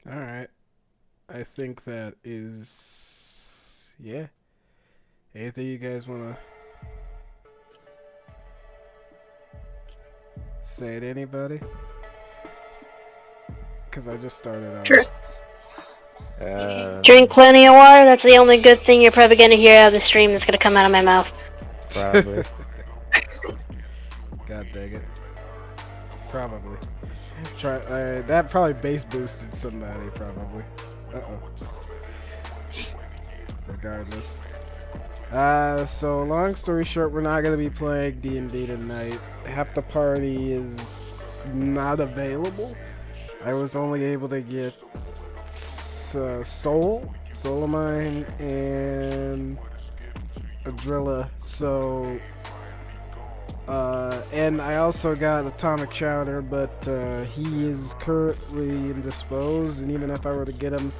All right. I think that is yeah. Anything you guys wanna say to anybody? Cause I just started off. Dr- Drink Um, plenty of water. That's the only good thing you're probably gonna hear out of the stream that's gonna come out of my mouth. Probably. God dang it. Probably. Try that probably base boosted somebody probably. Uh-oh. Regardless. So long story short, we're not gonna be playing D&D tonight. Half the party is not available. I was only able to get Soul of Mine, and Adrilla. So, and I also got Atomic Chowder, but he is currently indisposed. And even if I were to get him,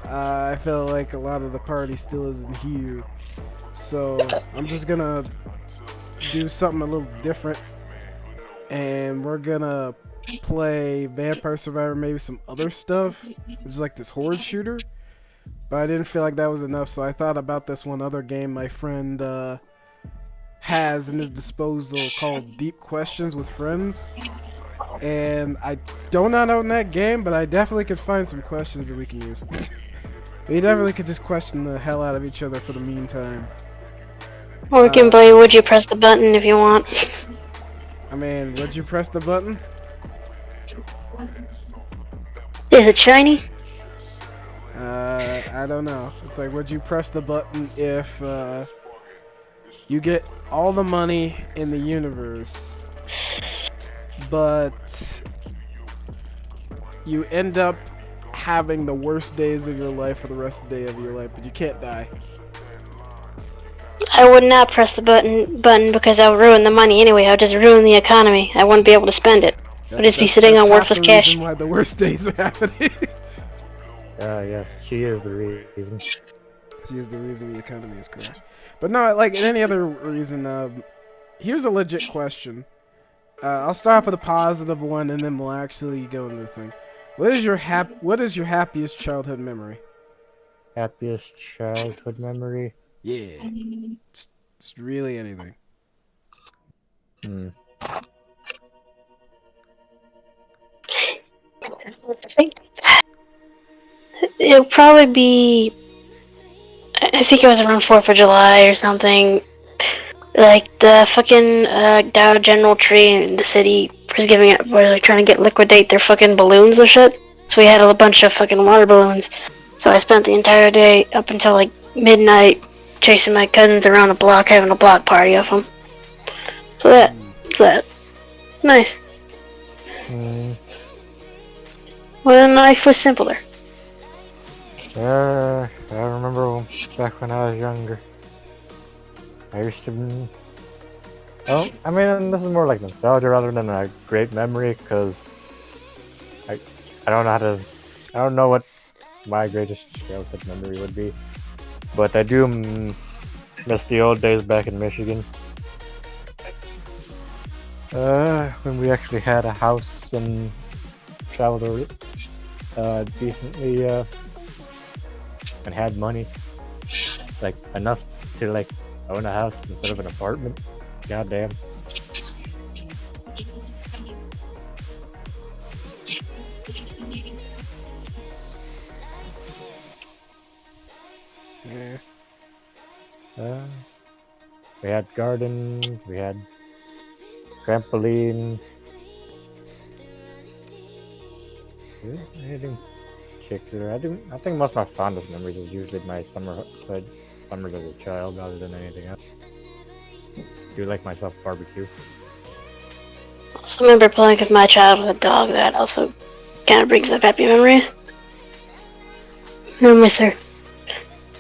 I feel like a lot of the party still isn't here. So I'm just gonna do something a little different, and we're gonna play Vampire Survivor, maybe some other stuff. It's like this horde shooter, but I didn't feel like that was enough, so I thought about this one other game my friend has in his disposal called Deep Questions with Friends. And I do not own that game, but I definitely could find some questions that we can use. We definitely could just question the hell out of each other for the meantime. Or we can play Would You Press the Button if you want. I mean, would you press the button? Is it shiny? I don't know. It's like, would you press the button if you get all the money in the universe, but you end up having the worst days of your life for the rest of your life, but you can't die? I would not press the button because I would ruin the money anyway. I would just ruin the economy. I wouldn't be able to spend it. I would just be sitting That's on half worthless the cash. reason why the worst days are happening. Yes, she is the reason. She is the reason the economy is crashed. But no, like in any other reason, here's a legit question. I'll start off with a positive one, and then we'll actually go into the thing. What is your happiest childhood memory? Happiest childhood memory? Yeah, it's really anything. Hmm. I think it'll probably be. I think it was around 4th of July or something. Like the fucking Dow General Tree in the city was giving it, were like trying to liquidate their fucking balloons and shit. So we had a bunch of fucking water balloons. So I spent the entire day up until like midnight chasing my cousins around the block, having a block party of them. So that, nice. Hmm. When life was simpler. I remember back when I was younger. I used to. Oh, I mean, this is more like nostalgia rather than a great memory because I, I don't know how to. I don't know what my greatest childhood memory would be, but I do miss the old days back in Michigan. When we actually had a house and traveled decently and had money, like enough to like own a house instead of an apartment. Goddamn. Yeah. Uh, we had gardens, we had trampoline. Anything particular? I think most of my fondest memories is usually my summers as a child rather than anything else. Do like myself barbecue. I also remember playing with my childhood dog. That also kind of brings up happy memories. I miss her.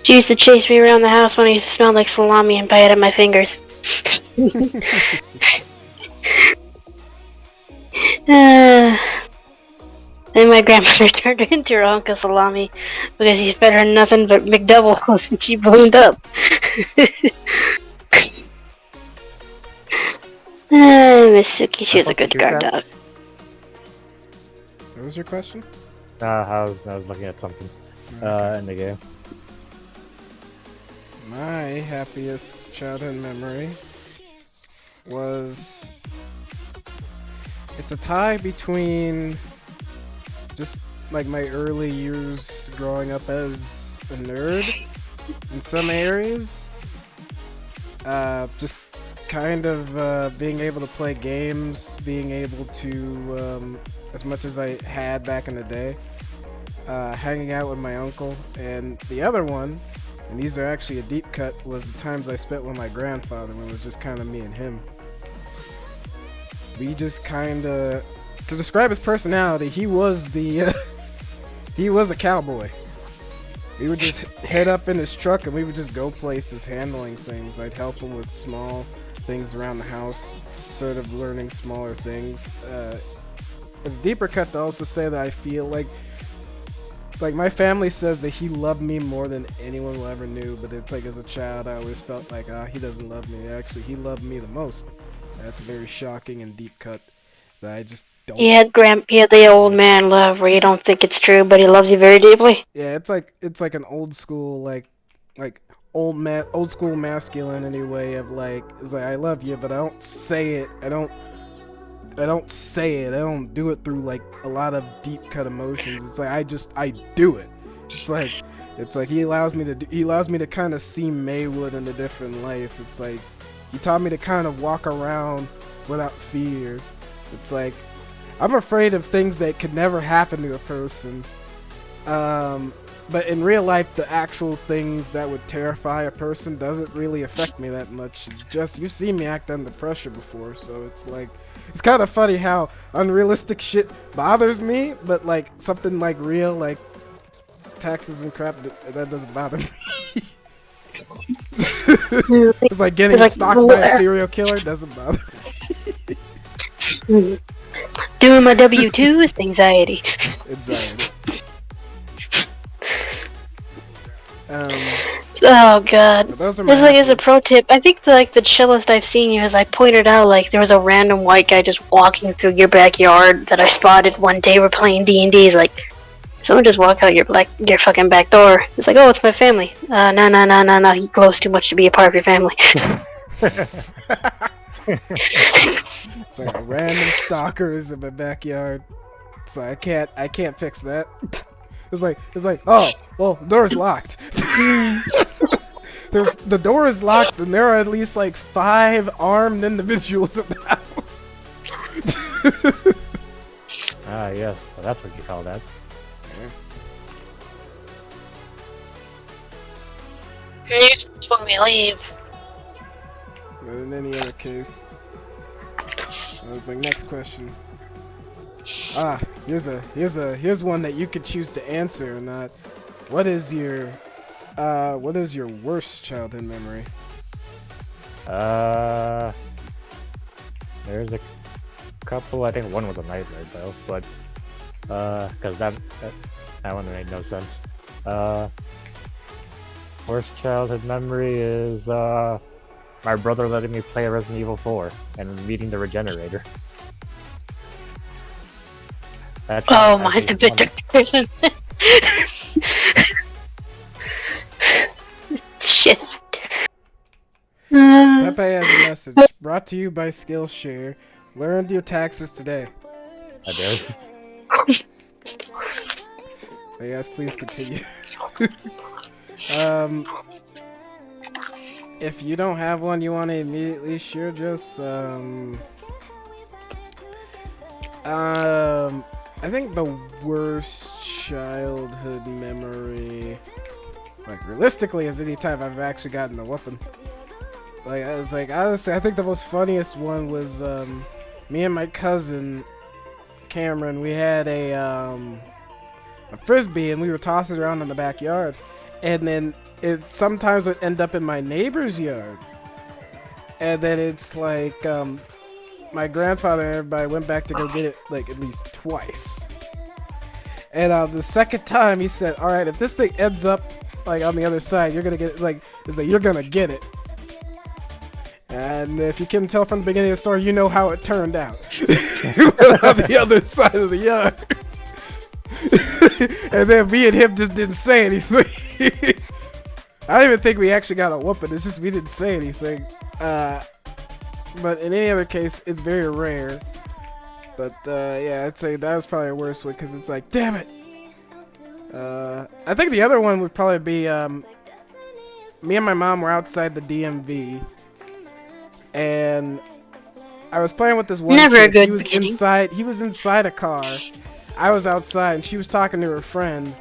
She used to chase me around the house when I used to smell like salami and bite at my fingers. And my grandmother turned her into her Uncle Salami because he fed her nothing but McDoubles and she ballooned up. Miss Suki, she was a good guard dog. What was your question? I was looking at something in the game. My happiest childhood memory was... It's a tie between just like my early years growing up as a nerd in some areas. Just kind of being able to play games, being able to, as much as I had back in the day, hanging out with my uncle. And the other one, and these are actually a deep cut, was the times I spent with my grandfather when it was just kind of me and him. We just kind of, to describe his personality, he was the, he was a cowboy. We would just head up in his truck and we would just go places handling things. I'd help him with small things around the house, sort of learning smaller things. It's a deeper cut to also say that I feel like my family says that he loved me more than anyone will ever knew, but it's like as a child I always felt like, he doesn't love me. Actually, he loved me the most. That's a very shocking and deep cut that I just don't... He had the old man love where you don't think it's true, but he loves you very deeply. Yeah, it's like an old school, like old school masculinity way of like, it's like, I love you, but I don't say it. I don't do it through like a lot of deep cut emotions. It's like I do it. It's like he allows me to kind of see Maywood in a different life. It's like he taught me to kind of walk around without fear. It's like I'm afraid of things that could never happen to a person. But in real life, the actual things that would terrify a person doesn't really affect me that much. Just, you've seen me act under pressure before, so it's like, it's kind of funny how unrealistic shit bothers me, but like something like real, like taxes and crap, that doesn't bother me. It's like getting stalked by a serial killer doesn't bother me. Doing my W-2 is anxiety. Anxiety. Oh god. Those are it's like as a pro tip, I think the chillest I've seen you is I pointed out like there was a random white guy just walking through your backyard that I spotted one day. We're playing D&D. Like someone just walked out your fucking back door. It's like, oh, it's my family. No. He glows too much to be a part of your family. It's like a random stalker is in my backyard. So I can't fix that. It's like, oh, well, the door's locked. The door is locked, and there are at least like 5 armed individuals in the house. Yes, so that's what you call that. You just want me to leave. But in any other case, I was like, next question. Here's one that you could choose to answer or not. What is your worst childhood memory? There's a couple. I think one was a nightmare though, but because that one made no sense. Worst childhood memory is my brother letting me play Resident Evil 4 and meeting the regenerator. Oh my, the bitter person. Shit. Pepe has a message brought to you by Skillshare. Learned your taxes today. I did. So yes, please continue. If you don't have one you want to immediately share, just I think the worst childhood memory, like realistically, is any time I've actually gotten a whooping. Like I was like, honestly, I think the most funniest one was me and my cousin Cameron. We had a frisbee and we were tossing around in the backyard, and then it sometimes would end up in my neighbor's yard, and then it's like my grandfather and everybody went back to go get it like at least twice. And the second time he said, all right, if this thing ends up like on the other side, you're gonna get it, like, it's like, you're gonna get it. And if you can tell from the beginning of the story, you know how it turned out. It went on the other side of the yard. And then me and him just didn't say anything. I don't even think we actually got a whooping. It's just we didn't say anything. But in any other case, it's very rare. But yeah, I'd say that was probably the worst one because it's like, damn it. I think the other one would probably be me and my mom were outside the DMV, and I was playing with this one Never a kid. good He was beginning. inside. He was inside a car. I was outside, and she was talking to her friend.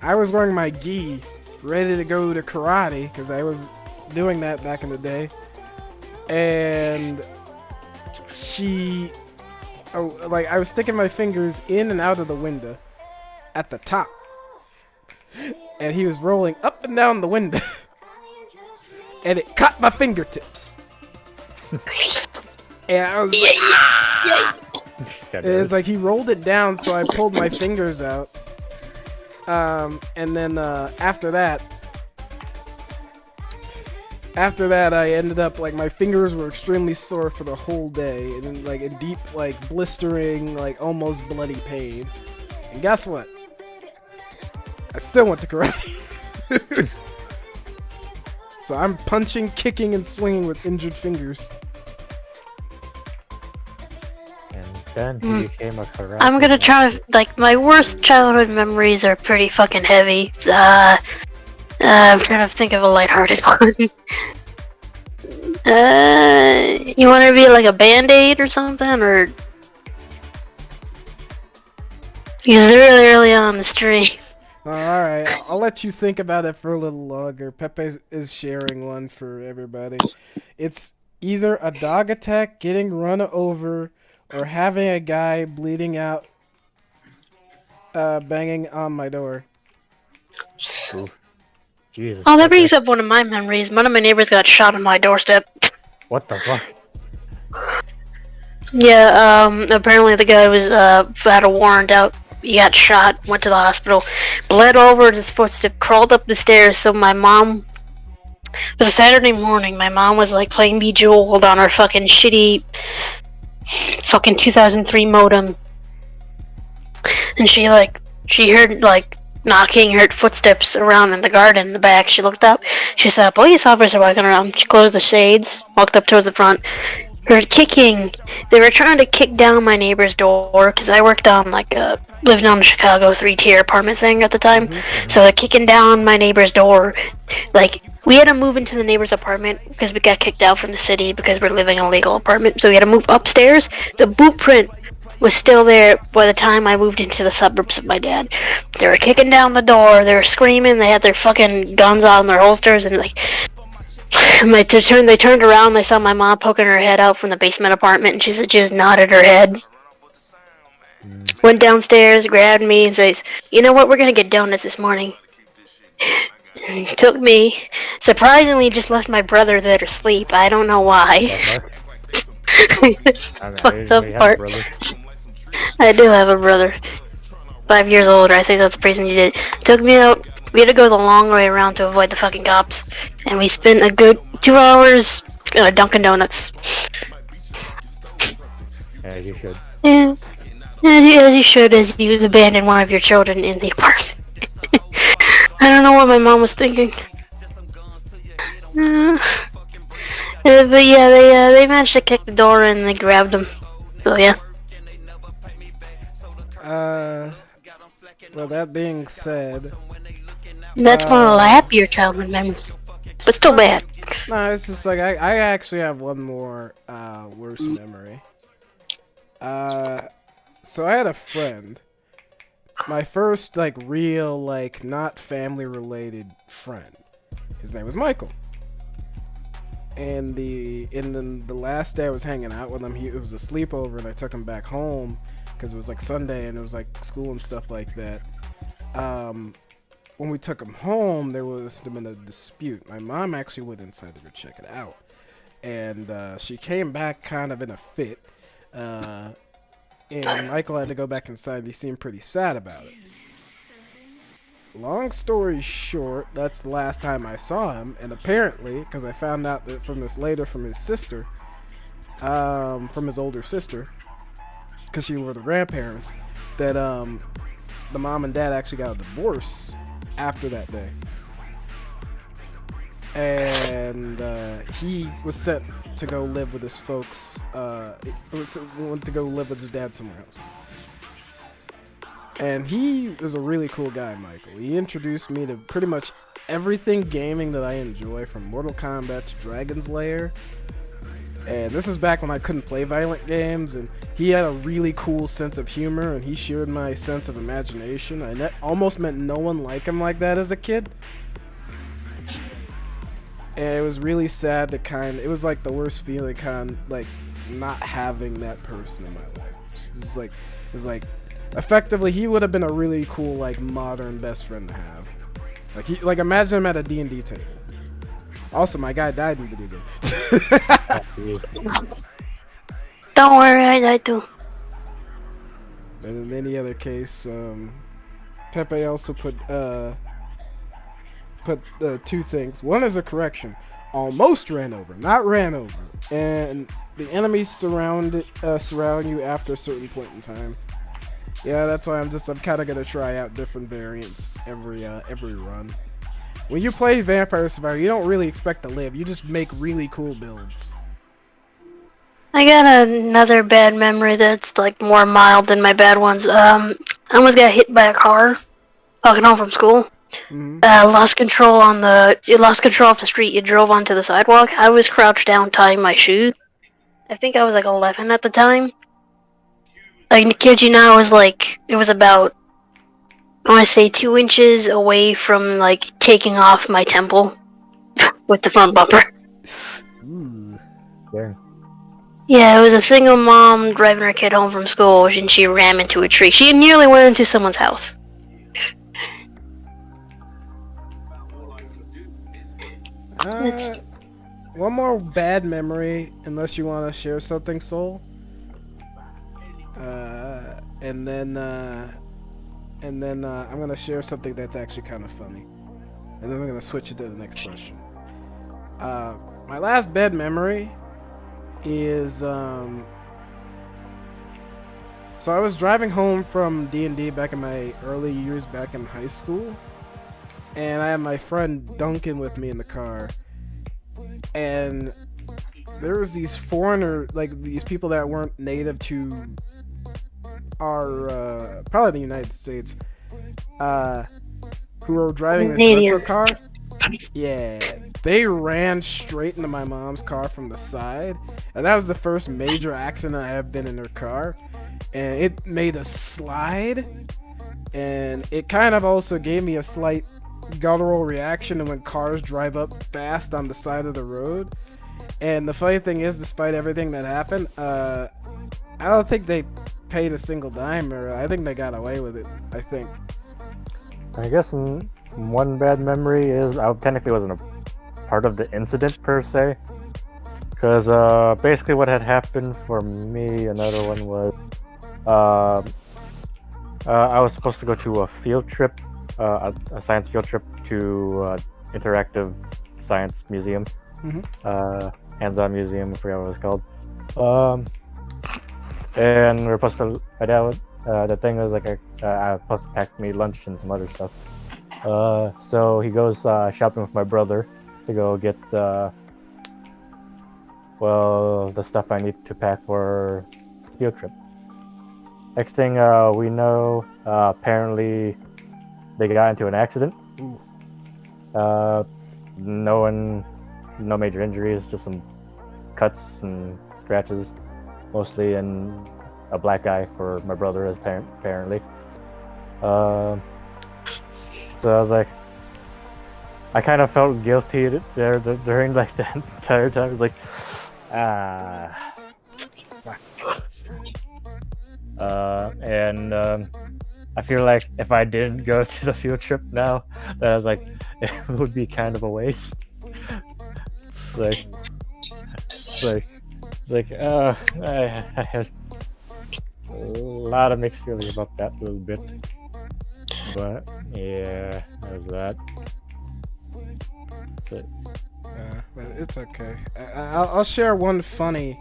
I was wearing my gi, ready to go to karate because I was doing that back in the day. And I was sticking my fingers in and out of the window at the top, and he was rolling up and down the window, and it caught my fingertips. And I was like, God, it's like he rolled it down, so I pulled my fingers out. And then after that, I ended up like my fingers were extremely sore for the whole day, and then, like a deep, like blistering, like almost bloody pain. And guess what? I still went to karate. So I'm punching, kicking, and swinging with injured fingers. And then he became a karate. I'm gonna try. Like, my worst childhood memories are pretty fucking heavy. I'm trying to think of a lighthearted one. You want to be like a band-aid or something, or? Because really early on the stream. Alright, I'll let you think about it for a little longer. Pepe is sharing one for everybody. It's either a dog attack, getting run over, or having a guy bleeding out, banging on my door. Ooh. Jesus. Oh, that Pepe. brings up one of my memories. One of my neighbors got shot on my doorstep. What the fuck? Yeah, apparently the guy was, had a warrant out. He got shot, went to the hospital, bled over his footstep, crawled up the stairs, so my mom... It was a Saturday morning, my mom was, like, playing Bejeweled on her fucking shitty... fucking 2003 modem. And she heard, like, knocking, heard footsteps around in the garden in the back. She looked up, she saw a police officer walking around. She closed the shades, walked up towards the front, heard kicking. They were trying to kick down my neighbor's door, because I worked on, like, lived on a Chicago 3-tier apartment thing at the time. So they're kicking down my neighbor's door. Like, we had to move into the neighbor's apartment because we got kicked out from the city because we're living in a legal apartment. So we had to move upstairs. The boot print was still there by the time I moved into the suburbs of my dad. They were kicking down the door. They were screaming. They had their fucking guns out in their holsters, and like, they turned around. They saw my mom poking her head out from the basement apartment, and she just nodded her head. Went downstairs, grabbed me, and says, "You know what? We're gonna get donuts this morning." Took me. Surprisingly, just left my brother there to sleep. I don't know why. Fucked up part. I do have a brother. 5 years older. I think that's the reason you did it. Took me out. We had to go the long way around to avoid the fucking cops. And we spent a good 2 hours at Dunkin' Donuts. Yeah, you should. Yeah. As you should, as you abandon one of your children in the apartment. I don't know what my mom was thinking. But yeah, they managed to kick the door in and they grabbed him. So yeah. Well, that being said, That's one of the happier childhood memories. But still bad. no, it's just like I actually have one more worse memory. So I had a friend. My first, like, real, like, not family-related friend. His name was Michael. And the last day I was hanging out with him, it was a sleepover, and I took him back home because it was like Sunday and it was like school and stuff like that. When we took him home, there was been a dispute. My mom actually went inside to go check it out, and she came back kind of in a fit. And Michael had to go back inside, and he seemed pretty sad about it. Long story short, that's the last time I saw him, and apparently, because I found out that from this later from his sister, from his older sister, because she were the grandparents, that the mom and dad actually got a divorce after that day. And he was sent to go live with his folks. Went to go live with his dad somewhere else. And he was a really cool guy, Michael. He introduced me to pretty much everything gaming that I enjoy, from Mortal Kombat to Dragon's Lair. And this is back when I couldn't play violent games, and he had a really cool sense of humor, and he shared my sense of imagination. I almost met no one like him like that as a kid. And it was really sad to it was like the worst feeling, like not having that person in my life. It's like effectively he would have been a really cool, like, modern best friend to have. Like imagine him at a D&D table. Also, my guy died in video game. Don't worry, I died too. And in any other case, Pepe also put two things. One is a correction. Almost ran over, not ran over. And the enemies surround you after a certain point in time. Yeah, that's why I'm kind of gonna try out different variants every run. When you play Vampire Survivor, you don't really expect to live. You just make really cool builds. I got another bad memory that's like more mild than my bad ones. I almost got hit by a car walking home from school. Mm-hmm. Lost control off the street. You drove onto the sidewalk. I was crouched down tying my shoes. I think I was like 11 at the time. Like, to kid you not, it was about, I want to say 2 inches away from, like, taking off my temple with the front bumper. Yeah. Yeah, it was a single mom driving her kid home from school, and she ran into a tree. She nearly went into someone's house. One more bad memory, unless you want to share something, Soul. And then I'm gonna share something that's actually kind of funny, and then we're gonna switch it to the next question. My last bad memory is so I was driving home from D&D back in my early years back in high school, and I had my friend Duncan with me in the car, and there was these these people that weren't native to our probably the United States, who were driving this rental car. Yeah, they ran straight into my mom's car from the side, and that was the first major accident I have been in her car, and it made a slide, and it kind of also gave me a slight guttural reaction to when cars drive up fast on the side of the road. And the funny thing is, despite everything that happened, I don't think they paid a single dime, or I think they got away with it. I think. I guess one bad memory is I technically wasn't a part of the incident per se, because basically what had happened for me, another one was I was supposed to go to a field trip, a science field trip to Interactive Science Museum, hands-on museum, I forgot what it was called. And we were supposed to, my dad, the thing was like, I was supposed to pack me lunch and some other stuff. So he goes shopping with my brother to go get, the stuff I need to pack for the field trip. Next thing we know, apparently they got into an accident. No major injuries, just some cuts and scratches, mostly, and a black eye for my brother, apparently. So I was like, I kind of felt guilty there during like the entire time. I was like, and I feel like if I didn't go to the field trip now, that I was like, it would be kind of a waste. I had a lot of mixed feelings about that little bit. But yeah, there's that. But it's okay. I'll share one funny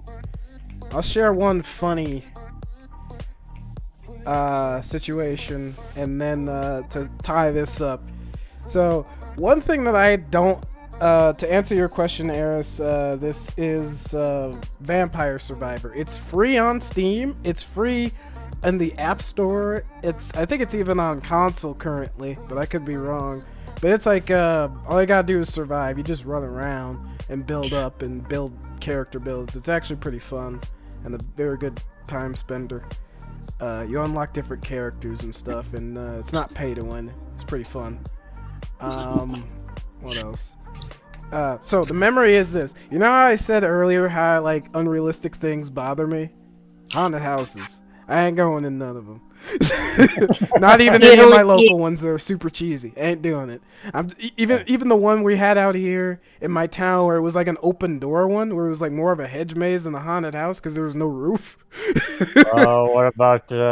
situation, and then to tie this up. So one thing that I don't to answer your question, Eris, this is Vampire Survivor. It's free on Steam. It's free in the App Store. I think it's even on console currently, but I could be wrong. But it's like all you gotta do is survive. You just run around and build up and build character builds. It's actually pretty fun and a very good time spender. You unlock different characters and stuff, and it's not pay to win. It's pretty fun. What else? So the memory is this. You know how I said earlier how like unrealistic things bother me? Haunted houses. I ain't going in none of them. Not even any of my local ones that are super cheesy. Ain't doing it. Even the one we had out here in my town where it was like an open door one, where it was like more of a hedge maze than a haunted house because there was no roof. What about 13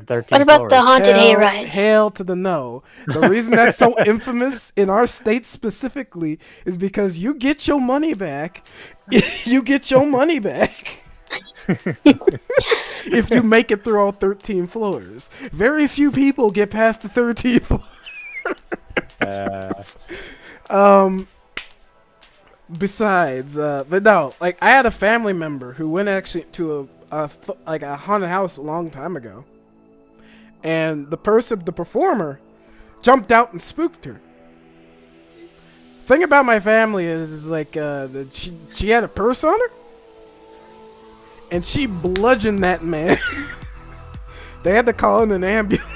What about floors? the haunted hayrides? Hail to the no. The reason that's so infamous in our state specifically is because you get your money back. You get your money back. If you make it through all 13 floors. Very few people get past the 13th floor. Besides, but no, like I had a family member who went actually to a haunted house a long time ago, and the performer, jumped out and spooked her. Thing about my family is like that she had a purse on her. And she bludgeoned that man. They had to call in an ambulance.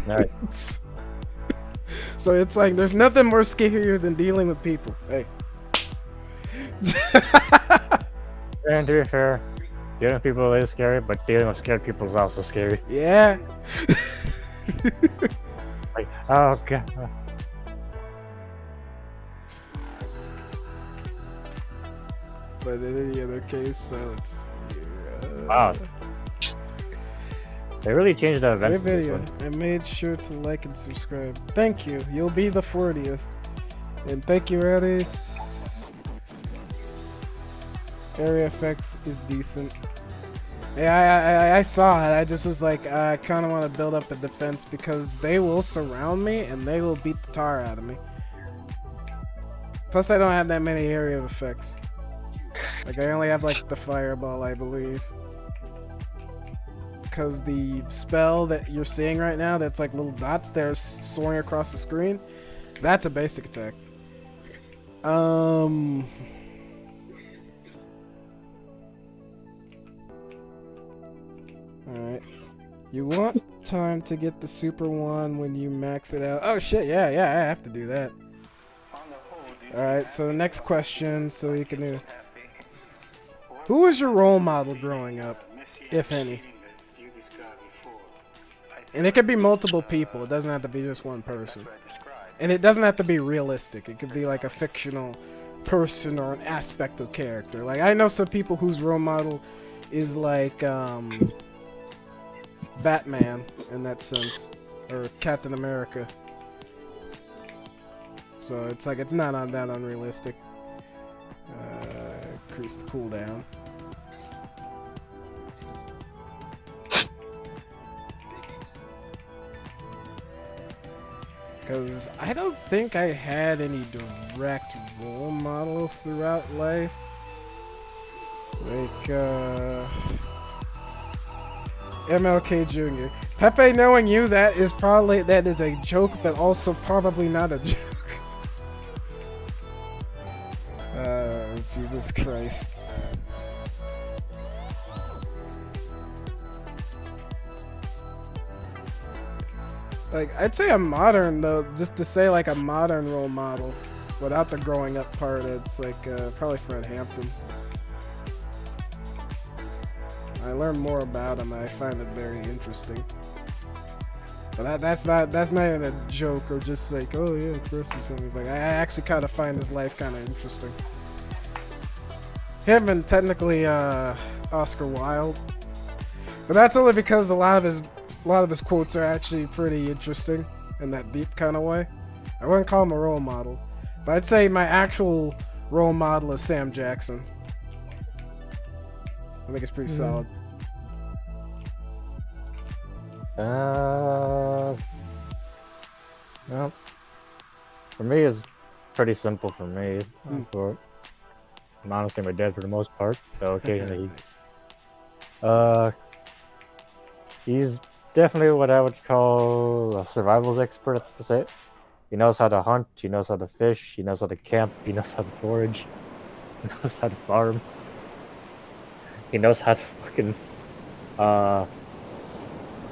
Nice. So it's like, there's nothing more scarier than dealing with people. Hey. And to be fair, dealing with people is scary, but dealing with scared people is also scary. Yeah. Like, oh god. But in any other case, so it's... Wow. They really changed the events. Great in this video. one. I made sure to like and subscribe. Thank you. You'll be the 40th. And thank you, Aries. Area effects is decent. Yeah, I saw it. I just was like, I kind of want to build up a defense because they will surround me and they will beat the tar out of me. Plus, I don't have that many area effects. Like, I only have, like, the fireball, I believe. Because the spell that you're seeing right now, that's like little dots that are soaring across the screen, that's a basic attack. Alright. You want time to get the super one when you max it out. Oh shit, yeah, I have to do that. Alright, so the next question, so you can do... Who was your role model growing up, if any? And it could be multiple people. It doesn't have to be just one person. And it doesn't have to be realistic. It could be like a fictional person or an aspect of character. Like, I know some people whose role model is like Batman in that sense, or Captain America. So it's like, it's not on that unrealistic. Increase the cooldown. Because I don't think I had any direct role model throughout life. Like, MLK Jr. Pepe knowing you, that is a joke, but also probably not a joke. Jesus Christ. Like, I'd say a modern, though, just to say like a modern role model without the growing up part, it's like probably Fred Hampton. I learned more about him and I find it very interesting. But that's not even a joke or just like, oh yeah, Chris or something. It's like, I actually kind of find his life kind of interesting. Him and technically Oscar Wilde, but that's only because a lot of his quotes are actually pretty interesting in that deep kind of way. I wouldn't call him a role model, but I'd say my actual role model is Sam Jackson. I think it's pretty solid. Well, for me, it's pretty simple for me. For I'm honestly my dad for the most part, though occasionally Nice. he's definitely what I would call a survival's expert to say. He knows how to hunt, he knows how to fish, he knows how to camp, he knows how to forage, he knows how to farm, he knows how to fucking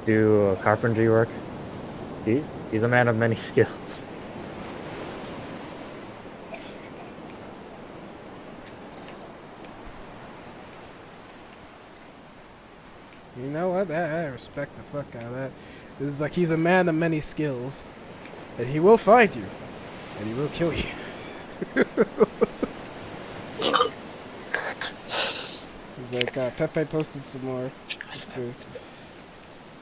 do carpentry work. He's a man of many skills. You know what? I respect the fuck out of that. It's like he's a man of many skills, and he will find you, and he will kill you. It's like Pepe posted some more. Let's see.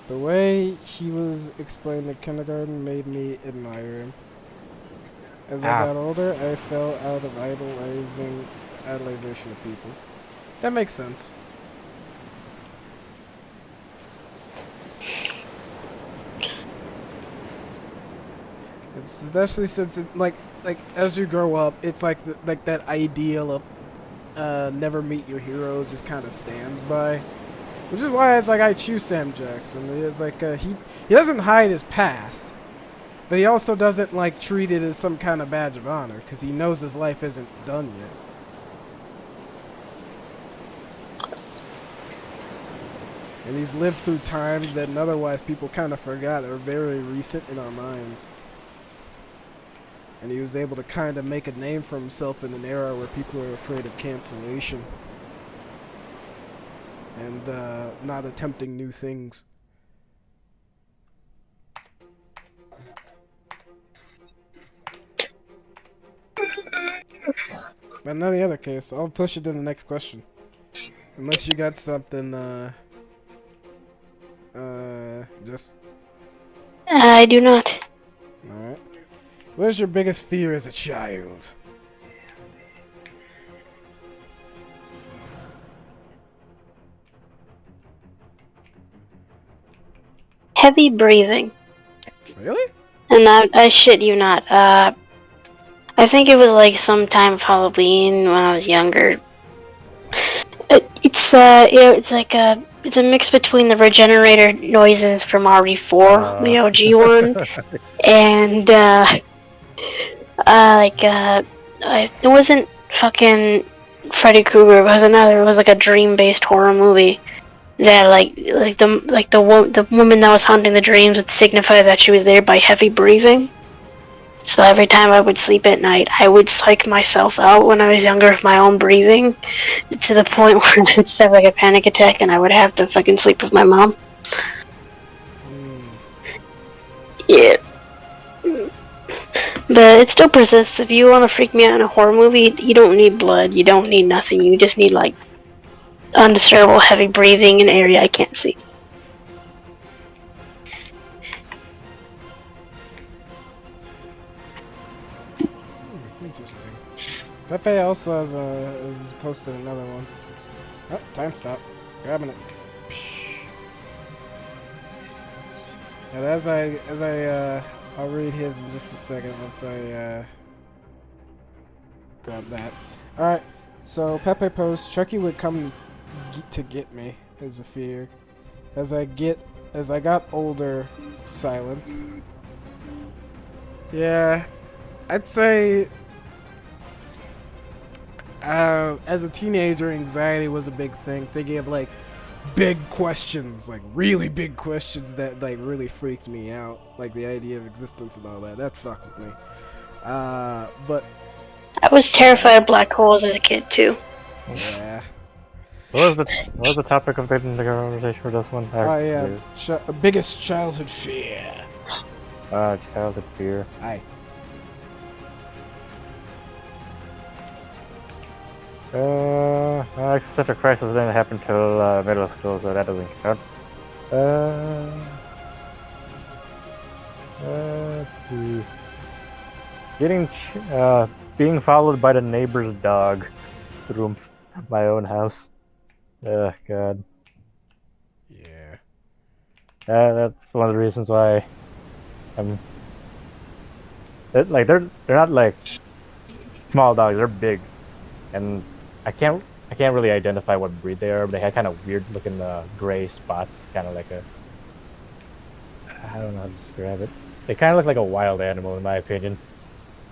The way he was explaining the kindergarten made me admire him. As I got older, I fell out of idolization of people. That makes sense. It's especially since it, like as you grow up, it's like that ideal of never meet your heroes just kind of stands by, which is why it's like I choose Sam Jackson. It's like he doesn't hide his past, but he also doesn't like treat it as some kind of badge of honor because he knows his life isn't done yet. And he's lived through times that otherwise people kind of forgot are very recent in our minds. And he was able to kind of make a name for himself in an era where people are afraid of cancellation. And not attempting new things. But in any other case, I'll push it to the next question. Unless you got something, just... I do not. Alright. What is your biggest fear as a child? Heavy breathing. Really? And I shit you not. I think it was like sometime of Halloween when I was younger. It's like it's a mix between the regenerator noises from RE4, the OG one, and it wasn't fucking Freddy Krueger. It was another. It was like a dream-based horror movie that the woman that was haunting the dreams would signify that she was there by heavy breathing. So every time I would sleep at night, I would psych myself out when I was younger with my own breathing, to the point where I would just have like a panic attack and I would have to fucking sleep with my mom. Yeah. But it still persists. If you want to freak me out in a horror movie, you don't need blood, you don't need nothing, you just need like undisturbable heavy breathing in an area I can't see. Interesting. Pepe also has posted another one. Oh, time stop. Grabbing it. And I'll read his in just a second once I grab that. All right. So Pepe posts, Chucky would come to get me is a fear. As I got older, silence. Yeah, I'd say as a teenager, anxiety was a big thing. Thinking of like big questions, like really big questions that like really freaked me out. Like the idea of existence and all that. That fucked with me. But I was terrified of black holes as a kid too. Yeah. What was the topic of the conversation for this one? Oh yeah, biggest childhood fear. Childhood fear. Aye. Such a crisis didn't happen till middle school, so that doesn't count. Let's see. Being followed by the neighbor's dog through my own house. Oh God. Yeah. That's one of the reasons why I'm like they're not like small dogs. They're big, and I can't I can't really identify what breed they are. But they had kind of weird looking gray spots, kind of like a I don't know how to describe it. They kind of look like a wild animal in my opinion,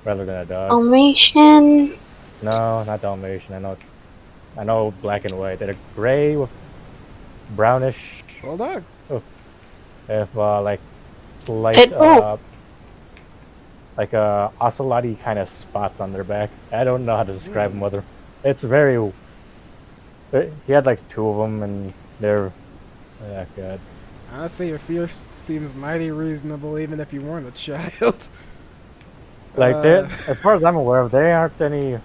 rather than a dog. Dalmatian. No, not Dalmatian. I know black and white. They're gray with brownish, Bulldog. if like slight Pitbull. like ocelotty kind of spots on their back. I don't know how to describe them. Whether it's very. He had like two of them, and they're. Oh god. Honestly, your fear seems mighty reasonable, even if you weren't a child. Like they, as far as I'm aware of, they aren't any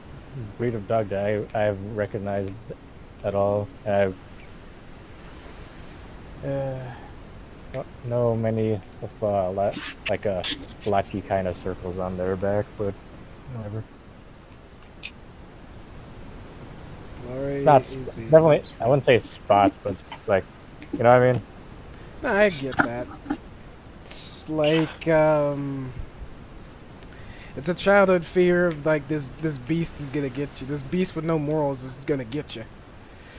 breed of dog that I've recognized at all. I've don't know many of like splotchy kind of circles on their back, but whatever. It's not definitely. I wouldn't say spots, but it's like, you know what I mean? No, I get that. It's like it's a childhood fear of like this beast is gonna get you. This beast with no morals is gonna get you.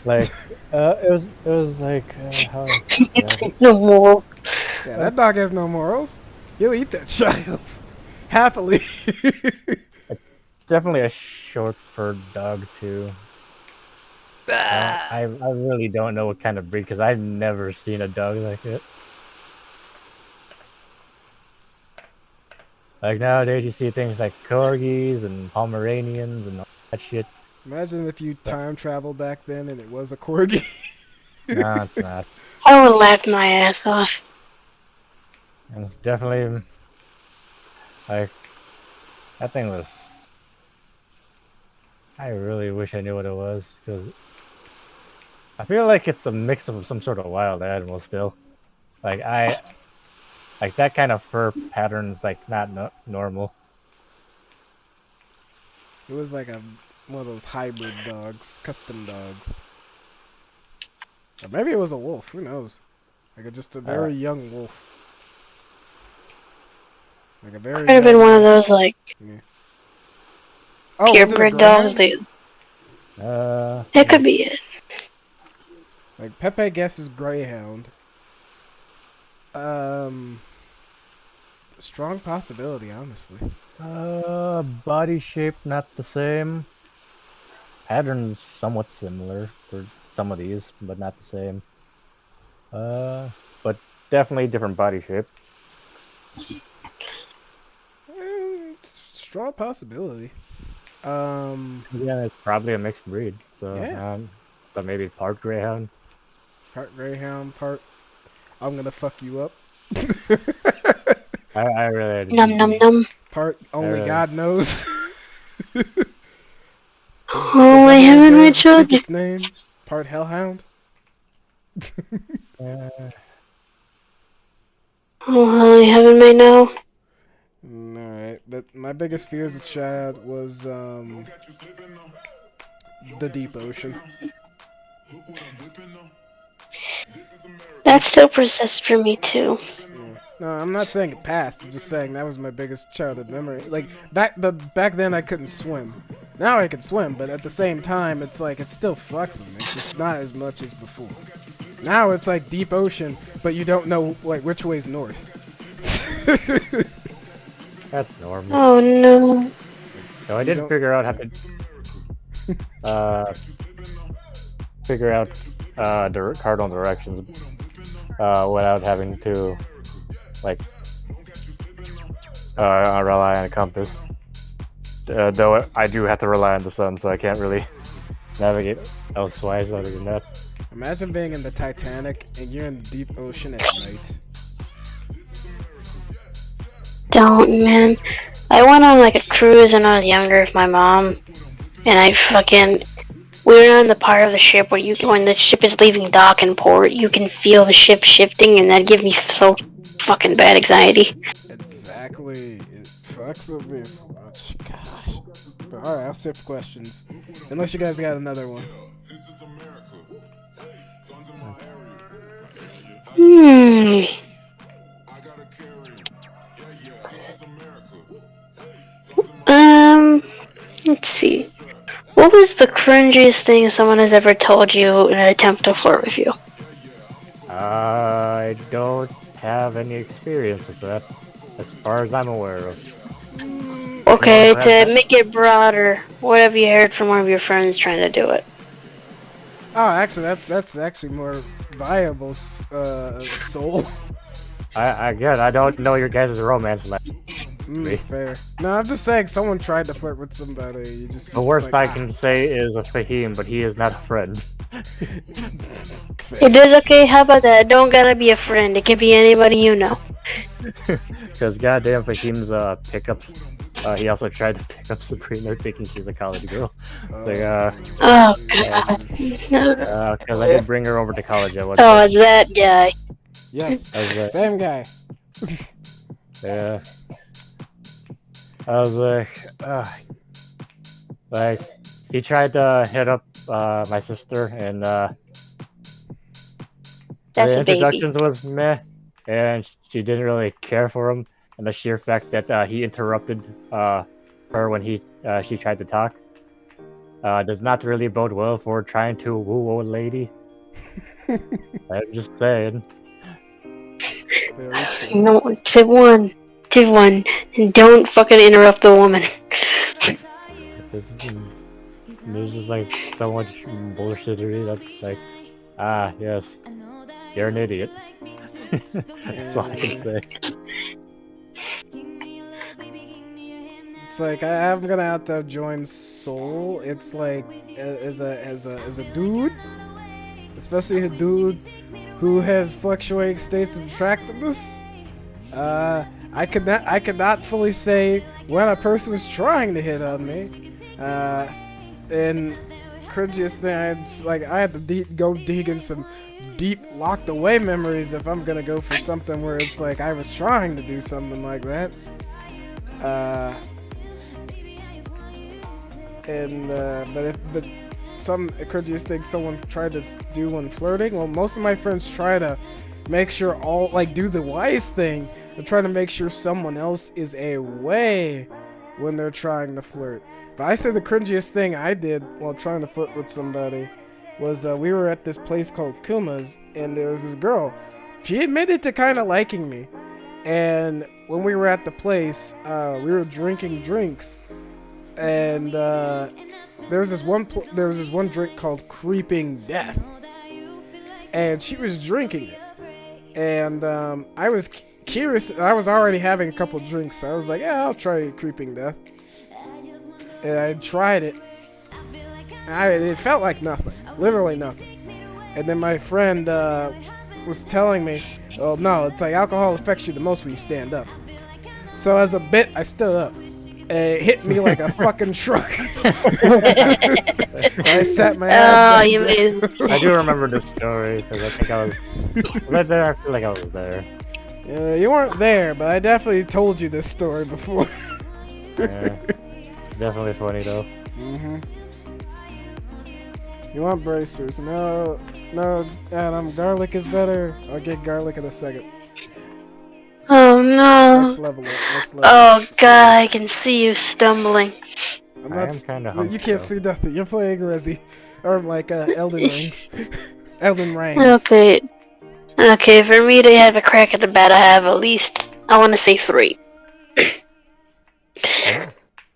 Like, it was like how No more. Yeah, that dog has no morals. He'll eat that child happily. definitely a short furred dog too. I really don't know what kind of breed because I've never seen a dog like it. Like nowadays, you see things like corgis and Pomeranians and all that shit. Imagine if you time travel back then and it was a corgi. No, it's not. I would laugh my ass off. And it's definitely like that thing was. I really wish I knew what it was because I feel like it's a mix of some sort of wild animal still. Like like that kind of fur pattern's like not normal. It was like one of those hybrid dogs, custom dogs. Or maybe it was a wolf. Who knows? Like just a very young wolf. Like a very. Could have been one of those like purebred dogs. That could be it. Like Pepe guesses greyhound. Strong possibility, honestly. Body shape not the same. Patterns somewhat similar for some of these, but not the same. But definitely different body shape. Strong possibility. Yeah, it's probably a mixed breed. So yeah. So maybe part greyhound. Part greyhound, part I'm gonna fuck you up. I really num num num. Part only God knows. Holy heaven, my children. Its name. Part hellhound. Oh, holy heaven may know. Alright, but my biggest fear as a child was the deep ocean. That still persists for me too. Yeah. No, I'm not saying it passed. I'm just saying that was my biggest childhood memory. Like back then I couldn't swim. Now I can swim, but at the same time it's like it still fucks with me. It's just not as much as before. Now it's like deep ocean, but you don't know like which way's north. That's normal. Oh no. So I did figure out how to figure out cardinal directions without having to like rely on a compass. Though I do have to rely on the sun, so I can't really navigate elsewise other than that. Imagine being in the Titanic and you're in the deep ocean at night. Don't, man. I went on like a cruise when I was younger with my mom, and we were on the part of the ship where when the ship is leaving dock and port, you can feel the ship shifting, and that gave me so fucking bad anxiety. Exactly. It fucks with me so much. Gosh. But alright, I'll skip questions. Unless you guys got another one. Hmm. Let's see. What was the cringiest thing someone has ever told you in an attempt to flirt with you? I don't have any experience with that, as far as I'm aware of. Okay, Anyone have to that? make it broader, what have you heard from one of your friends trying to do it? Oh, actually, that's actually more viable, soul. Again, I don't know your guys' romance life. Fair. No, I'm just saying someone tried to flirt with somebody. You just The worst I like, can say is a Fahim, but he is not a friend. It is okay, how about that? It don't gotta be a friend, it can be anybody you know. Because goddamn Fahim's pickups. He also tried to pick up Sabrina thinking she's a college girl. Like, Oh god. because I did bring her over to college at one Oh, point. it's that guy. Yes, I was like, same guy. yeah. I was like, he tried to hit up my sister, and That's the a baby. introductions was meh, and she didn't really care for him. And the sheer fact that he interrupted her when she tried to talk does not really bode well for trying to woo old lady. I'm just saying. Very true. No, tip one, and don't fucking interrupt the woman. There's just like so much bullshittery that's like, yes, you're an idiot. That's all I can say. It's like I'm gonna have to join Soul. It's like as a dude, especially a dude who has fluctuating states of attractiveness. I could not fully say when a person was trying to hit on me. And cringiest thing, I had to go dig in some deep locked away memories if I'm gonna go for something where it's like I was trying to do something like that. But some cringiest thing someone tried to do when flirting. Well, most of my friends try to make sure do the wise thing and try to make sure someone else is away when they're trying to flirt. But I say the cringiest thing I did while trying to flirt with somebody was we were at this place called Kuma's, and there was this girl. She admitted to kind of liking me, and when we were at the place, we were drinking drinks, and there was this one drink called Creeping Death, and she was drinking it, and I was curious. I was already having a couple drinks, so I was like, yeah, I'll try Creeping Death. And I tried it. It felt like nothing, literally nothing. And then my friend was telling me, "Oh no, it's like alcohol affects you the most when you stand up." So as a bit, I stood up. And it hit me like a fucking truck. I sat my ass down. I do remember this story because I think I was there. I feel like I was there. You weren't there, but I definitely told you this story before. Yeah, definitely funny though. You want bracers? No, Adam. Garlic is better. I'll get garlic in a second. Oh no. Next level up. Oh god, I can see you stumbling. I am kind of humped. You can't see nothing. You're playing Resi, or like Elden Rings. Elden Rings. Okay. For me to have a crack at the bat, I have at least, I want to say 3.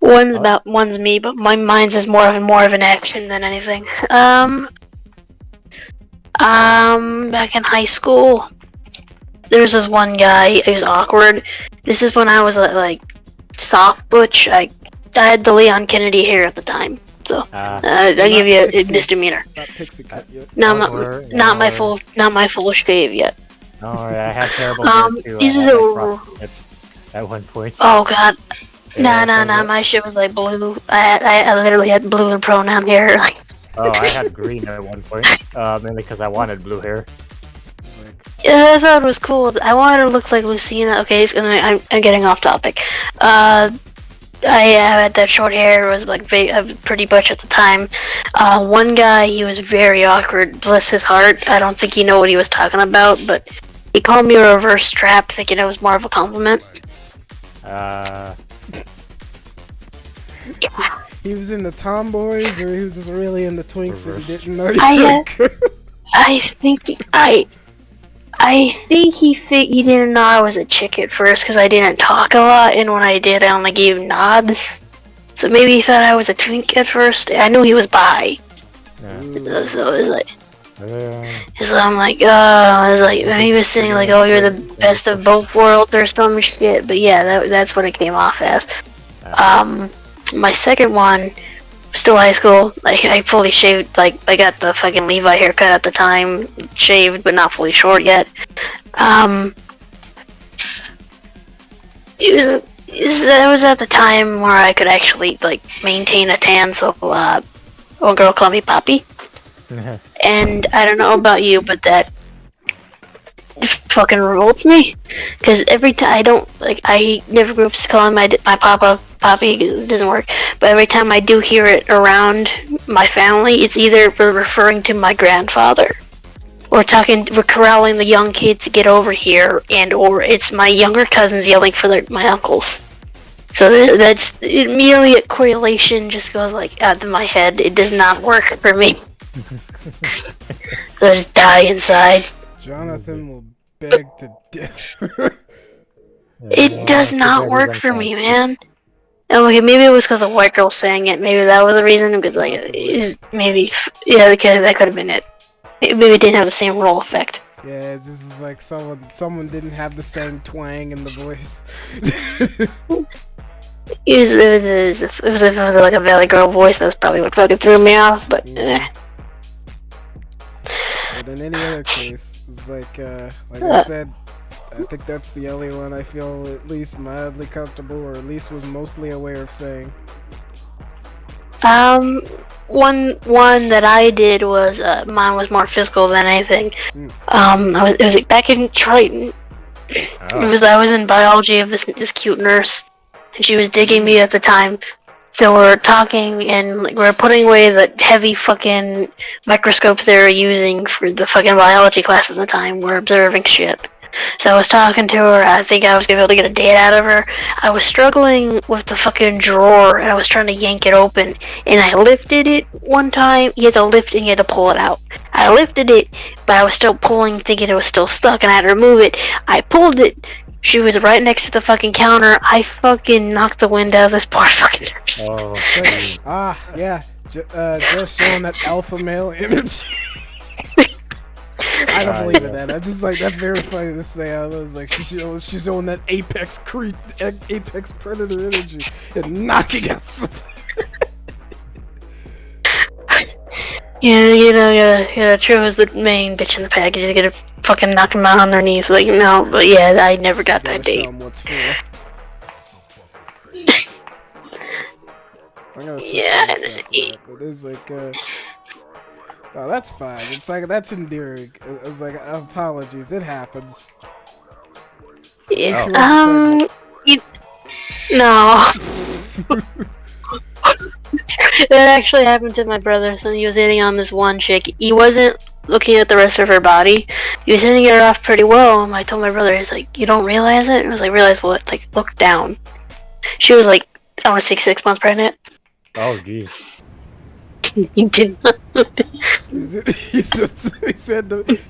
One's me, but mine's is more of an action than anything. Back in high school, there was this one guy. He was awkward. This is when I was like soft butch. I had the Leon Kennedy hair at the time, so I'll give you a misdemeanor. Not pixie cut yet. Not my full shave yet. No, I had terrible hair too. At one point. Oh god. Nah, my shit was like blue. I literally had blue and pronoun hair. Oh, I had green at one point, mainly because I wanted blue hair. Yeah, I thought it was cool. I wanted to look like Lucina. Okay, I'm getting off topic. I had that short hair. Was like pretty butch at the time. One guy, he was very awkward. Bless his heart. I don't think he knew what he was talking about, but He called me a reverse strap, thinking it was more of a compliment. He was in the tomboys, or he was just really in the twinks and he didn't know you I think he didn't know I was a chick at first because I didn't talk a lot, and when I did, I only gave nods. So maybe he thought I was a twink at first. I knew he was bi. Yeah. So it was like, so I'm like, I was like, he was saying like, oh, you're the best of both worlds or some shit. But yeah, that's what it came off as. My second one, still high school. Like I fully shaved. Like I got the fucking Levi haircut at the time, shaved but not fully short yet. It was at the time where I could actually like maintain a tan. So a girl called me Poppy. And I don't know about you, but that fucking revolts me. Because every time I never grew up calling my papa Poppy. It doesn't work. But every time I do hear it around my family, it's either referring to my grandfather, or we're corralling the young kids to get over here, or it's my younger cousins yelling for my uncles. So that's immediately a correlation just goes like out of my head. It does not work for me. So I just die inside. Jonathan will beg to differ. It does not work for me, man. Okay, maybe it was because a white girl saying it. Maybe that was the reason. Because maybe because that could have been it. Maybe it didn't have the same role effect. Yeah, this is like someone didn't have the same twang in the voice. If it was like a Valley Girl voice, that's probably what fucking threw me off. But. But in any other case, it's like I said, I think that's the only one I feel at least mildly comfortable, or at least was mostly aware of saying. One that I did was mine was more physical than anything. It was back in Triton. I was in biology of this cute nurse, and she was digging me at the time. So we're talking, and we're putting away the heavy fucking microscopes they were using for the fucking biology class at the time. We're observing shit. So I was talking to her. I think I was gonna be able to get a date out of her. I was struggling with the fucking drawer, and I was trying to yank it open. And I lifted it one time. You had to lift and you had to pull it out. I lifted it, but I was still pulling, thinking it was still stuck, and I had to remove it. I pulled it. She was right next to the fucking counter. I fucking knocked the wind out of this poor fucking nurse. Oh, yeah. Just showing that alpha male energy. I don't believe in that. I'm just like, that's very funny to say. I was like, she's showing that apex predator energy and knocking us. Yeah, True is the main bitch in the pack. You just gotta fucking knock them out on their knees. Like, no, but yeah, I never got that date. Yeah, it is like, oh, that's fine. It's like, that's endearing. It's like, apologies, it happens. Yeah, no. That actually happened to my brother. So he was hitting on this one chick. He wasn't looking at the rest of her body. He was hitting her off pretty well. And I told my brother, he's like, "You don't realize it?" And I was like, "Realize what?" Like, look down. She was like, I want to say 6 months pregnant. Oh, jeez. He did.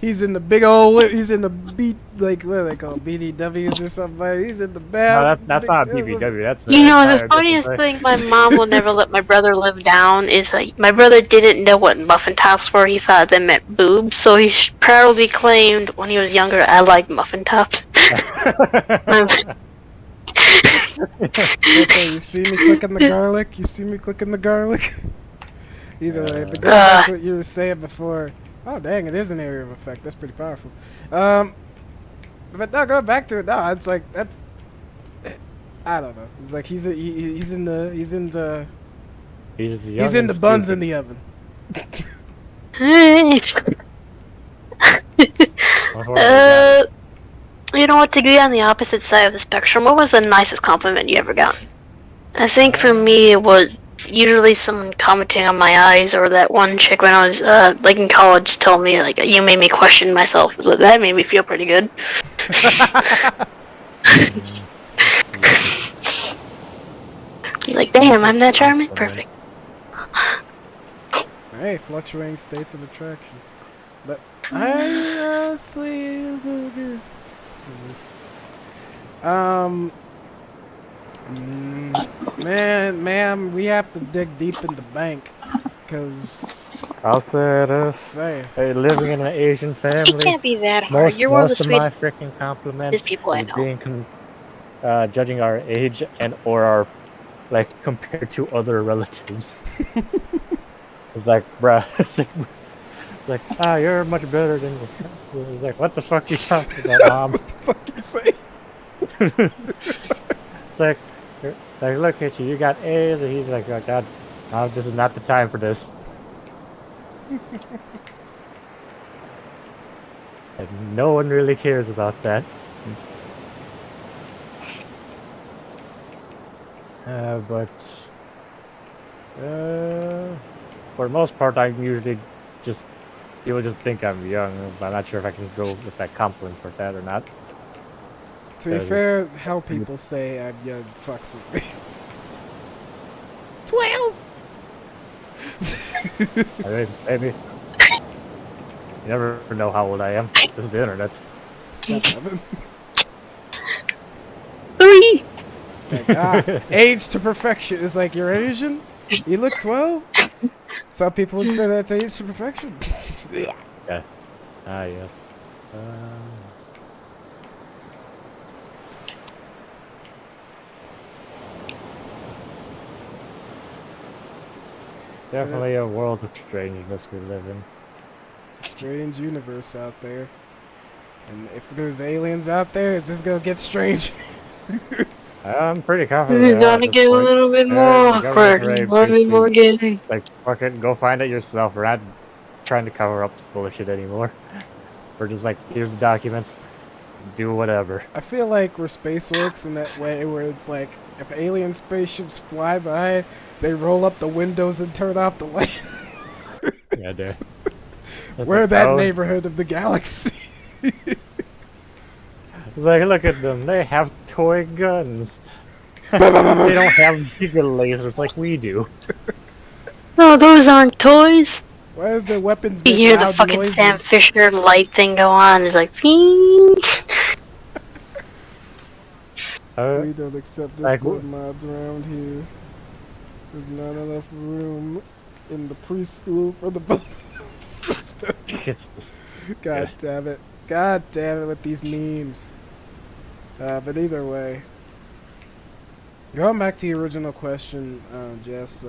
He's in the big old. He's in the beat, like, what are they call BDWs or something. He's in the bad. No, that's not BBW. That's the funniest thing. My mom will never let my brother live down is like my brother didn't know what muffin tops were. He thought they meant boobs, so he proudly claimed when he was younger, "I like muffin tops." Okay, you see me clicking the garlic? You see me clicking the garlic? Either way, but going back to what you were saying before. Oh, dang, it is an area of effect. That's pretty powerful. But no, going back to it. No, it's like that's. I don't know. It's like he's in the buns in the oven. You know what? To be on the opposite side of the spectrum, what was the nicest compliment you ever got? I think for me it was usually someone commenting on my eyes, or that one chick when I was like in college told me like you made me question myself. That made me feel pretty good. Like, damn, I'm that charming. Perfect. Hey, fluctuating states of attraction. But I honestly good. Ma'am, we have to dig deep in the bank, cause I'll say this. say Hey, living in an Asian It family, can't be that hard. You're one of the most of my sweetest freaking compliments people I is know. being judging our age and or our like compared to other relatives. It's like, bruh, it's like, ah, you're much better than. It's like, what the fuck are you talking about, mom? what the fuck you say? It's like, look at you, you got A's, and he's like, oh god, no, this is not the time for this. And no one really cares about that. But for the most part, I usually just people just think I'm young. But I'm not sure if I can go with that compliment for that or not. To be fair, how people say I'm young fucks with me. 12. I mean, maybe you never know how old I am. This is the internet. 11. 3. It's like, age to perfection. It's like, you're Asian? You look 12? Some people would say that's age to perfection. Yeah. Ah, yes. Definitely a world of strangeness we live in. It's a strange universe out there. And if there's aliens out there, it's just gonna get strange. I'm pretty confident. This is gonna get a little bit more awkward. A little bit more gay. Like, fucking go find it yourself. We're not trying to cover up this bullshit anymore. We're just like, here's the documents. Do whatever. I feel like where space works in that way, where it's like, if alien spaceships fly by, they roll up the windows and turn off the light. Yeah, dude. We're that neighborhood of the galaxy. It's like, look at them. They have toy guns. They don't have bigger lasers like we do. No, those aren't toys. Why is their weapons You make hear the loud fucking noises? Sam Fisher light thing go on. It's like, Fing. We don't accept like, Discord mods around here. There's not enough room in the preschool for the bonus. God damn it. God damn it with these memes. But either way. Going back to the original question, Jess,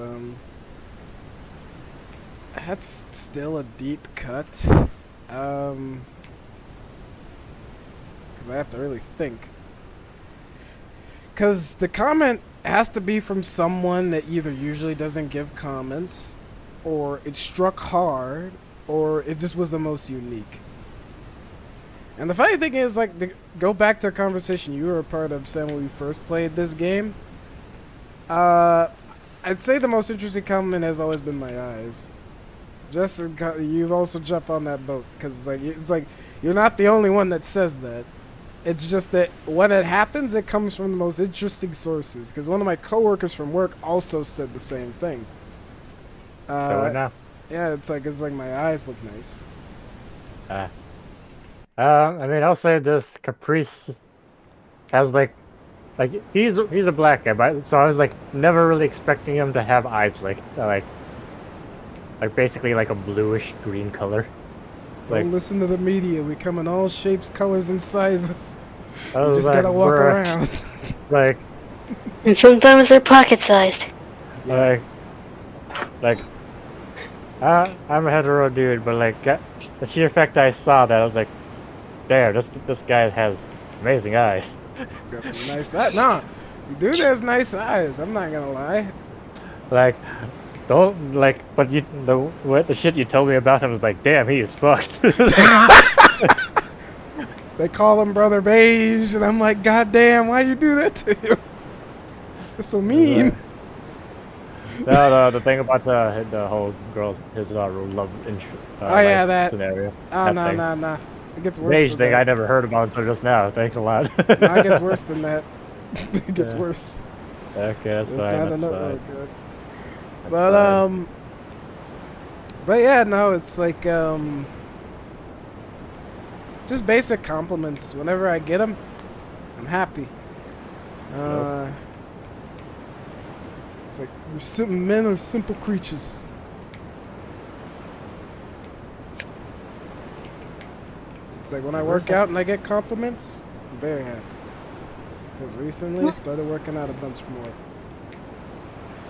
that's still a deep cut. Because I have to really think. Because the comment has to be from someone that either usually doesn't give comments, or it struck hard, or it just was the most unique. And the funny thing is, like, to go back to a conversation you were a part of, Sam, when we first played this game, I'd say the most interesting comment has always been my eyes. Just you've also jumped on that boat, because it's like you're not the only one that says that. It's just that when it happens, it comes from the most interesting sources. Because one of my coworkers from work also said the same thing. Now. Yeah, it's like my eyes look nice. I mean, I'll say this: Caprice has like he's a black guy, but so I was like never really expecting him to have eyes like basically like a bluish green color. Don't listen to the media. We come in all shapes, colors, and sizes. You I was just like, gotta walk bruh, around. Like, And sometimes they're pocket-sized. I'm a hetero dude, but like the sheer fact I saw that, I was like, damn, this guy has amazing eyes. He's got some nice eyes. Nah, dude has nice eyes. I'm not gonna lie. Like, don't like, but the shit you told me about him was like, damn, he is fucked. They call him Brother Beige, and I'm like, God damn, why you do that to him? That's so mean. The thing about the whole girls his love Oh life yeah, that. scenario. Oh That no thing. no no. It gets worse Mage than thing I that. never heard about until just now. Thanks a lot. No, it gets worse than that. It gets Yeah. worse. Okay, that's It's fine. not That's enough. fine. Oh god. That's But fine. but yeah, no, it's like just basic compliments. Whenever I get them, I'm happy. It's like men are simple creatures. It's like when I work out and I get compliments, I'm very happy. Because recently I started working out a bunch more.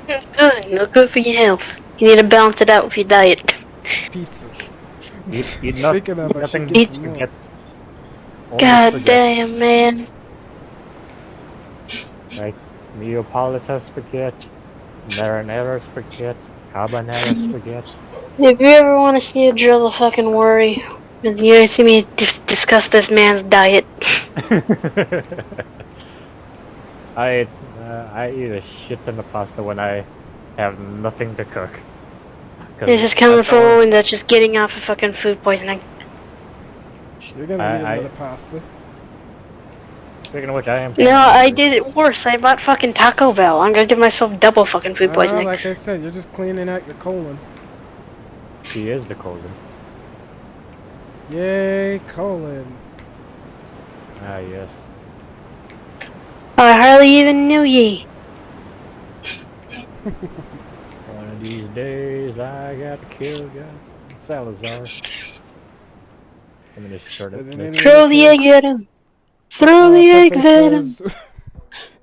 Good. No good for your health. You need to balance it out with your diet. Pizza. Eat Speaking of, I should nothing get but Eat- some more. spaghetti. Only God spaghetti. damn, man. Like Neapolitan spaghetti, marinara spaghetti, carbonara spaghetti. If you ever want to see a drill, fucking worry. You gonna see me discuss this man's diet. I eat a shit ton of pasta when I have nothing to cook. This Cause is coming that's from a all woman that's just getting off of fucking food poisoning. You're gonna eat I another pasta. speaking of which I am No, kinda I hungry. did it worse. I bought fucking Taco Bell. I'm gonna give myself double fucking food poisoning. Like I said, you're just cleaning out your colon. She is the colon. Yay, colon. Ah yes. I hardly even knew ye. One of these days I got to kill God Salazar. I'm gonna start it. But in any Throw other the egg case, at him. Throw the Pepe eggs at him. says,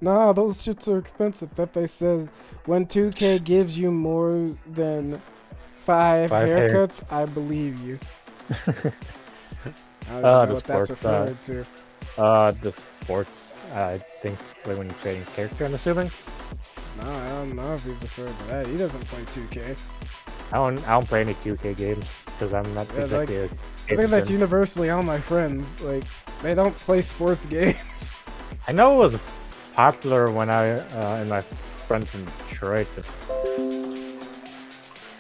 nah, those shits are expensive. Pepe says, when 2K gives you more than 5 5 hair. haircuts, I believe you. I don't even know The what that's sports. referring to. The sports. I think like when you're creating character, I'm assuming. No, I don't know if he's referring to that. He doesn't play 2K. I don't play any 2K games because I'm not Yeah, exactly a I think that's person. universally all my friends. Like, they don't play sports games. I know it was popular when I and my friends from Detroit.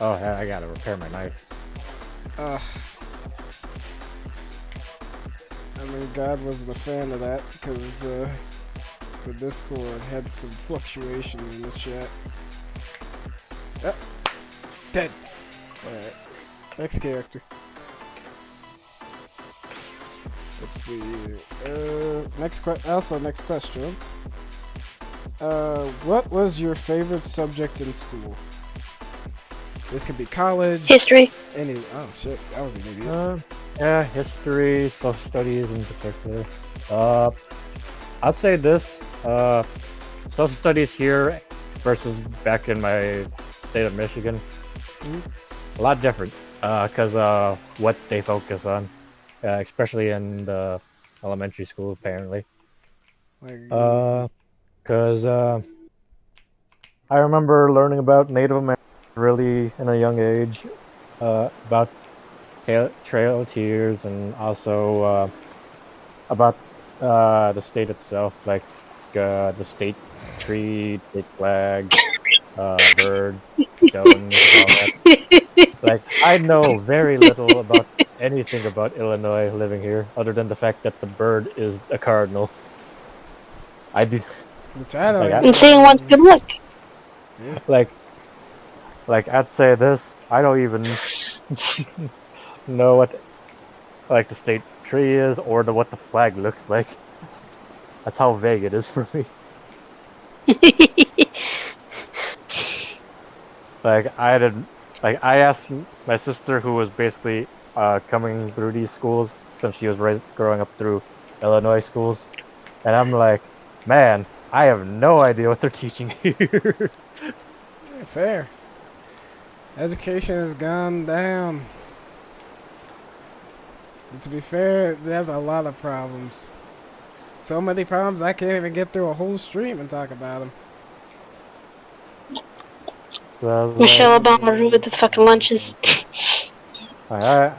Oh, I gotta repair my knife. I mean, God wasn't a fan of that because the Discord had some fluctuation in the chat. Yep. Dead. Alright. Next character. Let's see. Next question. What was your favorite subject in school? This could be college. History. Any. Oh shit, that was an idiot. Yeah, history, social studies in particular. I'd say this. Social studies here versus back in my state of Michigan. A lot different. Because what they focus on, especially in the elementary school, apparently. Like, Because I remember learning about Native Americans really in a young age, about Trail of Tears, and also about the state itself, like the state tree, state flag, bird, stones, all that. Like, I know very little about anything about Illinois living here, other than the fact that the bird is a cardinal. I do which I don't like even And saying once good luck. like I'd say this. I don't even know what like the state tree is or what the flag looks like. That's how vague it is for me. Like I asked my sister, who was basically coming through these schools since she was growing up through Illinois schools, and I'm like, man, I have no idea what they're teaching here. Yeah, fair. Education has gone down. But to be fair, it has a lot of problems. So many problems I can't even get through a whole stream and talk about them. So, Michelle Obama ruined the fucking lunches. I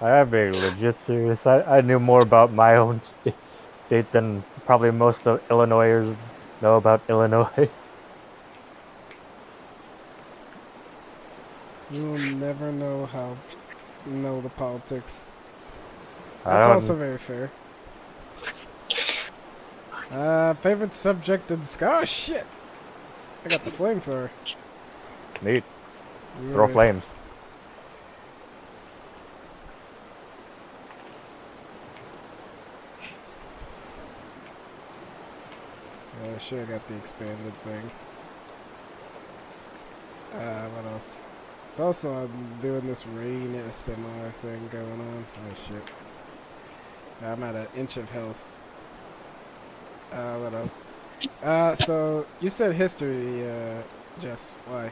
am being legit serious. I knew more about my own state than probably most of Illinoisers know about Illinois. You will never know the politics. I That's also don't very fair. Favorite subject in school? Oh shit! I got the flamethrower. need throw Right. flames. I should have got the expanded thing. What else? It's also I'm doing this rain SMR thing going on. Oh shit! I'm at an inch of health. What else? So you said history, Jess. Why?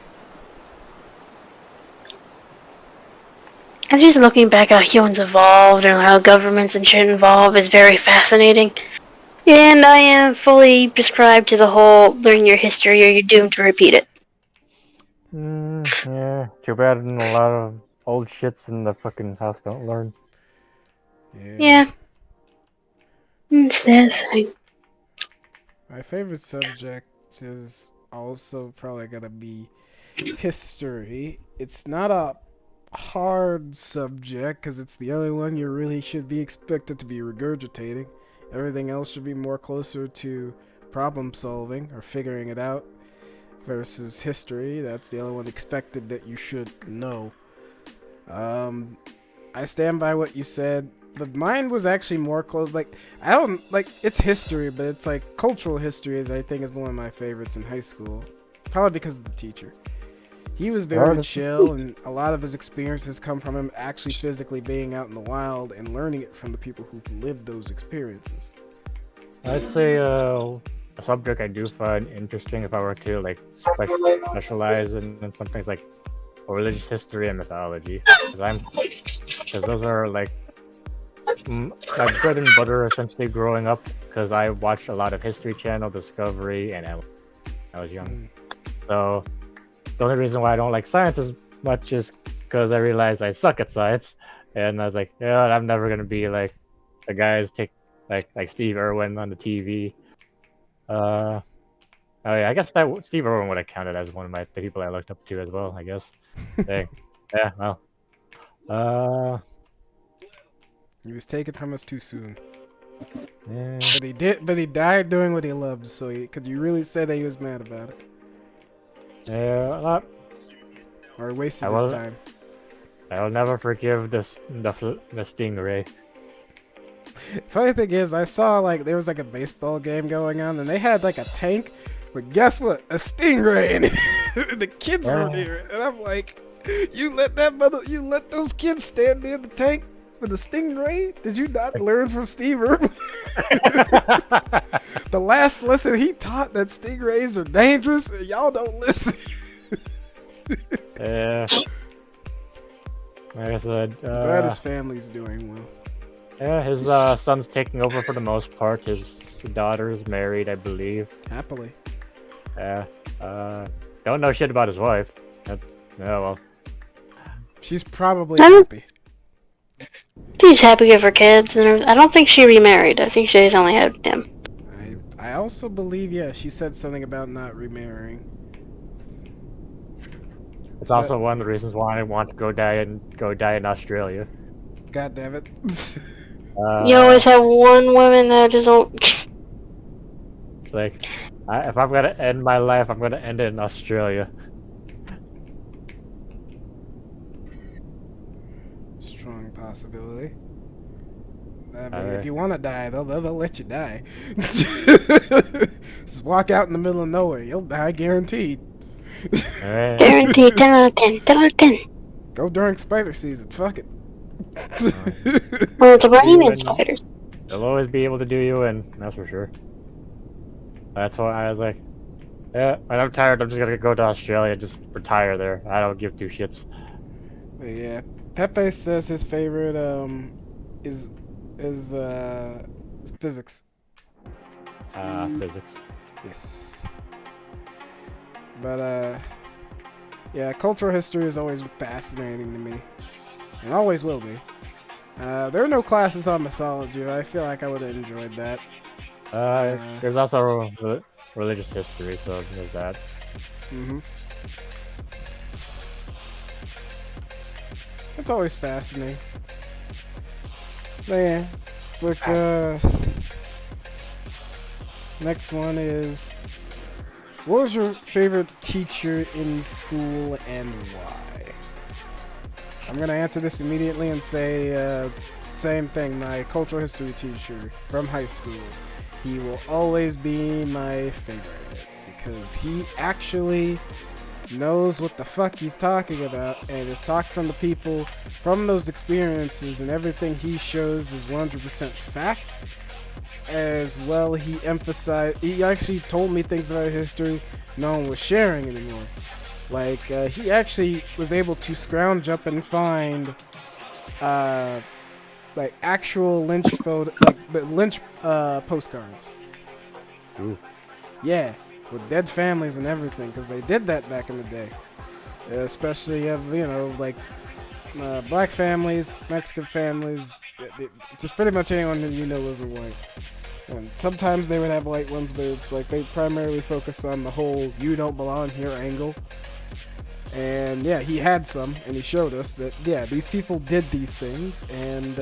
I'm just looking back how humans evolved and how governments and shit evolve is very fascinating. And I am fully prescribed to the whole learn your history or you're doomed to repeat it. Yeah. Too bad a lot of old shits in the fucking house don't learn. Yeah. Yeah. Sad thing. My favorite subject is also probably gonna be history. It's not a hard subject because it's the only one you really should be expected to be regurgitating. Everything else should be more closer to problem solving or figuring it out versus history. That's the only one expected that you should know. Um, I stand by what you said. But mine was actually more close. Like I don't like it's history, but it's like cultural history. Is I think is one of my favorites in high school, probably because of the teacher. He was very chill, and a lot of his experiences come from him actually physically being out in the wild and learning it from the people who've lived those experiences. I'd say a subject I do find interesting if I were to like specialize in some things like religious history and mythology, because those are like my bread and butter essentially growing up. Because I watched a lot of History Channel, Discovery, and I was young. So the only reason why I don't like science as much is because I realized I suck at science, and I was like, yeah, I'm never gonna be like the guys take like Steve Irwin on the TV. Oh yeah, I guess that Steve Irwin would have counted as one of the people I looked up to as well. I guess. Dang. Yeah. Well. He was taken from us too soon. Yeah. But he died doing what he loved. So could you really say that he was mad about it, Yeah. or wasted his time? I will never forgive the stingray. Funny thing is, I saw like there was like a baseball game going on, and they had like a tank, but guess what? A stingray in it. And the kids were near it, and I'm like, you let those kids stand near the tank with a stingray? Did you not learn from Steve Irwin? The last lesson he taught that stingrays are dangerous, and y'all don't listen. Yeah. Like I said, Glad his family's doing well. Yeah, his son's taking over for the most part. His daughter's married, I believe. Happily. Yeah. Don't know shit about his wife. Yeah, well. She's probably happy. She's happy with her kids, and I don't think she remarried. I think she's only had him. I also believe, yeah, she said something about not remarrying. It's also one of the reasons why I want to go die in Australia. God damn it. You always have one woman that just don't. It's like, if I'm gonna end my life, I'm gonna end it in Australia. Strong possibility. I mean, if you want to die, they'll let you die. Just walk out in the middle of nowhere. You'll die guaranteed. Guaranteed 10 out of 10. 10 out of 10. Go during spider season. Fuck it. Well, the rain and spiders. They'll always be able to do you in, that's for sure. That's why I was like, yeah, when I'm tired, I'm just gonna go to Australia and just retire there. I don't give two shits. But yeah, Pepe says his favorite is physics. Physics. Yes. But yeah, cultural history is always fascinating to me, and always will be. There are no classes on mythology, but I feel like I would have enjoyed that. There's also religious history, so there's that. It's always fascinating. But yeah, it's like next one is, what was your favorite teacher in school and why? I'm gonna answer this immediately and say same thing. My cultural history teacher from high school. He will always be my favorite because he actually knows what the fuck he's talking about and is talking from the people from those experiences, and everything he shows is 100% fact. As well, he actually told me things about history no one was sharing anymore. Like, he actually was able to scrounge up and find like actual Lynch photo, like the Lynch postcards. Ooh. Yeah, with dead families and everything, because they did that back in the day. Especially of, you know, like black families, Mexican families, just pretty much anyone that you know was a white. And sometimes they would have white ones, but it's like they primarily focus on the whole "you don't belong here" angle. And yeah, he had some, and he showed us that, yeah, these people did these things, and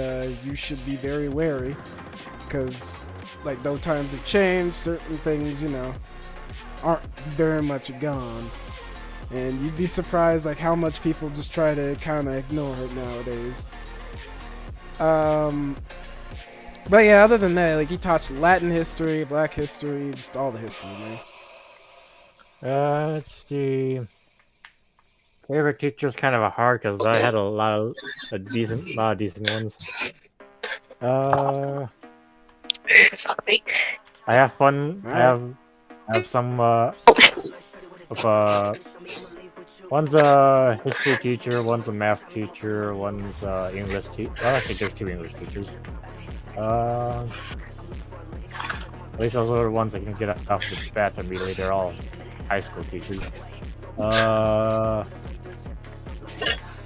you should be very wary, because, like, though times have changed, certain things, you know, aren't very much gone. And you'd be surprised, like, how much people just try to kind of ignore it nowadays. But yeah, other than that, like, he taught Latin history, Black history, just all the history, man. Let's see. Favorite teacher's kind of a hard because I had a lot of decent ones. Fuck me. I have fun. Right. I have some one's a history teacher, one's a math teacher, one's English teacher. Well, I think there's 2 English teachers. At least those are the ones I can get off the bat immediately. They're all high school teachers.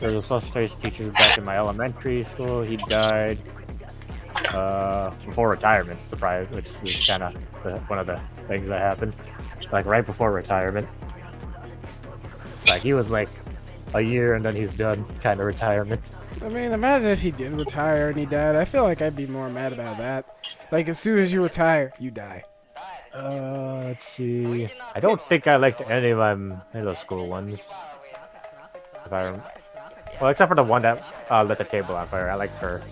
There's a social studies teacher back in my elementary school. He died before retirement, surprise, which is kind of one of the things that happened. Like right before retirement. Like he was like a year and then he's done kind of retirement. I mean, imagine if he did retire and he died. I feel like I'd be more mad about that. Like, as soon as you retire, you die. Let's see. I don't think I liked any of my middle school ones. If I well, except for the one that lit the table on fire. I liked her.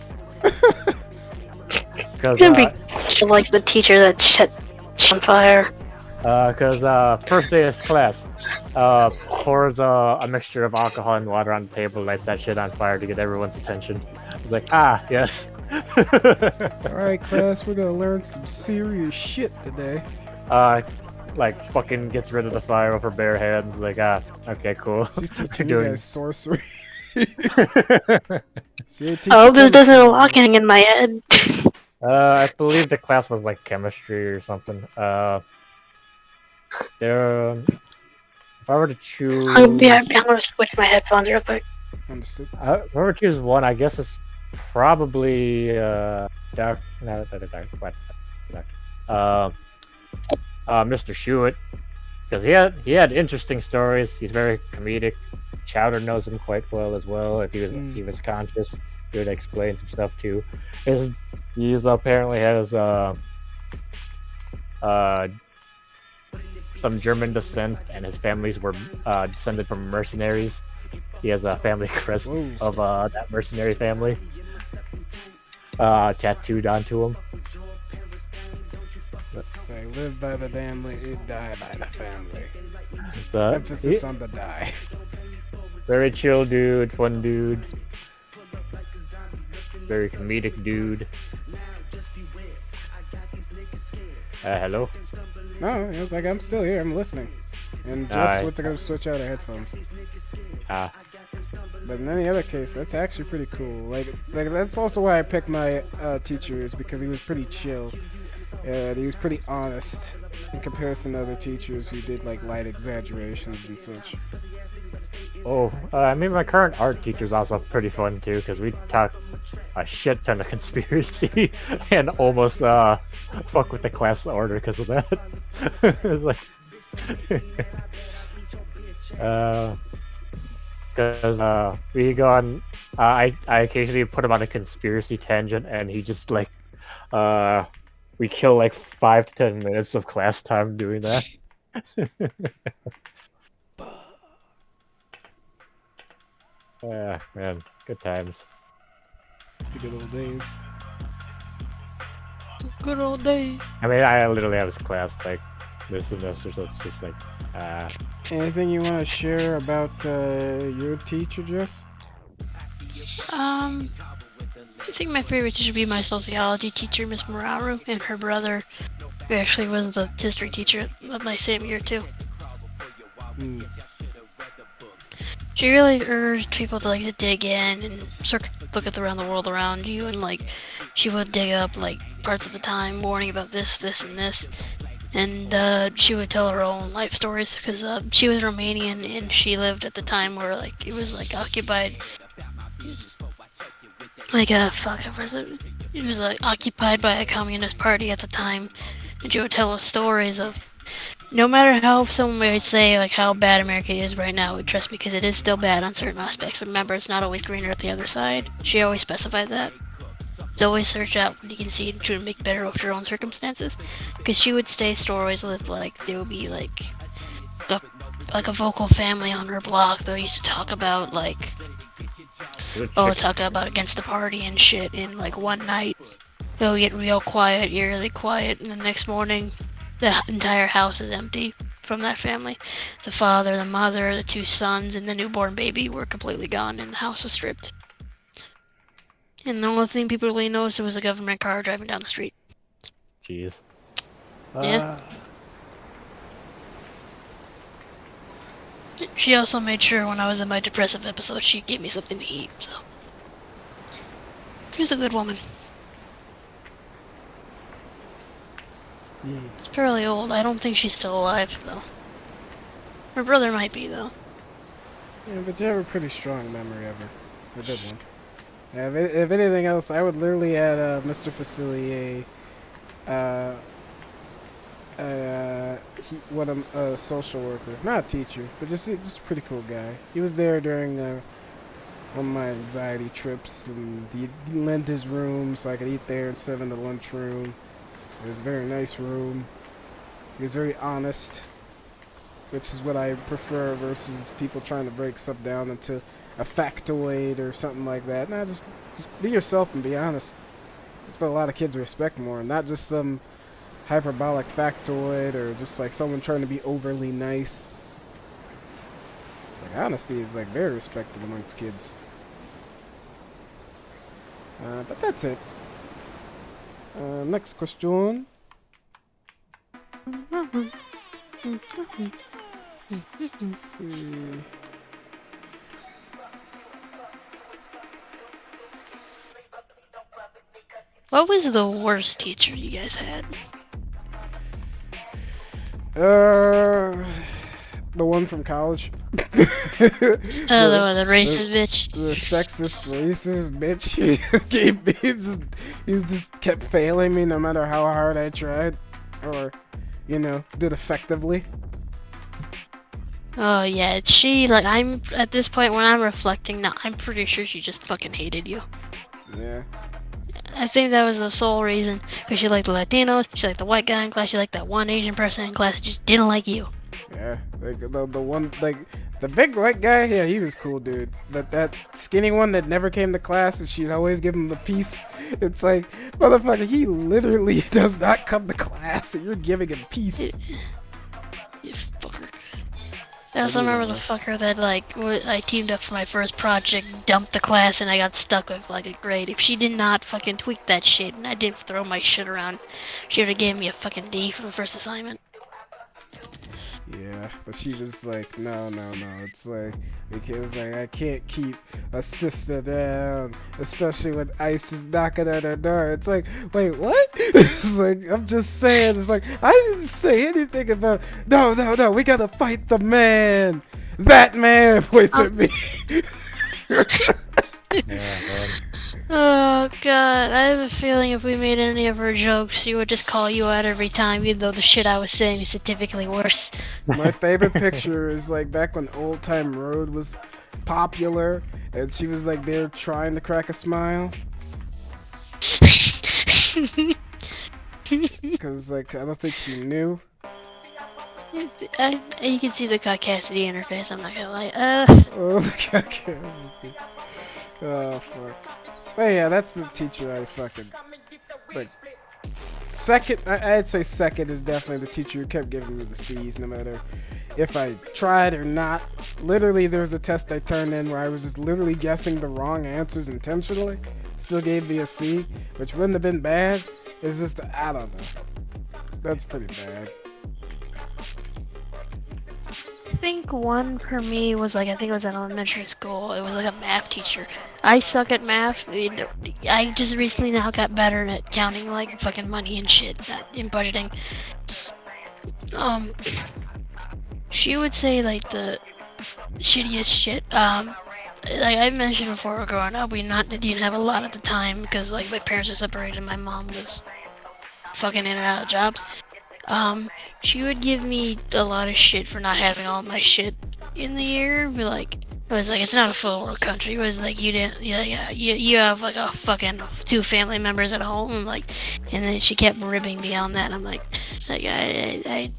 Cause, like the teacher that set on fire. Cause first day of class, pours a mixture of alcohol and water on the table, lights that shit on fire to get everyone's attention. I was like, yes. Alright, class, we're gonna learn some serious shit today. Like fucking gets rid of the fire with her bare hands. Like, okay, cool. She's teaching you guys sorcery. Oh, this doesn't unlock anything in my head. I believe the class was like chemistry or something. There. If I were to choose, I'm gonna switch my headphones real quick. Understood. if I were to choose one, I guess it's probably Mr. Shewitt, because he had interesting stories. He's very comedic. Chowder knows him quite well as well. If he was conscious, he would explain some stuff too. He's apparently has some German descent, and his families were descended from mercenaries. He has a family crest of that mercenary family tattooed onto him. They live by the family, die by the family. So, Emphasis on the die. Very chill dude, fun dude. Very comedic dude. Hello? No, it's like I'm still here, I'm listening. And just went to go switch out of headphones. But in any other case, that's actually pretty cool. Like that's also why I picked my teacher, is because he was pretty chill. And he was pretty honest in comparison to other teachers who did like light exaggerations and such. I mean, my current art teacher's also pretty fun too, because we talk a shit ton of conspiracy and almost fuck with the class order because of that. It's like, because we go on I occasionally put him on a conspiracy tangent, and he just like, we kill like 5 to 10 minutes of class time doing that. Yeah, man, good times. The good old days. Good old days. I mean, I literally have his class like this semester, so it's just like, Anything you want to share about your teacher, Jess? I think my favorite teacher would be my sociology teacher, Miss Muraru, and her brother, who actually was the history teacher of my same year too. She really urged people to like to dig in and look at around the world around you, and like she would dig up like parts of the time, warning about this, this, and this. And she would tell her own life stories because she was Romanian and she lived at the time where like it was like occupied, like it was like occupied by a communist party at the time, and she would tell us stories of. No matter how someone might say like how bad America is right now, trust me, because it is still bad on certain aspects. But remember, it's not always greener at the other side. She always specified that. So always search out what you can see to make better of your own circumstances. Because she would say stories with like there would be like a vocal family on her block that used to talk about like talk about against the party and shit. And like one night they'll get real quiet, eerily quiet, and the next morning. The entire house is empty from that family. The father, the mother, the 2 sons, and the newborn baby were completely gone, and the house was stripped. And the only thing people really noticed was a government car driving down the street. jeez. Yeah. She also made sure when I was in my depressive episode, she gave me something to eat, so. She was a good woman. She's fairly old. I don't think she's still alive, though. Her brother might be, though. Yeah, but you have a pretty strong memory of her. A good one. Yeah, if anything else, I would literally add Mr. Facilier, a social worker, not a teacher, but just a pretty cool guy. He was there during one of my anxiety trips, and he lent his room so I could eat there instead of in the lunchroom. It was a very nice room. He was very honest, which is what I prefer versus people trying to break stuff down into a factoid or something like that. Nah, just be yourself and be honest. That's what a lot of kids respect more, not just some hyperbolic factoid or just like someone trying to be overly nice. It's like honesty is like very respected amongst kids. But that's it. Next question. Let's see. What was the worst teacher you guys had? The one from college. The racist bitch. The sexist, racist bitch. He just kept failing me no matter how hard I tried, or, did effectively. Oh yeah, she I'm at this point when I'm reflecting now, I'm pretty sure she just fucking hated you. Yeah. I think that was the sole reason, because she liked the Latinos, she liked the white guy in class, she liked that one Asian person in class that just didn't like you. Yeah, like the one, like the big white guy, yeah, he was cool, dude. But that skinny one that never came to class and she'd always give him the piece, it's like, motherfucker, he literally does not come to class and you're giving him peace. You fucker. I also remember the fucker that I teamed up for my first project, dumped the class, and I got stuck with like a grade. If she did not fucking tweak that shit and I didn't throw my shit around, she would have gave me a fucking D for the first assignment. Yeah, but she was like, no. It's like, because like I can't keep a sister down, especially when ICE is knocking at her door. It's like, wait, what? It's like, I'm just saying. It's like, I didn't say anything about. No. We gotta fight the man. That man points at me. Yeah, man. Oh god, I have a feeling if we made any of her jokes, she would just call you out every time, even though the shit I was saying is significantly worse. My favorite picture is like back when Old Time Road was popular, and she was like there trying to crack a smile. Cause like I don't think she knew. You can see the caucasity in her face. I'm not gonna lie. Oh, the caucasity. Oh fuck. But yeah, that's the teacher I fucking like. Second, I'd say second is definitely the teacher who kept giving me the C's no matter if I tried or not. Literally, there was a test I turned in where I was just literally guessing the wrong answers intentionally. Still gave me a C, which wouldn't have been bad. It's just, I don't know. That's pretty bad. I think one for me was like, I think it was in elementary school. It was like a math teacher. I suck at math. I just recently now got better at counting like fucking money and shit, in budgeting. She would say like the shittiest shit. Like I mentioned before, growing up, we didn't have a lot at the time because like my parents were separated. And my mom was fucking in and out of jobs. She would give me a lot of shit for not having all my shit in the year. But like, it was like, it's not a full world country. It was like, you didn't, you have like a fucking 2 family members at home, and like, and then she kept ribbing me on that. I'm like I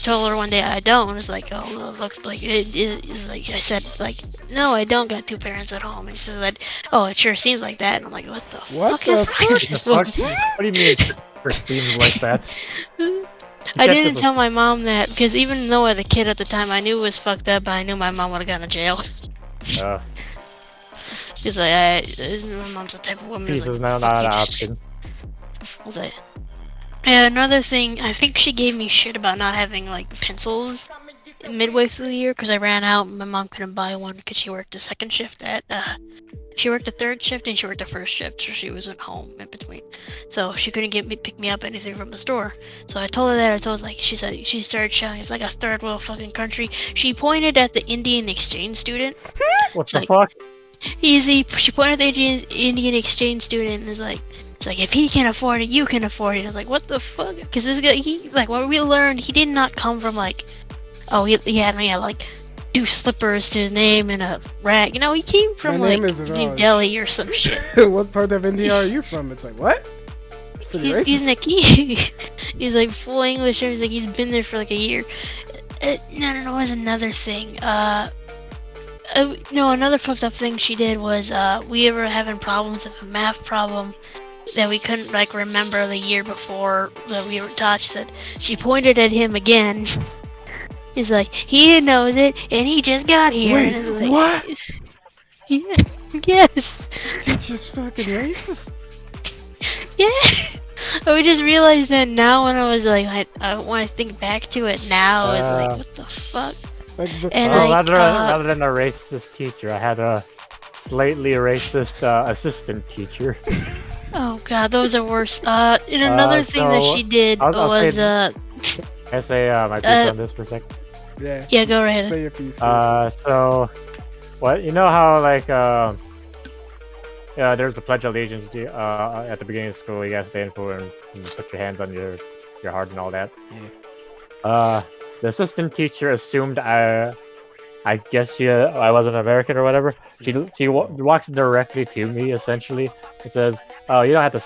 told her one day I don't. It was like, oh, well, it looks like it's like I said, like, no, I don't got 2 parents at home. And she said, oh, it sure seems like that. And I'm like, what the fuck is wrong with this woman? What do you mean it seems like that? I didn't tell my mom that because even though I was a kid at the time, I knew it was fucked up, but I knew my mom would have gone to jail. Because like, my mom's the type of woman who's like, not an option. I was like, yeah, another thing, I think she gave me shit about not having like pencils midway through the year because I ran out and my mom couldn't buy one because she worked a second shift at she worked a third shift and she worked a first shift, so she wasn't home in between. So she couldn't pick me up anything from the store. So I told her that. I told her, like, she started shouting, it's like a third world fucking country. She pointed at the Indian exchange student. What the fuck? Easy. She pointed at the Indian exchange student and was like, it's like, if he can afford it, you can afford it. I was like, what the fuck? Because this guy, like, what we learned, he did not come from like, oh, he had like 2 slippers to his name and a rag. You know, he came from like New Delhi or some shit. What part of India are you from? It's like, what? It's pretty racist. He's Nikki. He's like full English. Everything. He's been there for like a year. No, it was another thing. No, another fucked up thing she did was we were having problems with a math problem that we couldn't like remember the year before that we were taught. She pointed at him again. He's like, he knows it, and he just got here. Wait, and like, what? Yeah, yes. This teacher's fucking racist. Yeah. I just realized that now when I was like, when I think back to it now, it's like, what the fuck? Like and rather than a racist teacher, I had a slightly racist assistant teacher. Oh god, those are worse. And another thing that she did was Can I say my piece on this for a second? Yeah. Yeah, go right ahead. Say your piece. So, what, you know how like there's the Pledge of Allegiance at the beginning of school. You gotta stand for and put your hands on your heart and all that. Yeah. The assistant teacher assumed I guess I was an American or whatever. She walks directly to me essentially and says, "Oh, you don't have to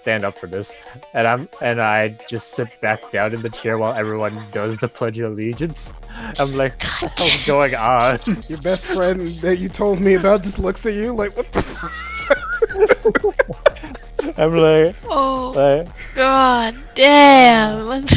stand up for this," and I just sit back down in the chair while everyone does the Pledge of Allegiance. I'm like, what's going on? Your best friend that you told me about just looks at you like, what the fuck? I'm like, oh god damn.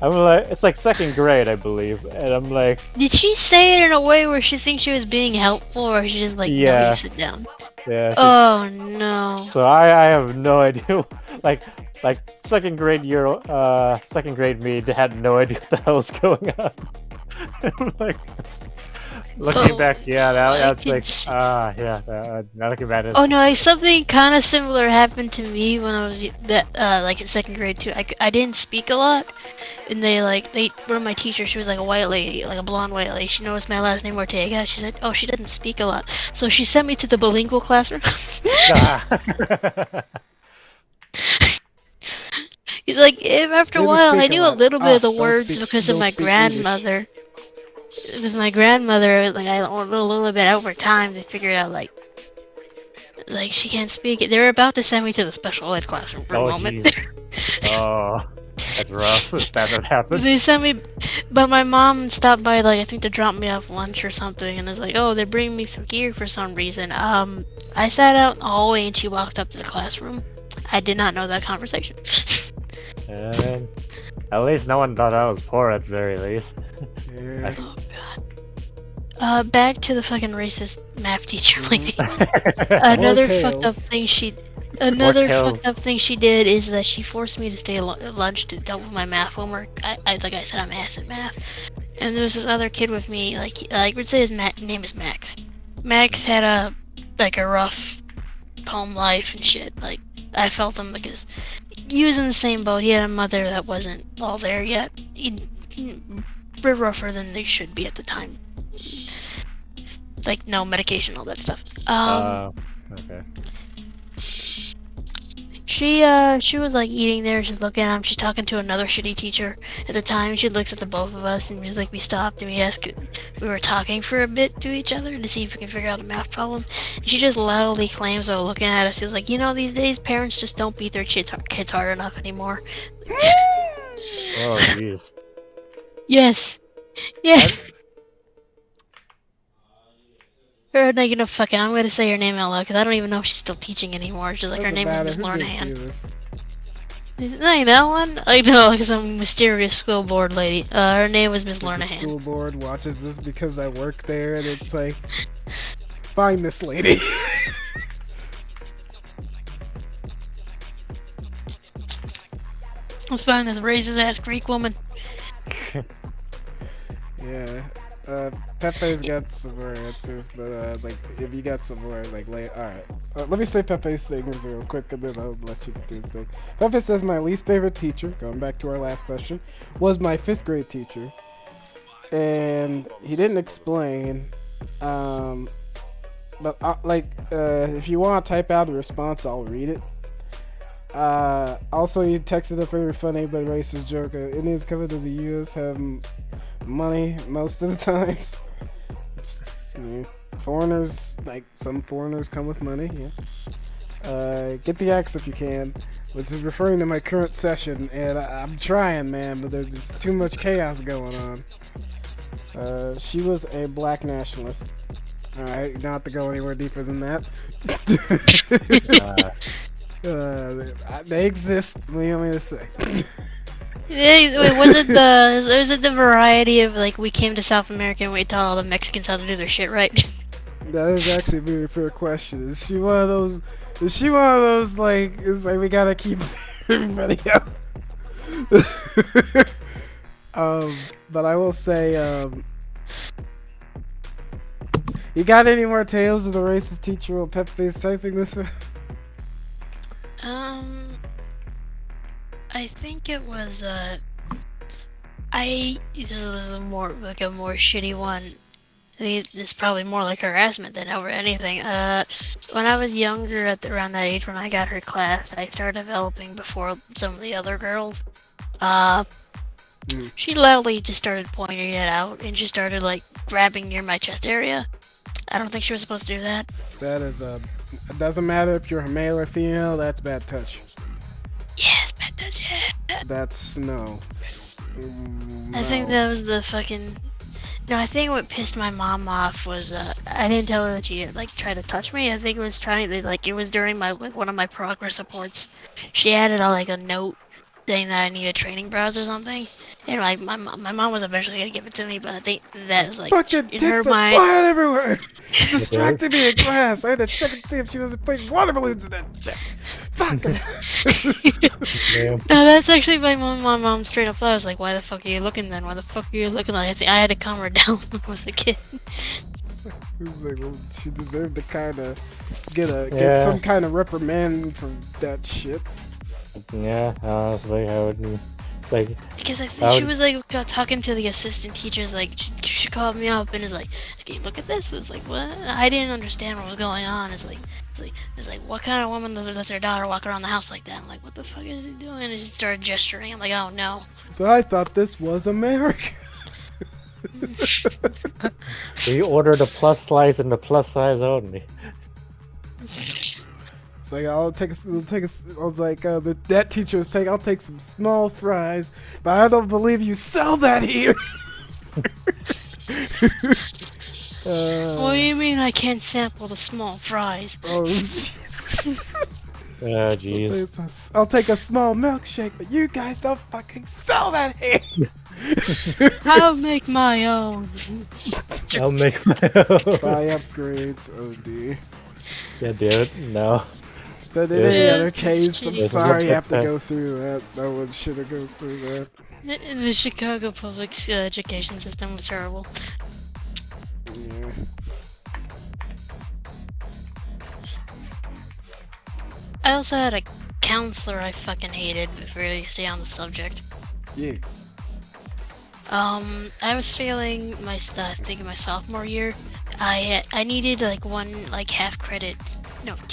I'm like, it's like 2nd grade, I believe, and I'm like, did she say it in a way where she thinks she was being helpful, or she just like, yeah, no, you sit down? Yeah. Oh no. So I have no idea. Like 2nd grade me had no idea what the hell was going on. I'm like, looking back, yeah, that's like, now looking back. Oh no, something kind of similar happened to me when I was like in 2nd grade too. I didn't speak a lot, and one of my teachers, she was like a white lady, like a blonde white lady. She knows my last name Ortega. She said, oh, she doesn't speak a lot, so she sent me to the bilingual classroom. He's like, after a while, I knew a little bit of the words because of my grandmother. it was my grandmother. Like a little bit over time, they figured out like she can't speak. They were about to send me to the special ed classroom for a Oh moment. jeez. Oh, that's rough. If that would happen. They sent me, but my mom stopped by like I think to drop me off lunch or something, and was like, "Oh, they're bringing me through here for some reason." I sat out in the hallway and she walked up to the classroom. I did not know that conversation. And at least no one thought I was poor at the very least. Yeah. Oh god. Back to the fucking racist math teacher lady. Another fucked up thing she did is that she forced me to stay lunch to help with my math homework. I like I said, I'm ass at math. And there was this other kid with me, like I would say his name is Max. Max had a rough home life and shit. Like I felt him because he was in the same boat. He had a mother that wasn't all there yet. He were rougher than they should be at the time. Like no medication, all that stuff. Okay. She was like eating there, she's looking at him, she's talking to another shitty teacher. At the time, she looks at the both of us and she's like, we stopped and we were talking for a bit to each other to see if we can figure out a math problem. And she just loudly claims while looking at us, she's like, you know, these days parents just don't beat their kids hard enough anymore. Oh jeez. Yes. Yeah. Or like, you know, fucking, I'm gonna say her name out loud because I don't even know if she's still teaching anymore. She's like, her name is Miss Lornahan. I know one. I know, like some mysterious school board lady. Her name was Miss Lornahan. The school board watches this because I work there, and it's like, find this lady. Let's find this racist ass Greek woman. Yeah. Pepe's got some more answers, but like, if you got some more, like, alright. Let me say Pepe's things real quick, and then I'll let you do the thing. Pepe says, my least favorite teacher, going back to our last question, was my 5th grade teacher. And he didn't explain, but, if you want to type out the response, I'll read it. Also, he texted a very funny but racist joke. Indians coming to the U.S. have money most of the times. It's, foreigners, like some foreigners come with money, yeah. Get the X if you can, which is referring to my current session, and I'm trying, man, but there's just too much chaos going on. She was a black nationalist. Alright, not to go anywhere deeper than that. They exist, what do you want me to say? Wait, was it the variety of like we came to South America and we taught all the Mexicans how to do their shit right? That is actually a very fair question. Is she one of those like, it's like we gotta keep everybody out? But I will say, you got any more tales of the racist teacher while Pepe's typing this in? I think it was this was a more shitty one. I think it's probably more like harassment than over anything. When I was younger, around that age when I got her class, I started developing before some of the other girls. She loudly just started pointing it out and just started like grabbing near my chest area. I don't think she was supposed to do that. That is it doesn't matter if you're a male or female, that's bad touch. Yes, bad touch. Yeah. That's no. I think that was the fucking. No, I think what pissed my mom off was I didn't tell her that she like tried to touch me. I think it was it was during my one of my progress reports. She added a note saying that I need a training browser or something. And like my mom was eventually gonna give it to me, but I think that was like fucking in her tits mind. flying everywhere. It distracted me in class. I had to check and see if she was putting water balloons in that shit. Fuck. No, that's actually my mom straight up. I was like, why the fuck are you looking then? Why the fuck are you looking? Like I think I had to calm her down when I was a kid. It was like, well, she deserved to kind of get some kind of reprimand for that shit. Yeah, honestly, I wouldn't. Like, because I think she was like talking to the assistant teachers, like she called me up and is like, okay, look at this. It's like, what? I didn't understand what was going on. It's like what kind of woman lets her daughter walk around the house like that? I'm like, what the fuck is he doing? And she started gesturing. I'm like, oh no. So I thought this was America. We ordered a plus size and the plus size only. It's like I'll take a. I was like, that teacher was I'll take some small fries, but I don't believe you sell that here. What do you mean I can't sample the small fries? Oh, Jesus. Jeez. I'll take a small milkshake, but you guys don't fucking sell that here. I'll make my own. I'll make my own. Buy upgrades, OD. Yeah, dude, no. But in Yeah. any other case, I'm Yes, sorry you have to okay. go through that. No one should have gone through that. The Chicago public education system was terrible. Yeah. I also had a counselor I fucking hated, if we're really stay on the subject. Yeah. I was failing my stuff, I think in my sophomore year. I needed like 2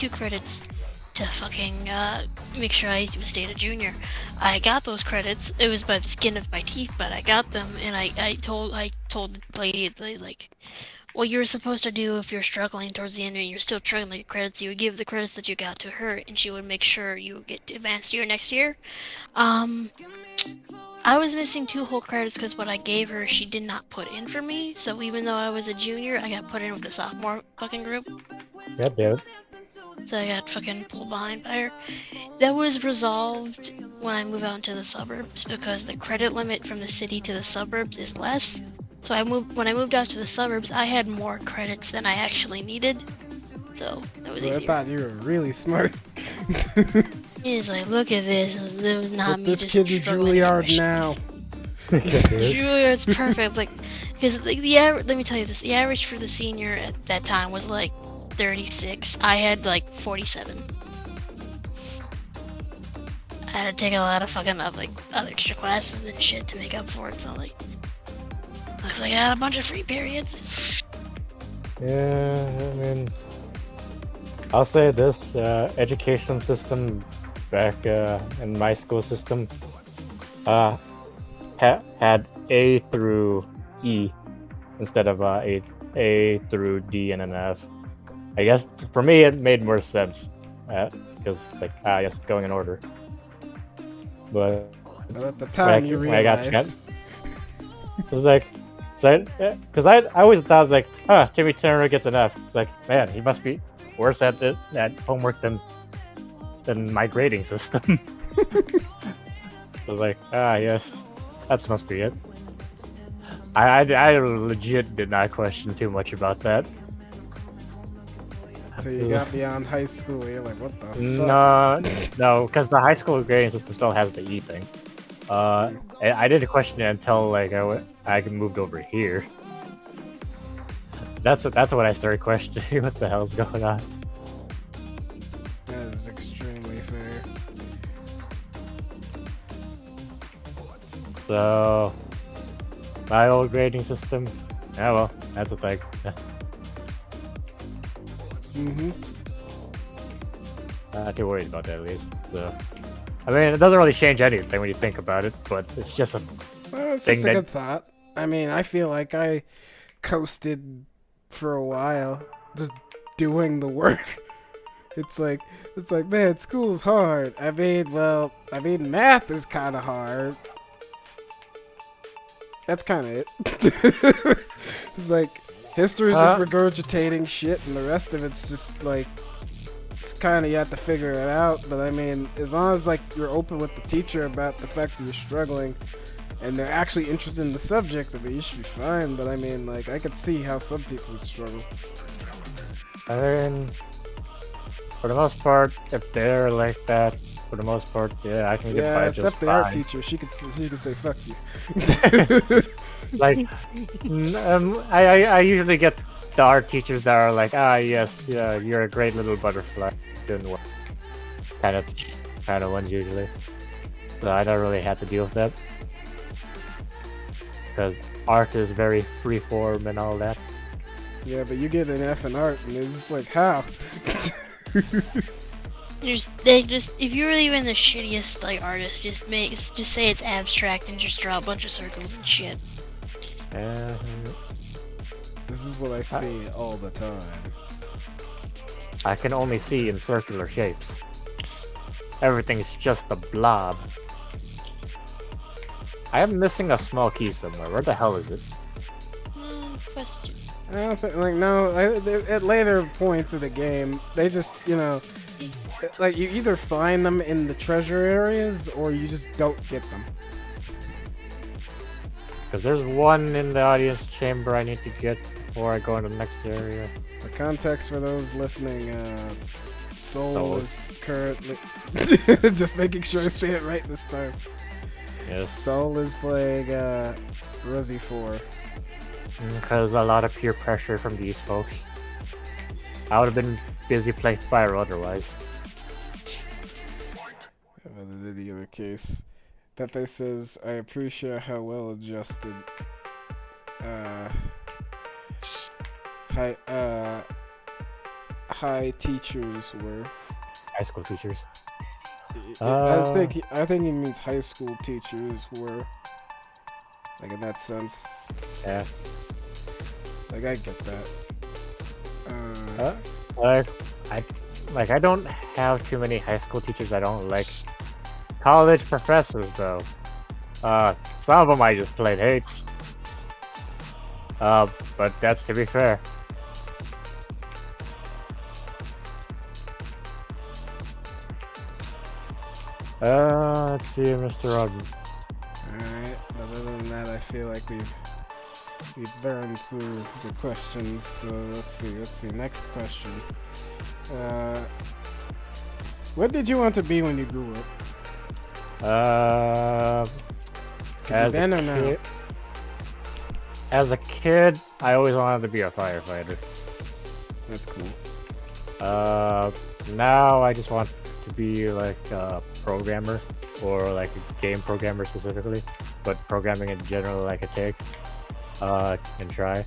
credits to fucking make sure I stayed a junior. I got those credits. It was by the skin of my teeth, but I got them, and I told the lady, like, what you were supposed to do if you're struggling towards the end and you're still struggling to get credits, you would give the credits that you got to her, and she would make sure you get advanced to your next year. I was missing 2 whole credits because what I gave her she did not put in for me, so even though I was a junior, I got put in with the sophomore fucking group. Yeah, dude. So I got fucking pulled behind by her. That was resolved when I moved out into the suburbs because the credit limit from the city to the suburbs is less. So when I moved out to the suburbs, I had more credits than I actually needed. So that was Well, I easier. thought you were really smart. He's like, look at this. It was not Put me this just kid in struggling to get my Juilliard now. Yeah, dude. Juilliard's perfect. Like, because like let me tell you this: the average for the senior at that time was like 36. I had like 47. I had to take a lot of fucking other extra classes and shit to make up for it. So like, looks like I had a bunch of free periods. Yeah, I mean, I'll say this: education system back in my school system had A through E instead of A through D and an F. I guess for me it made more sense because like yes, going in order. But But at the time, you when I got realized. it was like, because I always thought I was like, Timmy Turner gets an F. It's like, man, he must be worse at homework than my grading system. I was like, yes, that must be it. I legit did not question too much about that. So you got beyond high school, you're like, what the fuck? No, because the high school grading system still has the E thing. I didn't question it until like I moved over here. That's when I started questioning what the hell's going on. That is extremely fair. So my old grading system, yeah, well, that's a thing. Mm-hmm. Not too worried about that at least. So, I mean, it doesn't really change anything when you think about it, but it's just a Well, it's thing just a that- good thought. I mean, I feel like I coasted for a while, just doing the work. It's like, man, school's hard. I mean, math is kind of hard. That's kind of it. It's like, history's just regurgitating shit, and the rest of it's just like, it's kind of, you have to figure it out. But I mean, as long as like you're open with the teacher about the fact that you're struggling, and they're actually interested in the subject, I mean, you should be fine. But I mean, like, I could see how some people would struggle. I mean, for the most part, if they're like that, for the most part, yeah, I can get Yeah, by except just the art fine. teacher, she could say fuck you. Like, I usually get the art teachers that are like, yes, yeah, you're a great little butterfly, doing work. Kind of ones usually. So I don't really have to deal with that. Because art is very freeform and all that. Yeah, but you get an F in art, and it's just like, how? If you're even the shittiest like artist, just say it's abstract and just draw a bunch of circles and shit. And This is what I see all the time. I can only see in circular shapes. Everything's just a blob. I am missing a small key somewhere. Where the hell is it? Question. I don't think, like, no, at later points of the game, they just, you know, like, you either find them in the treasure areas or you just don't get them. Because there's one in the audience chamber I need to get before I go into the next area. For context for those listening, Soul is currently just making sure I say it right this time. Yes. Soul is playing Resi 4. Because a lot of peer pressure from these folks. I would have been busy playing Spyro otherwise. In any other case, Pepe says, I appreciate how well adjusted high teachers were. High school teachers. I think he means high school teachers were, like, in that sense. Yeah. Like, I get that. I don't have too many high school teachers I don't like. College professors, though. Some of them I just plain hate. But that's to be fair. Let's see, Mr. Rodman. Alright, other than that, I feel like we've burned through the questions, so let's see, next question. What did you want to be when you grew up? As then or now? As a kid, I always wanted to be a firefighter. That's cool. Now I just want to be like a programmer, or like a game programmer specifically, but programming in general I could take and try.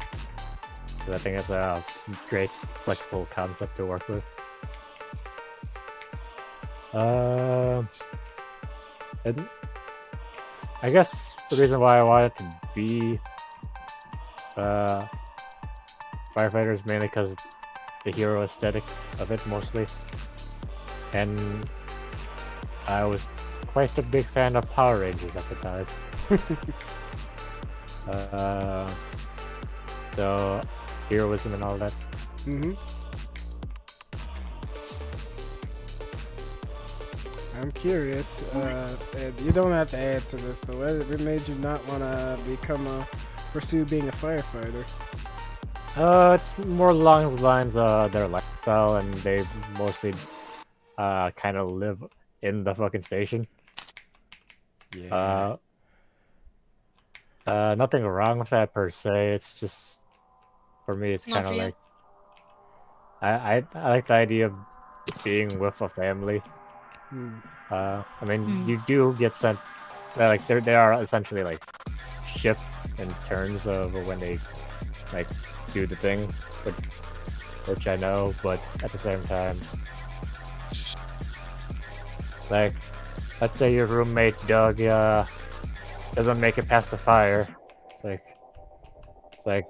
Because I think it's a great flexible concept to work with. And I guess the reason why I wanted to be firefighters mainly because the hero aesthetic of it mostly, and I was quite a big fan of Power Rangers at the time. So heroism and all that. I'm curious, and you don't have to answer this, but what made you not want to pursue being a firefighter? It's more along the lines of their lifestyle, and they mostly kind of live in the fucking station. Yeah. Nothing wrong with that per se. It's just, for me, it's kind of like I like the idea of being with a family. I mean, you do get sent, like, they are essentially like shift in terms of when they like do the thing, which I know, but at the same time, like, let's say your roommate Doug doesn't make it past the fire. It's like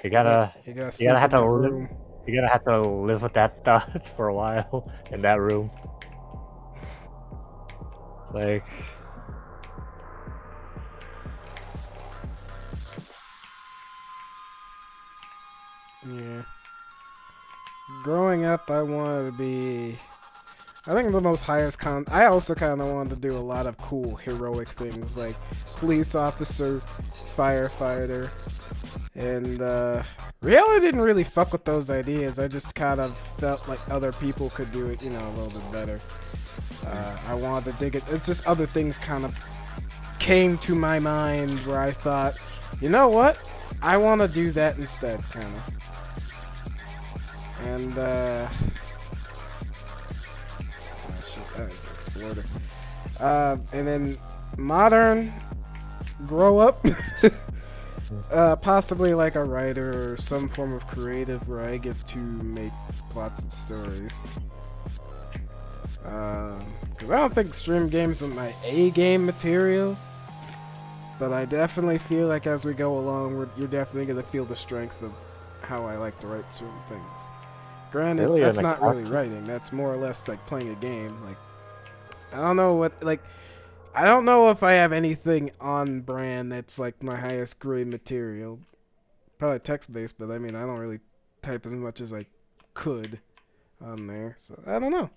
you gotta have to live. You're gonna have to live with that thought for a while in that room. It's like, yeah. Growing up, I wanted to be, I think the most highest I also kind of wanted to do a lot of cool heroic things like police officer, firefighter, and really didn't really fuck with those ideas. I just kind of felt like other people could do it, you know, a little bit better. I wanted to dig it. It's just other things kind of came to my mind where I thought, you know what? I want to do that instead, kind of. And oh shit, that is exploding. And then modern, grow up. Possibly like a writer or some form of creative where I get to make plots and stories. Because I don't think stream games are my A-game material. But I definitely feel like as we go along, you're definitely gonna feel the strength of how I like to write certain things. Granted, Really, that's an not really account? writing. That's more or less like playing a game. Like, I don't know what, like, I don't know if I have anything on brand that's like my highest grade material. Probably text-based, but I mean, I don't really type as much as I could on there. So, I don't know.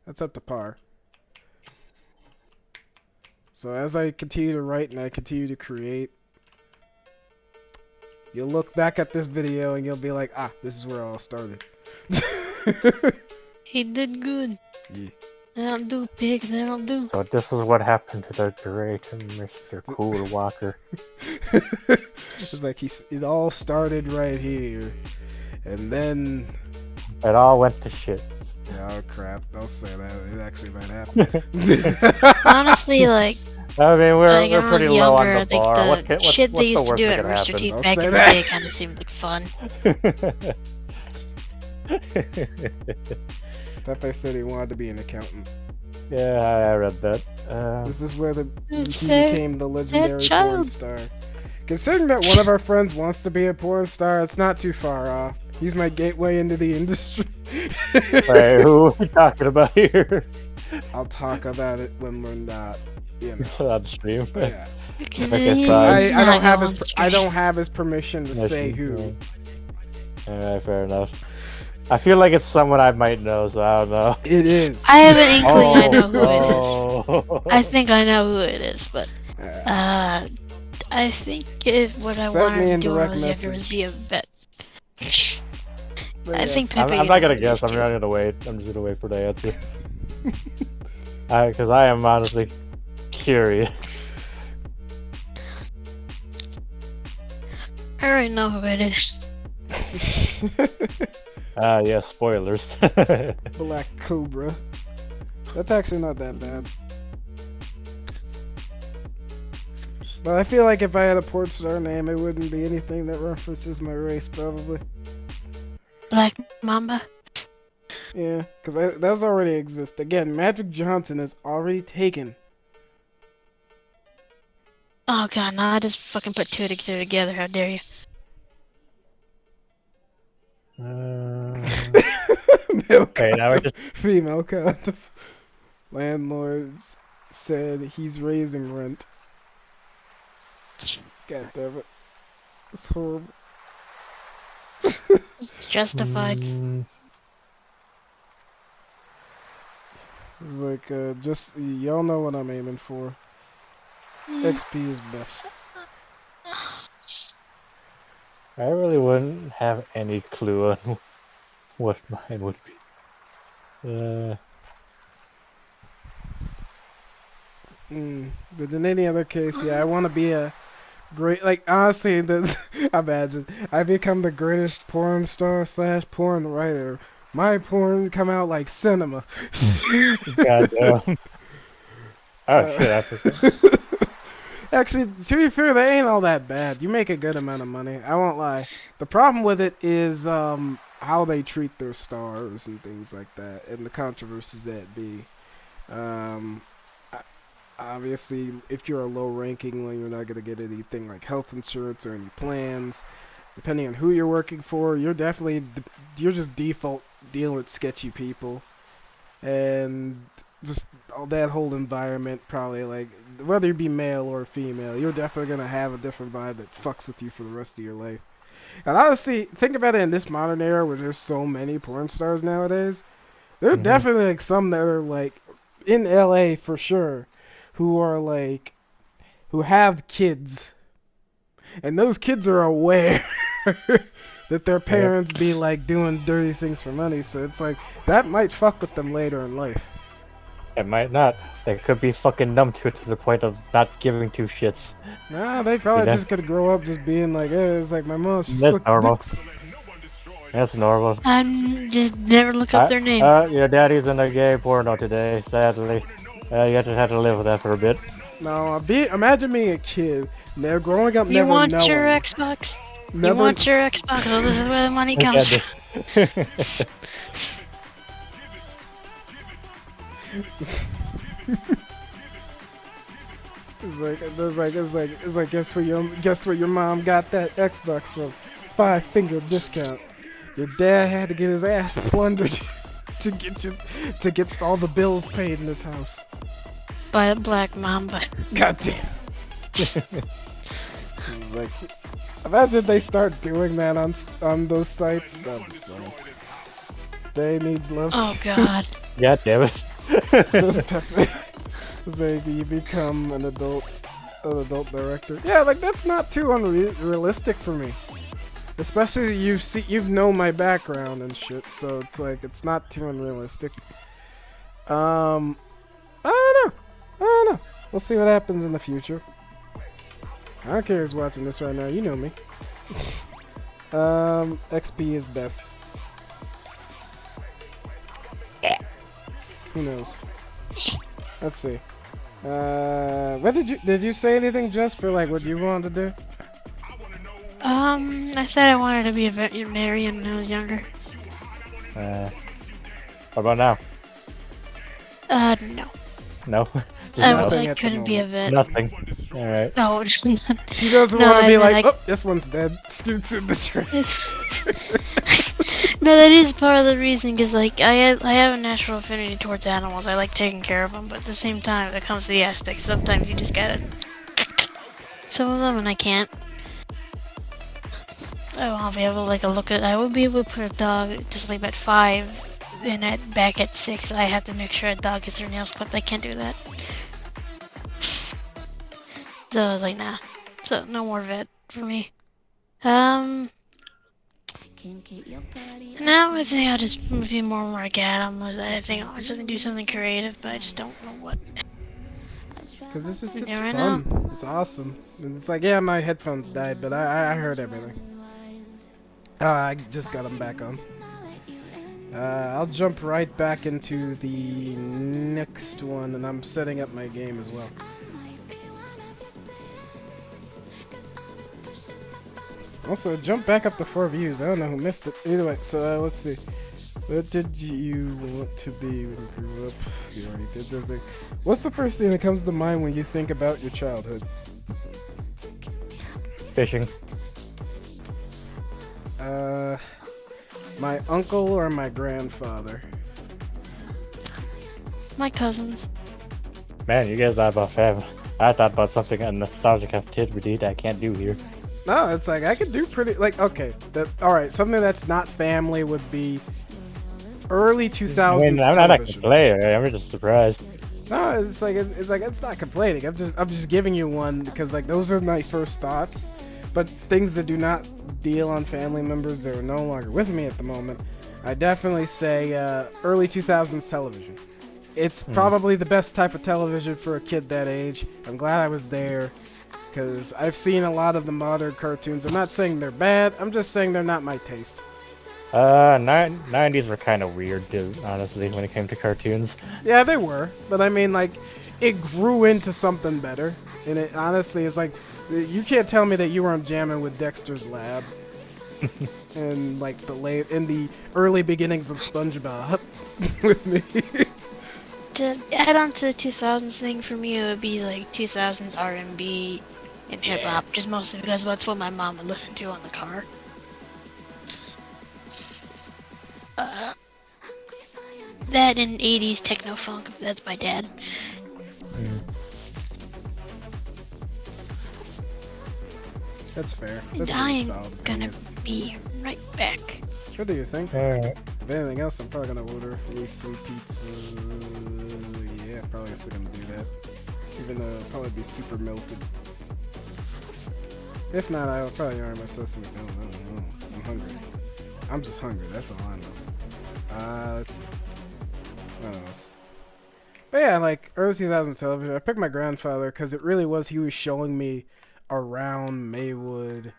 That's up to par. So as I continue to write and I continue to create, you'll look back at this video and you'll be like, ah, this is where it all started. He did good. Yeah. That'll do, pig. That'll do. So this is what happened to the great Mr. Cool Walker. It's like it all started right here. And then... It all went to shit. Oh crap, don't say that. It actually might happen. Honestly, like, I mean, we're when I pretty was low younger, on I the think bar. the shit they used to do at Rooster happen? Teeth Don't back say in the that. day kind of seemed like fun. Pepe said he wanted to be an accountant. Yeah, I read that. This is where he It's became the legendary porn child. star. Considering that one of our friends wants to be a porn star, it's not too far off. He's my gateway into the industry. Wait, who are we talking about here? I'll talk about it when we're not, you know. On stream. Yeah. Because Okay, he's fine. I don't not have going his straight. I don't have his permission to say who. Alright, fair enough. I feel like it's someone I might know, so I don't know. It is. I have an inkling I know who it is. Oh. I think I know who it is, but Uh, I think if what I Send me wanted in to do when I direct was younger was message. be a vet. but I yes. think I'm Pepe. not gonna knows guess. I'm too. not gonna wait. I'm just gonna wait for the answer. Because I am honestly curious. I already know who it is. Yeah, spoilers. Black Cobra. That's actually not that bad. But I feel like if I had a porn star name, it wouldn't be anything that references my race, probably. Black Mamba. Yeah, because those already exist. Again, Magic Johnson is already taken. Oh god, no, I just fucking put two together. How dare you? Male Okay, now we're condom, just female condom. Landlords said he's raising rent. God damn it. It's horrible. It's justified. It's like, just, y'all know what I'm aiming for. XP is best. I really wouldn't have any clue on what mine would be. But in any other case, yeah, I want to be a great, like, honestly, imagine, I become the greatest porn star / porn writer. My porn come out like cinema. Goddamn. Oh shit, I forgot. Actually, to be fair, that ain't all that bad. You make a good amount of money. I won't lie. The problem with it is how they treat their stars and things like that, and the controversies that be. Obviously, if you're a low-ranking one, you're not gonna get anything like health insurance or any plans. Depending on who you're working for, you're just default dealing with sketchy people, and just all that whole environment. Probably like whether you be male or female, you're definitely gonna have a different vibe that fucks with you for the rest of your life. And honestly, think about it in this modern era where there's so many porn stars nowadays. There are definitely like some that are like in LA for sure, who are like who have kids, and those kids are aware that their parents be like doing dirty things for money. So it's like that might fuck with them later in life. It might not. They could be fucking numb to it to the point of not giving two shits. Nah, they probably Yeah. just gonna grow up just being like, it's like my mom. She That's sucks normal. dicks. That's normal. I'm just never look up their name. Your daddy's in a gay porno today, sadly. You just have to live with that for a bit. No, imagine being a kid. They're growing up You never want knowing. your Xbox? Never- You want your Xbox? So this is where the money comes from. It's like guess where your mom got that Xbox from? 5-finger discount. Your dad had to get his ass plundered to get all the bills paid in this house. By a black mamba. God damn. It's like, imagine they start doing that on those sites. That'd be fun. Day needs love. Oh god. God damn it. Says Pepe. Say you become an adult director. Yeah, like that's not too unrealistic for me. Especially you've known my background and shit, so it's like it's not too unrealistic. I don't know. We'll see what happens in the future. I don't care who's watching this right now. You know me. XP is best. Who knows? Let's see. What did you say anything just for like what you wanted to do? I said I wanted to be a veterinarian when I was younger. What about now? No. No? I couldn't be a vet. Nothing. Alright. No, She doesn't No, want to be I mean, like, like- oh, this one's dead. Scoots in the train. No, that is part of the reason, because like I have a natural affinity towards animals. I like taking care of them, but at the same time, when it comes to the aspects, sometimes you just gotta some of them, and I can't. I won't be able to like look at. I would be able to put a dog to sleep at 5, and back at 6. I have to make sure a dog gets their nails clipped. I can't do that. So I was like, nah. So no more vet for me. Now I think I'll just be more like Adam. I think I'll just do something creative, but I just don't know what. Because it's just You it's never fun. know. It's awesome. And it's like, yeah, my headphones died, but I heard everything. I just got them back on. I'll jump right back into the next one, and I'm setting up my game as well. Also, jump back up to 4 views. I don't know who missed it. Either way, so let's see. What did you want to be when you grew up? You already did the thing. What's the first thing that comes to mind when you think about your childhood? Fishing. My uncle or my grandfather? My cousins. Man, you guys thought about family. I thought about something a nostalgic activity that I can't do here. No, it's like I could do pretty like okay. All right, something that's not family would be early 2000s. I mean, I'm not a television. player. I'm just surprised. No, it's like it's not complaining. I'm just giving you one because like those are my first thoughts. But things that do not deal on family members that are no longer with me at the moment, I definitely say early 2000s television. It's probably the best type of television for a kid that age. I'm glad I was there because I've seen a lot of the modern cartoons. I'm not saying they're bad. I'm just saying they're not my taste. 90s were kind of weird, dude, honestly, when it came to cartoons. Yeah, they were, but I mean, like, it grew into something better. And it honestly is like, you can't tell me that you weren't jamming with Dexter's Lab, and like in the early beginnings of SpongeBob with me. To add on to the 2000s thing for me, it would be like 2000s R&B and hip hop, just mostly because that's what my mom would listen to on the car. That and 80s techno funk. That's my dad. That's fair. And That's a I really am solid gonna opinion. be right back. What do you think? Alright. If anything else, I'm probably gonna order at least some pizza. Yeah, probably still gonna do that. Even though it'll probably be super melted. If not, I'll probably order myself some McDonald's. I don't know. I'm hungry. I'm just hungry. That's all I know. Let's see. What else? But yeah, like early 2000 television. I picked my grandfather because it really was. He was showing me around Maywood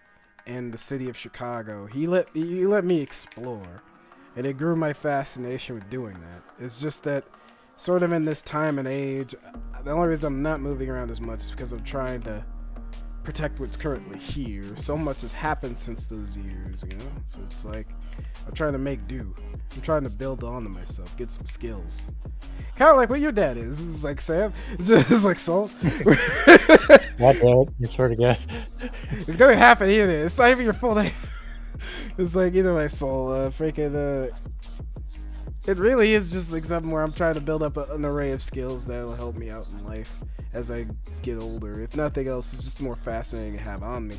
and the city of Chicago. He let me explore, and it grew my fascination with doing that. It's just that sort of in this time and age, the only reason I'm not moving around as much is because I'm trying to protect what's currently here. So much has happened since those years, you know? So it's like, I'm trying to make do. I'm trying to build on to myself, get some skills. Kind of like what your dad is. It's like Sam. It's like Soul. God damn it, you swear to God. It's gonna happen either. It's not even your full name. It's like either way, Soul. Freaking. It really is just like something where I'm trying to build up an array of skills that'll help me out in life as I get older. If nothing else, it's just more fascinating to have on me.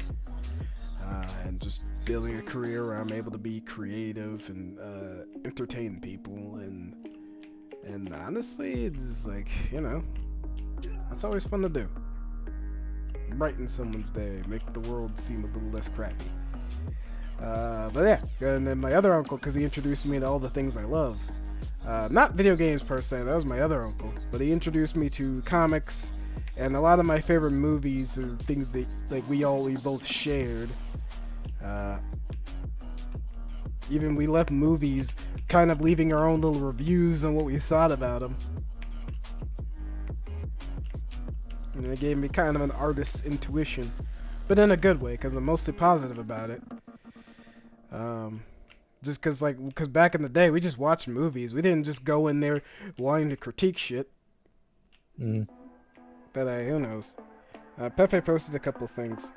And just building a career where I'm able to be creative and entertain people. And honestly, it's like, you know, that's always fun to do. Brighten someone's day, make the world seem a little less crappy. But yeah, and then my other uncle, because he introduced me to all the things I love. Not video games per se, that was my other uncle, but he introduced me to comics and a lot of my favorite movies or things that like we both shared. Even we left movies kind of leaving our own little reviews on what we thought about them. And it gave me kind of an artist's intuition, but in a good way, because I'm mostly positive about it. Just because back in the day, we just watched movies. We didn't just go in there wanting to critique shit. Mm. But who knows? Pepe posted a couple things.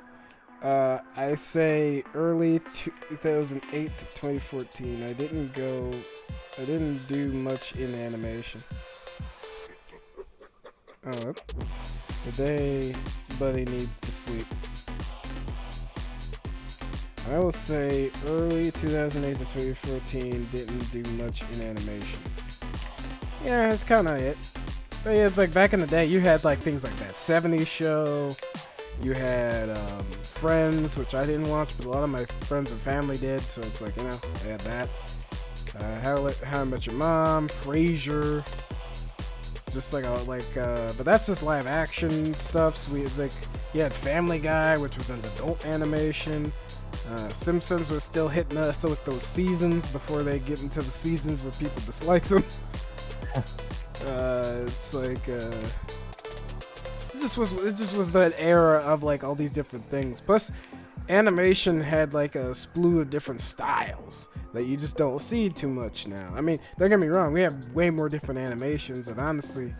I say early 2008 to 2014. I didn't do much in animation. Oh, today, buddy needs to sleep. I will say early 2008 to 2014 didn't do much in animation. Yeah, that's kind of it. But yeah, it's like back in the day, you had like things like that 70s show. You had Friends, which I didn't watch, but a lot of my friends and family did. So it's like, you know, I had that. How I Met Your Mom, Frasier. Just but that's just live action stuff. So it's like you had Family Guy, which was an adult animation. Simpsons was still hitting us with those seasons before they get into the seasons where people dislike them. It's like it just was that era of like all these different things. Plus, animation had like a slew of different styles that you just don't see too much now. I mean, don't get me wrong, we have way more different animations, and honestly,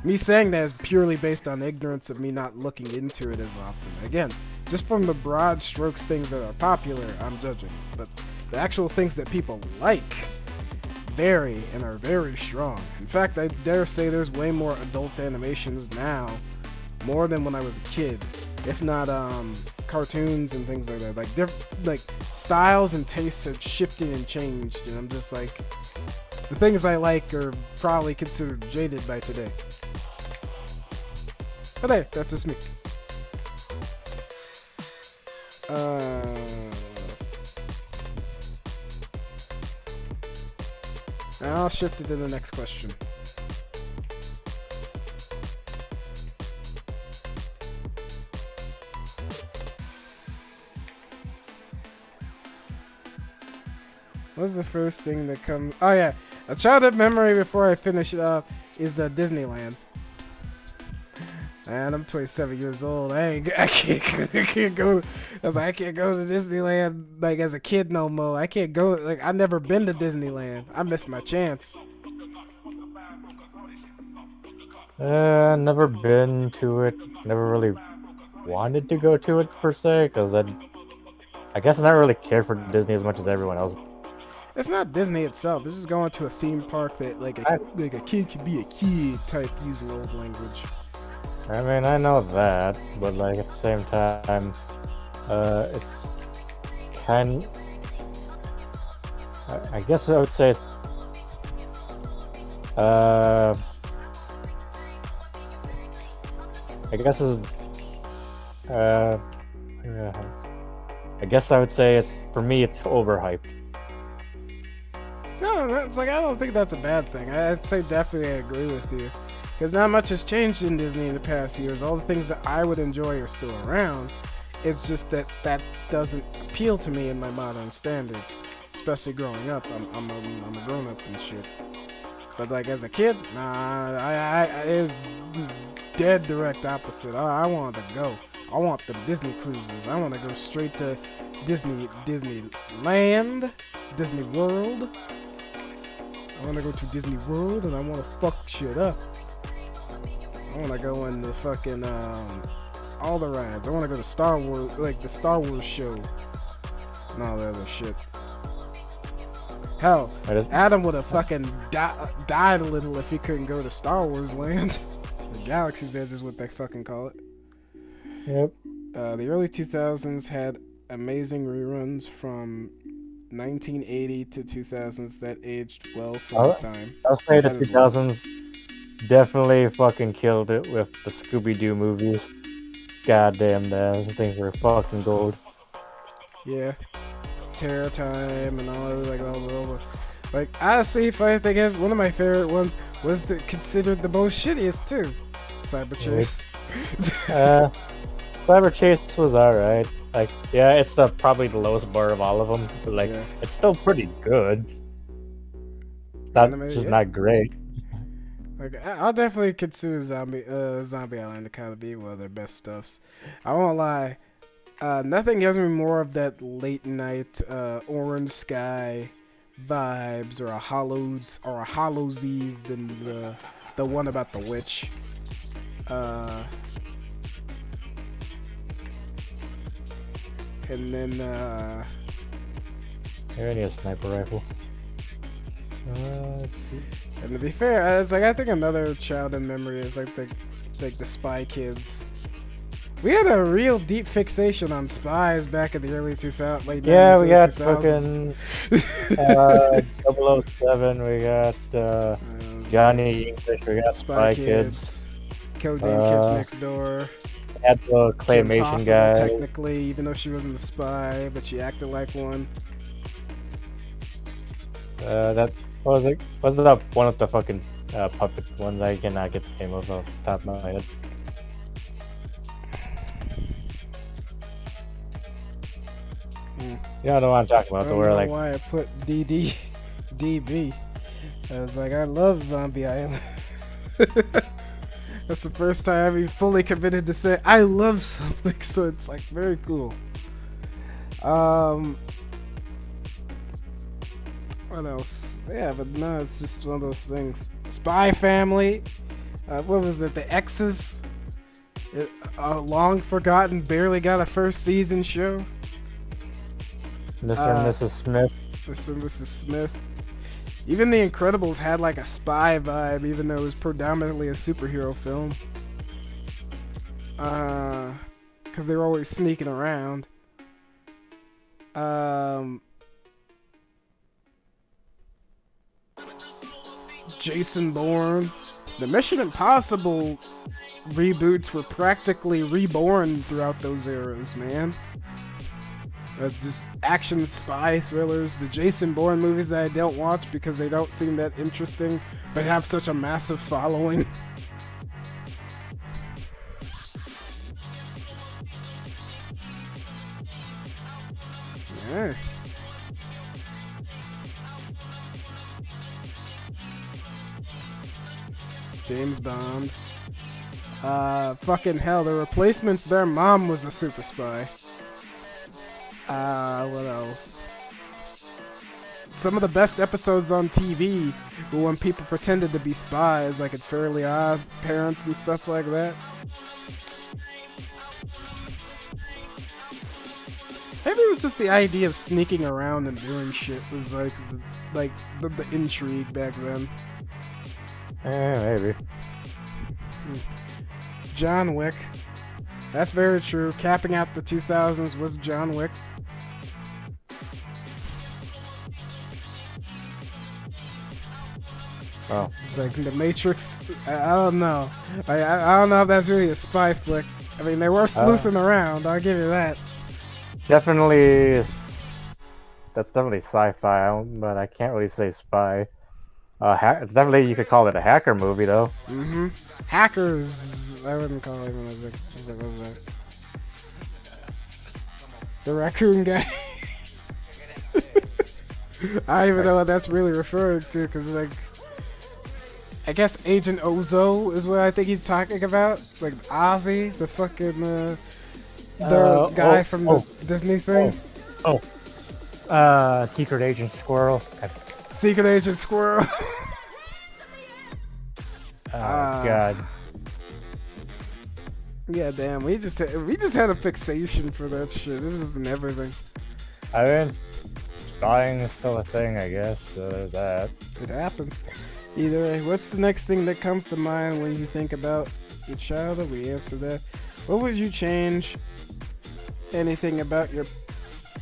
me saying that is purely based on ignorance of me not looking into it as often. Again, just from the broad strokes things that are popular, I'm judging. But the actual things that people like vary and are very strong. In fact, I dare say there's way more adult animations now, more than when I was a kid. If not cartoons and things like that. Like styles and tastes have shifted and changed, and I'm just like, the things I like are probably considered jaded by today. But hey, that's just me. I'll shift it to the next question. What's the first thing that comes? Oh yeah, a childhood memory before I finish it up is Disneyland. And I'm 27 years old. I can't go. I was like, I can't go to Disneyland like as a kid no more. I can't go. Like I've never been to Disneyland. I missed my chance. Never been to it. Never really wanted to go to it per se, because I guess I never really cared for Disney as much as everyone else. It's not Disney itself. It's just going to a theme park that like a kid can be a kid type using old language. I mean, I know that, but like at the same time, it's kind. I guess I would say it's. I guess it's. I guess I would say it's, for me, it's overhyped. No, it's like, I don't think that's a bad thing. I'd say definitely I agree with you. Because not much has changed in Disney in the past years. All the things that I would enjoy are still around. It's just that doesn't appeal to me in my modern standards. Especially growing up. I'm a grown up and shit. But like as a kid, nah, it was dead direct opposite. I wanted to go. I want the Disney cruises. I want to go straight to Disneyland, Disney World. I want to go to Disney World and I want to fuck shit up. I want to go in the fucking all the rides. I want to go to Star Wars, like the Star Wars show, and all that other shit. Hell, Adam would have fucking died a little if he couldn't go to Star Wars Land. The Galaxy's Edge is what they fucking call it. Yep. The early 2000s had amazing reruns from 1980 to 2000s that aged well for the time. I'll say the 2000s definitely fucking killed it with the Scooby-Doo movies. Goddamn, those things were fucking gold. Yeah. Terror Time and all that, like honestly, funny thing is, one of my favorite ones was considered the most shittiest too. Cyber Chase. Cyber Chase was alright. Like, yeah, it's probably the lowest bar of all of them, but like, it's still pretty good. That's just not great. Like, I'll definitely consider Zombie Island to kind of be one of their best stuffs. I won't lie. Nothing gives me more of that late night orange sky vibes or a Hallows Eve than the one about the witch. And then Here, I need a sniper rifle. Let's see. And to be fair, it's like I think another childhood memory is like the Spy Kids. We had a real deep fixation on spies back in the early 2000s, late 90s, yeah, we got 2000s. fucking 007. We got Johnny English. We got Spy Kids. Codename Kids Next Door. Had the claymation guy. Technically, even though she wasn't a spy, but she acted like one. That what was it? Was it up one of the fucking puppet ones? I cannot get the name of off the top of my head. Yeah, I know what I'm talking about. I don't know why I put DB. I was like, I love Zombie Island. That's the first time I've fully committed to say I love something, so it's like very cool. What else? Yeah, but no, it's just one of those things. Spy Family. What was it? The X's. A long forgotten, barely got a first season show. Mr. and Mrs. Smith. Mr. and Mrs. Smith. Even The Incredibles had like a spy vibe, even though it was predominantly a superhero film. Because they were always sneaking around. Jason Bourne. The Mission Impossible reboots were practically reborn throughout those eras, man. Just action spy thrillers. The Jason Bourne movies that I don't watch because they don't seem that interesting, but have such a massive following. Yeah. James Bond. Fucking hell, the Replacements, their mom was a super spy. What else? Some of the best episodes on TV were when people pretended to be spies, like in Fairly Odd Parents and stuff like that. Maybe it was just the idea of sneaking around and doing shit was like the intrigue back then. Maybe. John Wick. That's very true. Capping out the 2000s was John Wick. Oh. It's like The Matrix. I don't know. I don't know if that's really a spy flick. I mean, they were sleuthing around. I'll give you that. Definitely. That's definitely sci-fi, but I can't really say spy. It's definitely, you could call it a hacker movie, though. Mm-hmm. Hackers. I wouldn't call it. What was that? The raccoon guy. I don't even know what that's really referring to, because like, I guess Agent Ozo is what I think he's talking about. Like Ozzy, the fucking the guy from the Disney thing. Secret Agent Squirrel. Secret Agent Squirrel. Oh God. Yeah, damn. We just had a fixation for that shit. This isn't everything. I mean, spying is still a thing, I guess. So there's that. It happens. Either way, what's the next thing that comes to mind when you think about your childhood? We answered that. What would you change? Anything about your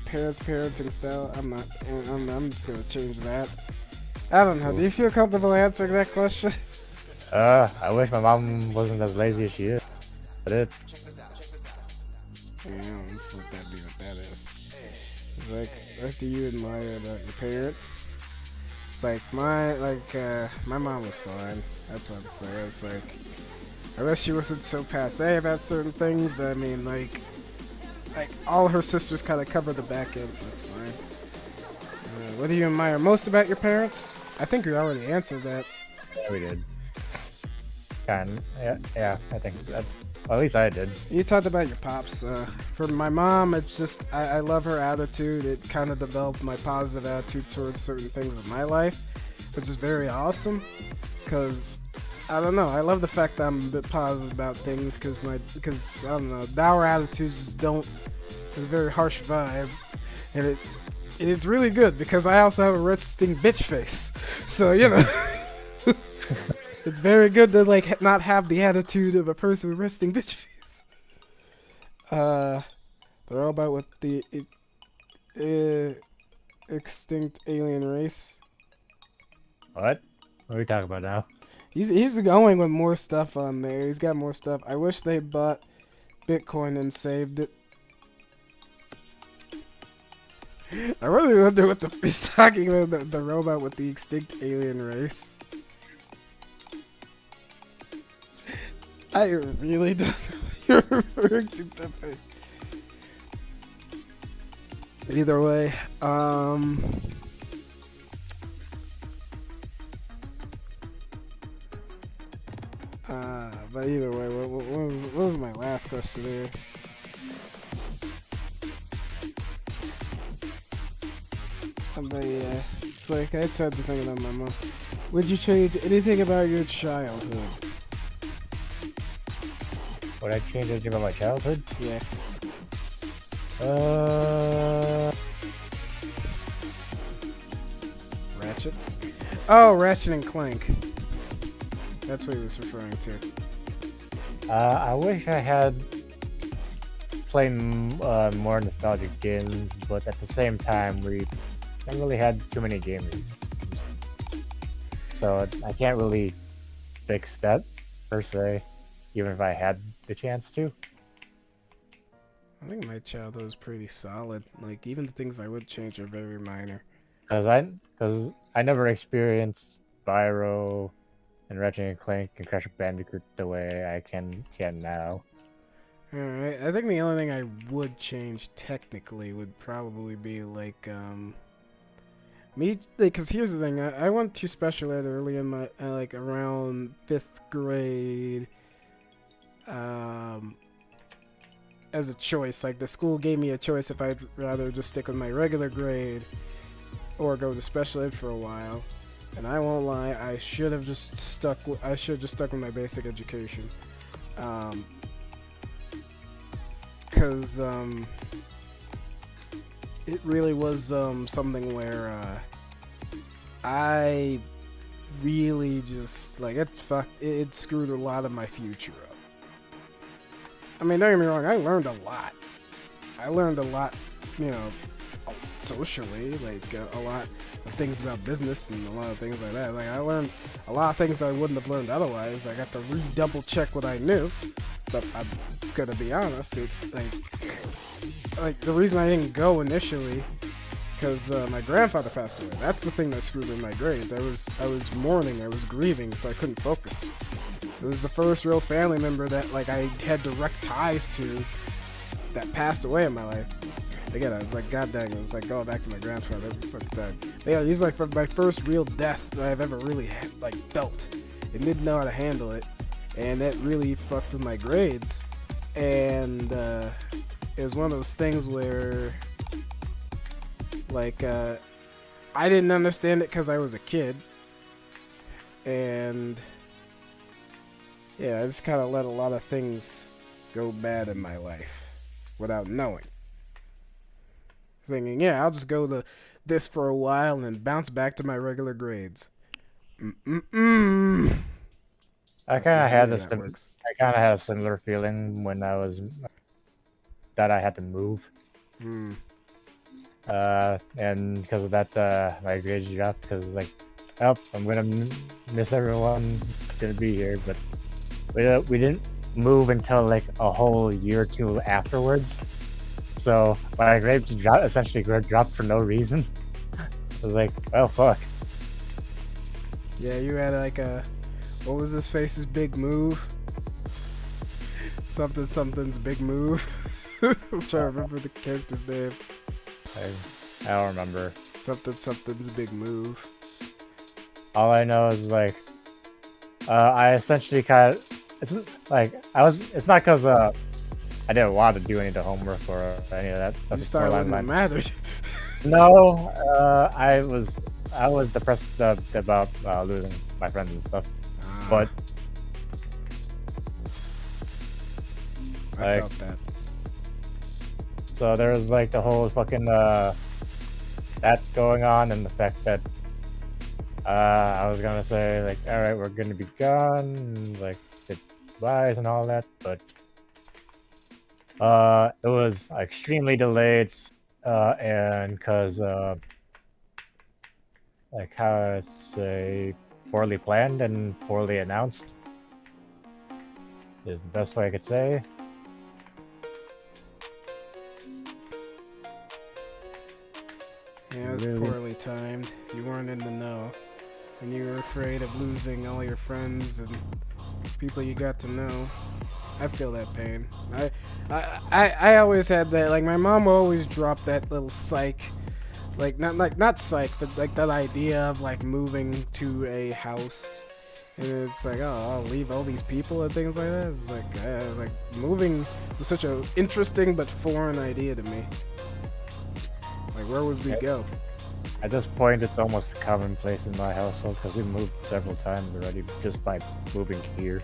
parents' parenting style? I'm just gonna change that. I don't know. Do you feel comfortable answering that question? I wish my mom wasn't as lazy as she is. But it. Yeah, let's let that be what that is. It's like, what do you admire about your parents? It's like my mom was fine. That's what I'm saying. It's like, I wish she wasn't so passe about certain things, but I mean, like all her sisters kind of cover the back end, so it's fine. What do you admire most about your parents? I think we already answered that. Yeah, we did. Yeah, I think so. Well, at least I did. You talked about your pops. For my mom, it's just I love her attitude. It kind of developed my positive attitude towards certain things in my life, which is very awesome. Cause I don't know, I love the fact that I'm a bit positive about things. Cause I don't know, dour attitudes it's a very harsh vibe, and it's really good because I also have a resting bitch face. So you know. It's very good to like not have the attitude of a person with resting bitch face. They're all about what the extinct alien race. What? What are we talking about now? He's going with more stuff on there. He's got more stuff. I wish they bought Bitcoin and saved it. I really wonder what he's talking about. The robot with the extinct alien race. I really don't know what you're referring to, Pepe. Either way, but either way, what was my last question here? But yeah, it's like I said the thing about my mom. Would you change anything about your childhood? Would I change anything about my childhood? Yeah. Ratchet? Oh, Ratchet and Clank. That's what he was referring to. I wish I had played more nostalgic games, but at the same time, we haven't really had too many gamers. So I can't really fix that, per se, even if I had the chance to. I think my childhood was pretty solid. Like, even the things I would change are very minor. Cause I never experienced Spyro and Ratchet and Clank and Crash Bandicoot the way I can now. Alright, I think the only thing I would change technically would probably be like, me, like, cause here's the thing, I went to special ed early in my, like, around 5th grade, as a choice. Like, the school gave me a choice if I'd rather just stick with my regular grade or go to special ed for a while. And I won't lie, I should have just stuck with my basic education. Cause it really was something where I really just like it screwed a lot of my future up. I mean, don't get me wrong, I learned a lot. You know, socially, like a lot of things about business and a lot of things like that. Like, I learned a lot of things I wouldn't have learned otherwise. I got to double check what I knew. But I'm gonna be honest, it's like the reason I didn't go initially, because my grandfather passed away. That's the thing that screwed with my grades. I was mourning, I was grieving, so I couldn't focus. It was the first real family member that like I had direct ties to that passed away in my life. Again, it's like, god dang, it's like going back to my grandfather every fucking time. But yeah, he's like my first real death that I've ever really like felt and didn't know how to handle it. And that really fucked with my grades. And it was one of those things where, like, I didn't understand it because I was a kid. And yeah, I just kind of let a lot of things go bad in my life without knowing. Thinking, yeah, I'll just go to this for a while and then bounce back to my regular grades. Mm-mm-mm. I That's kind of not the had way this. that works. I kind of had a similar feeling when I was that I had to move. Hmm. And because of that, my grades dropped because like, oh, I'm gonna miss everyone gonna be here. But we didn't move until like a whole year or two afterwards. So my grades essentially dropped for no reason. I was like, well, fuck. Yeah, you had like a, what was this face's big move? Something's big move. I'm trying to remember the character's name. I don't remember. Something's big move. All I know is like, I essentially kind of, it's like it's not because I didn't want to do any of the homework or any of that stuff. You It's started more when it like mattered. no, I was depressed about losing my friends and stuff. But I like, felt that. so there was like the whole fucking that going on, and the fact that I was gonna say like, all right, we're gonna be gone, and, like goodbyes and all that, but it was extremely delayed, and because like how I say, poorly planned and poorly announced is the best way I could say. Yeah, it was poorly timed. You weren't in the know. And you were afraid of losing all your friends and people you got to know. I feel that pain. I always had that. Like, my mom always dropped that little psych. Like, not psych, but like that idea of like moving to a house. And it's like, oh, I'll leave all these people and things like that. It's like moving was such an interesting but foreign idea to me. Like, where would we go? At this point, it's almost commonplace in my household because we moved several times already just by moving here.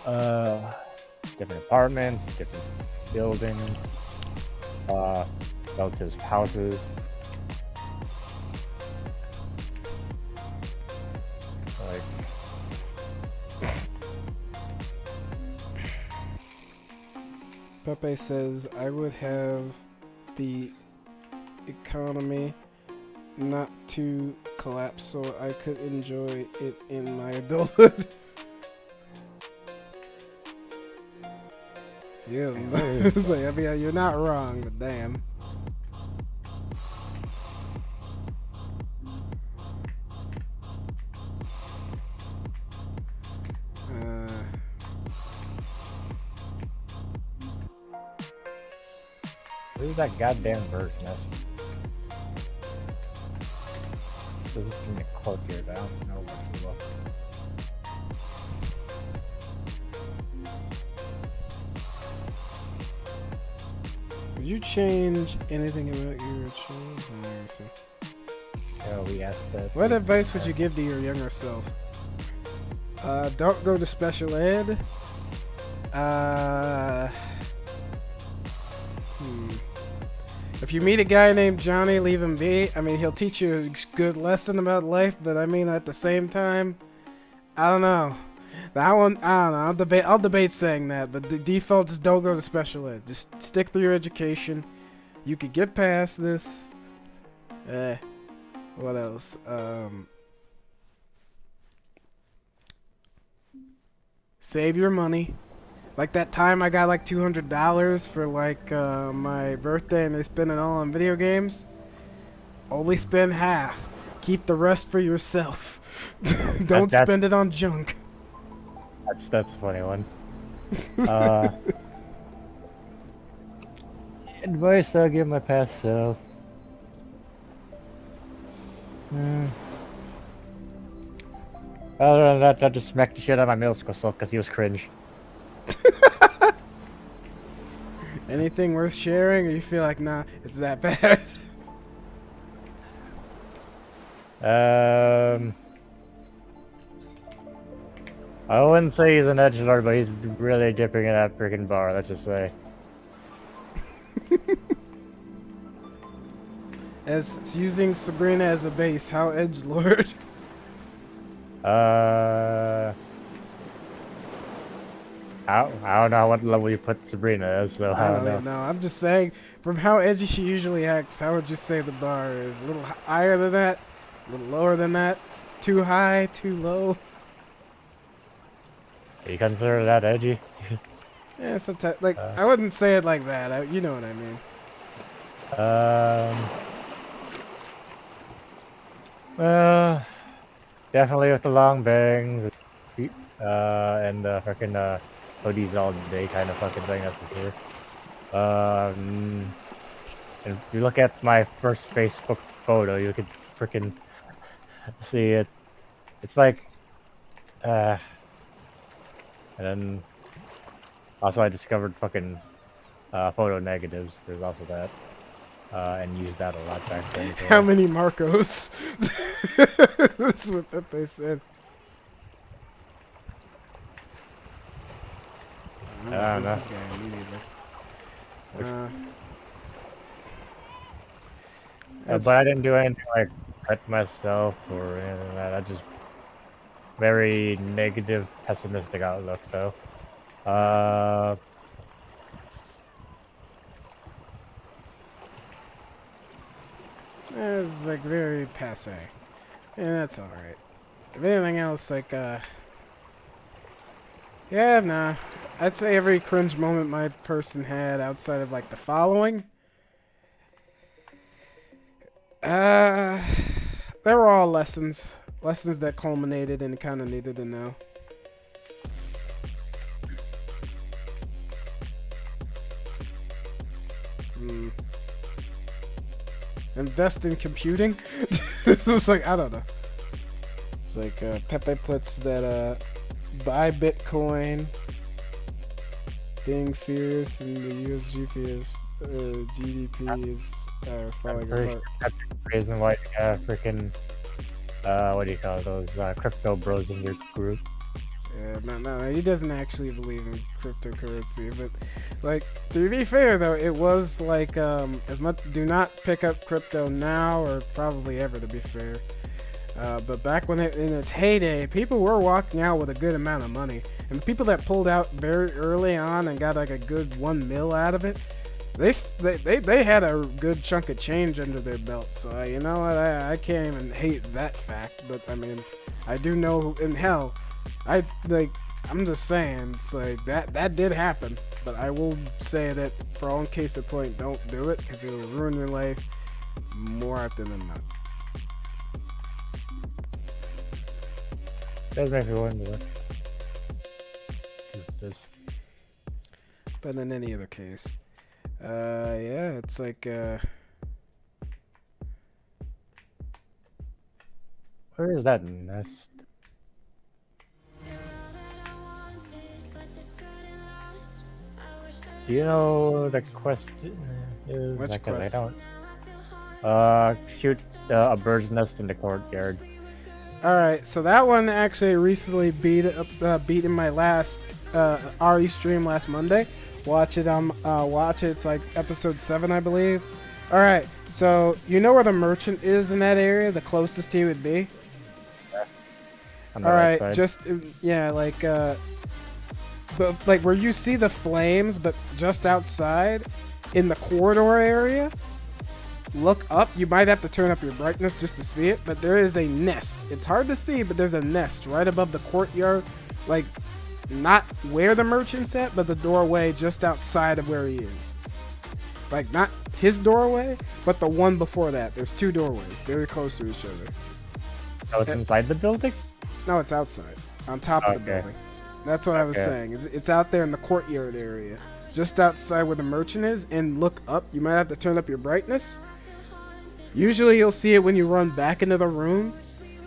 Different apartments, different buildings, relatives' houses. Like, Pepe says, I would have the economy not to collapse so I could enjoy it in my adulthood. Yeah, it's like, I mean, you're not wrong, but damn. where's that goddamn bird's nest? Doesn't seem to cloak here, but I don't know where to look. Would you change anything about your change? Yeah, we asked that. What advice would you give to your younger self? Don't go to special ed. If you meet a guy named Johnny, leave him be. I mean, he'll teach you a good lesson about life, but I mean, at the same time, I don't know. That one, I don't know. I'll debate saying that, but the default is don't go to special ed. Just stick to your education. You could get past this. What else? Save your money. Like that time I got like $200 for like my birthday and they spent it all on video games. Only spend half. Keep the rest for yourself. Don't spend it on junk. That's a funny one. Advice I'll give my past self. Other than that, I just smacked the shit out of my middle school self because he was cringe. Anything worth sharing, or you feel like, nah, it's that bad? I wouldn't say he's an edgelord, but he's really dipping in that freaking bar. Let's just say. As using Sabrina as a base, how edgelord? I don't know what level you put Sabrina as, so I I don't don't even know. know. I'm just saying, from how edgy she usually acts, how would you say the bar is? A little higher than that? A little lower than that? Too high? Too low? You consider that edgy? Yeah, sometimes. Like, I wouldn't say it like that. You know what I mean. Definitely with the long bangs, and the freaking hoodies all day kind of fucking thing. That's for sure. And if you look at my first Facebook photo, you could freaking see it. It's like, and then also I discovered fucking photo negatives. There's also that, and used that a lot back then. So. How many Marcos? This is what Pepe said. I don't know. This guy immediately. But I didn't do anything like cut myself or anything like that. I just very negative, pessimistic outlook though. It's like very passe. And that's alright. If anything else, like, yeah, nah. I'd say every cringe moment my person had outside of, like, the following. They were all lessons. Lessons that culminated and kind of needed to know. Invest in computing? This is like, I don't know. It's like, Pepe puts that, buy Bitcoin, being serious, and the USGP is, GDP is, falling apart. That's the reason why you have freaking, what do you call those, crypto bros in your group. Yeah, no, he doesn't actually believe in cryptocurrency, but, like, to be fair, though, it was, like, as much, do not pick up crypto now, or probably ever, to be fair, but back when in its heyday, people were walking out with a good amount of money, and the people that pulled out very early on and got, like, a good 1 mil out of it, they had a good chunk of change under their belt, so, you know what, I can't even hate that fact, but, I mean, I do know, in hell, I'm just saying, it's like, that did happen, but I will say that, for all in case of point, don't do it, because it'll ruin your life more often than not. Does make me wonder. But in any other case, yeah, it's like, where is that nest? Do you know the quest is? Which quest? I don't. Shoot a bird's nest in the courtyard. Alright, so that one actually recently beat in my last RE stream last Monday. Watch it, it's like episode 7, I believe. Alright, so you know where the merchant is in that area? The closest he would be? Yeah. Alright, just, yeah, like, but like where you see the flames, but just outside, in the corridor area, look up. You might have to turn up your brightness just to see it, but there is a nest. It's hard to see, but there's a nest right above the courtyard, like not where the merchant's at, but the doorway just outside of where he is. Like not his doorway, but the one before that. There's 2 doorways very close to each other. Oh, it's inside the building? No, it's outside, on top of the building. That's what I was saying. It's out there in the courtyard area, just outside where the merchant is, and look up. You might have to turn up your brightness. Usually you'll see it when you run back into the room.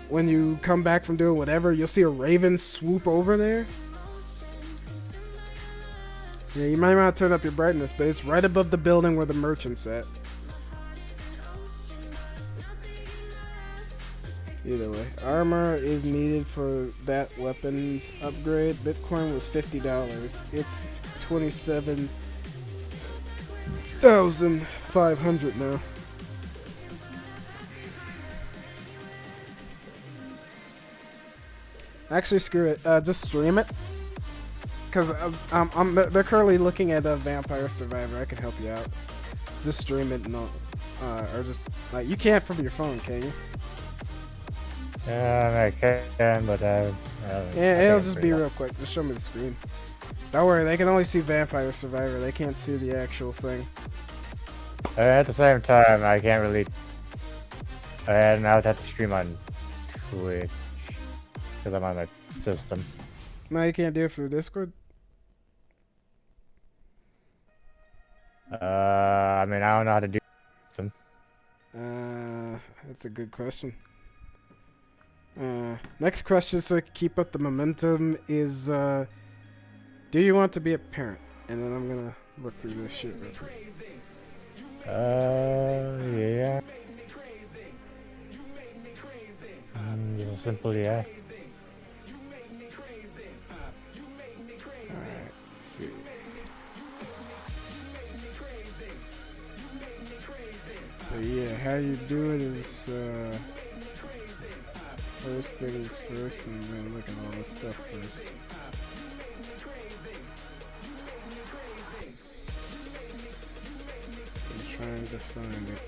When you come back from doing whatever, you'll see a raven swoop over there. Yeah, you might want to turn up your brightness, but it's right above the building where the merchant's at. Either way, armor is needed for that weapons upgrade. Bitcoin was $50. It's 27,500 now. Actually, screw it. Just stream it. Cause they're currently looking at a Vampire Survivor. I can help you out. Just stream it, no, or just like you can't from your phone, can you? I can, but yeah, it'll just be real quick. Just show me the screen. Don't worry, they can only see Vampire Survivor. They can't see the actual thing. At the same time, I can't really. And I would have to stream on Twitch because I'm on a system. No, you can't do it through Discord. I mean, I don't know how to do them. That's a good question. Next question, so we can keep up the momentum, is do you want to be a parent? And then I'm gonna look through this shit real quick. Yeah. Just a simple yeah. Alright, let's see. So yeah, how you do it is first things first, and we're gonna look at all this stuff first. I'm trying to find it.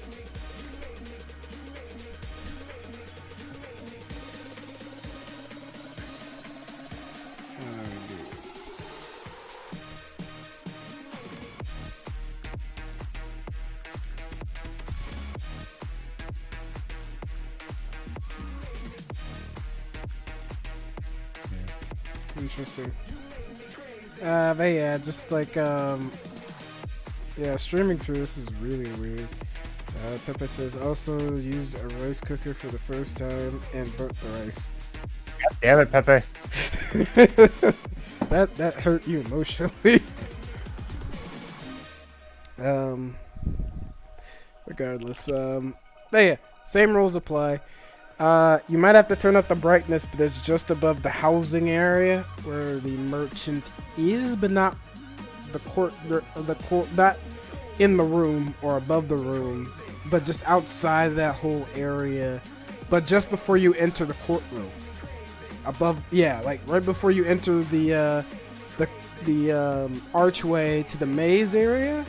How do I do this? Interesting. But yeah, just like yeah, streaming through this is really weird. Pepe says also used a rice cooker for the first time and burnt the rice. God damn it, Pepe. that hurt you emotionally. Regardless, but yeah, same rules apply. You might have to turn up the brightness, but it's just above the housing area where the merchant is, but not the court, not in the room or above the room, but just outside that whole area, but just before you enter the courtroom. Above, yeah, like right before you enter the archway to the maze area,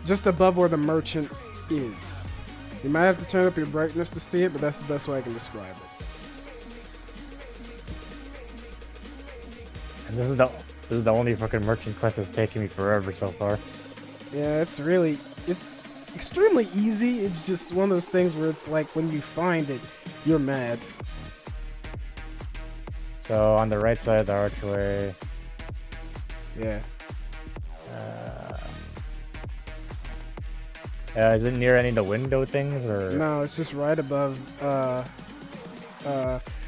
just above where the merchant is. You might have to turn up your brightness to see it, but that's the best way I can describe it. And this is the only fucking merchant quest that's taking me forever so far. Yeah, it's extremely easy. It's just one of those things where it's like when you find it, you're mad. So on the right side of the archway. Yeah. Is it near any of the window things or? No, it's just right above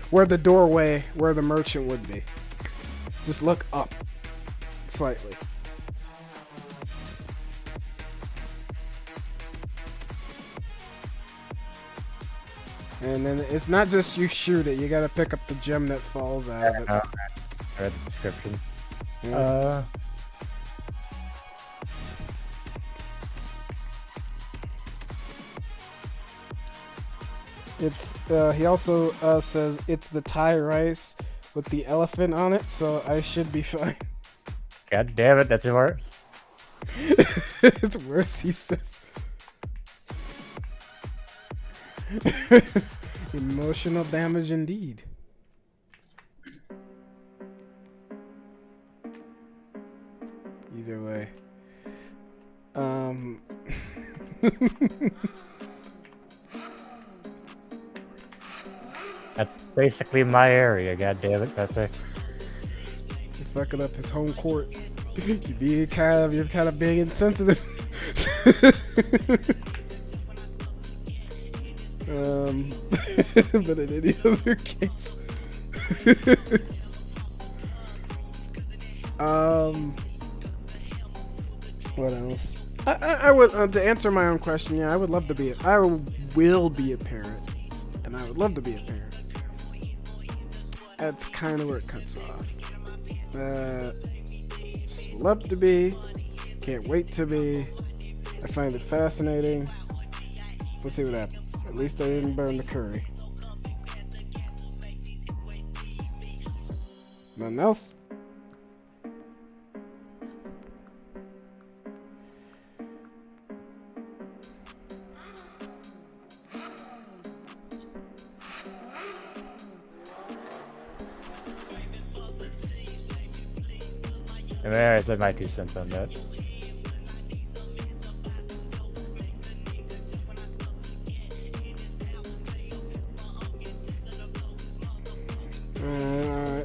where the doorway where the merchant would be. Just look up slightly. And then it's not just you shoot it, you gotta pick up the gem that falls out of it. I read the description. Yeah. It's he also says it's the Thai rice with the elephant on it, so I should be fine. God damn it, that's worse. It's worse, he says. Emotional damage indeed. Either way. That's basically my area, god damn it, Pepe. You're fucking up his home court. You're kind of being insensitive. But in any other case. What else? I would to answer my own question. Yeah, I would love to be. I will be a parent. and I would love to be a parent. That's kind of where it cuts off. Love to be, can't wait to be. I find it fascinating. Let's see what happens. At least I didn't burn the curry. Nothing else? And there, I said my 2 cents on that.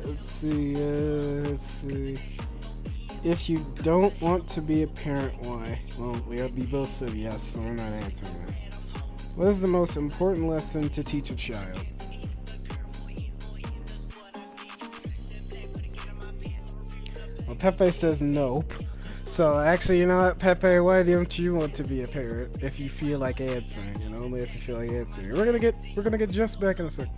Let's see. If you don't want to be a parent, why? Well, we both said yes, so we're not answering that. What is the most important lesson to teach a child? Well, Pepe says nope. So actually, you know what, Pepe? Why don't you want to be a parent? If you feel like answering, and only if you feel like answering. We're gonna get just back in a sec.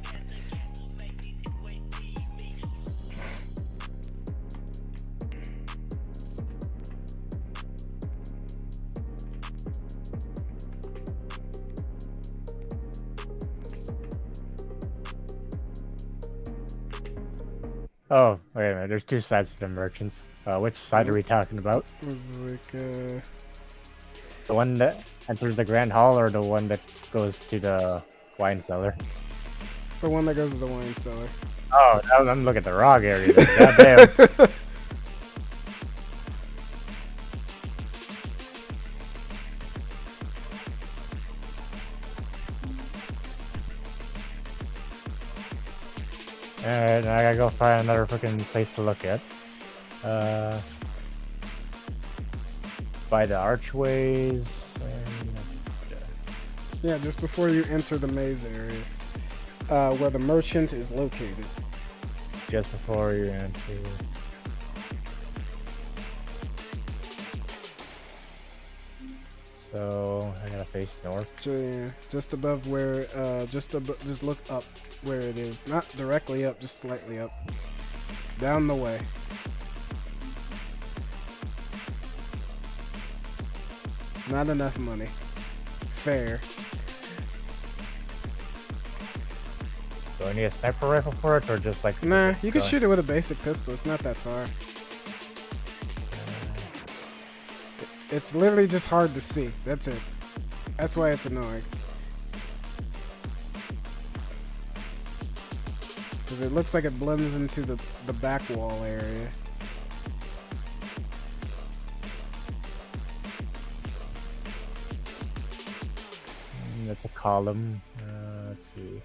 Oh, wait a minute. There's 2 sides to the merchants. Which side are we talking about? Like, The one that enters the Grand Hall or the one that goes to the wine cellar? the one that goes to the wine cellar. Oh, I'm looking at the wrong area. Goddamn. Alright, now I gotta go find another freaking place to look at. By the archways. Yeah, just before you enter the maze area, where the merchant is located. Just before you enter. So I gotta face north. Yeah, just above where, just look up where it is. Not directly up, just slightly up. Down the way. Not enough money. Fair. Do I need a sniper rifle for it, or just like? Nah, you can shoot it with a basic pistol. It's not that far. It's literally just hard to see. That's it. That's why it's annoying. Because it looks like it blends into the back wall area. That's a column. Let's see.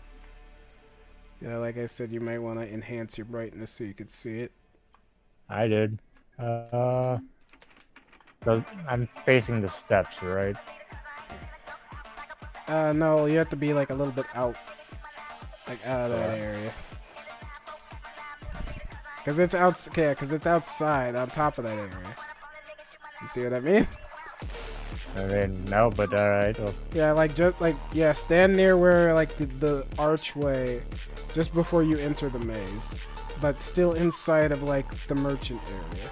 Yeah, like I said, you might want to enhance your brightness so you could see it. I did. So I'm facing the steps, right? No, you have to be like a little bit out. Like out of that area. Because it's outside, on top of that area. You see what I mean? I mean, no, but alright. Well, Yeah, stand near where like the archway, just before you enter the maze, but still inside of like the merchant area.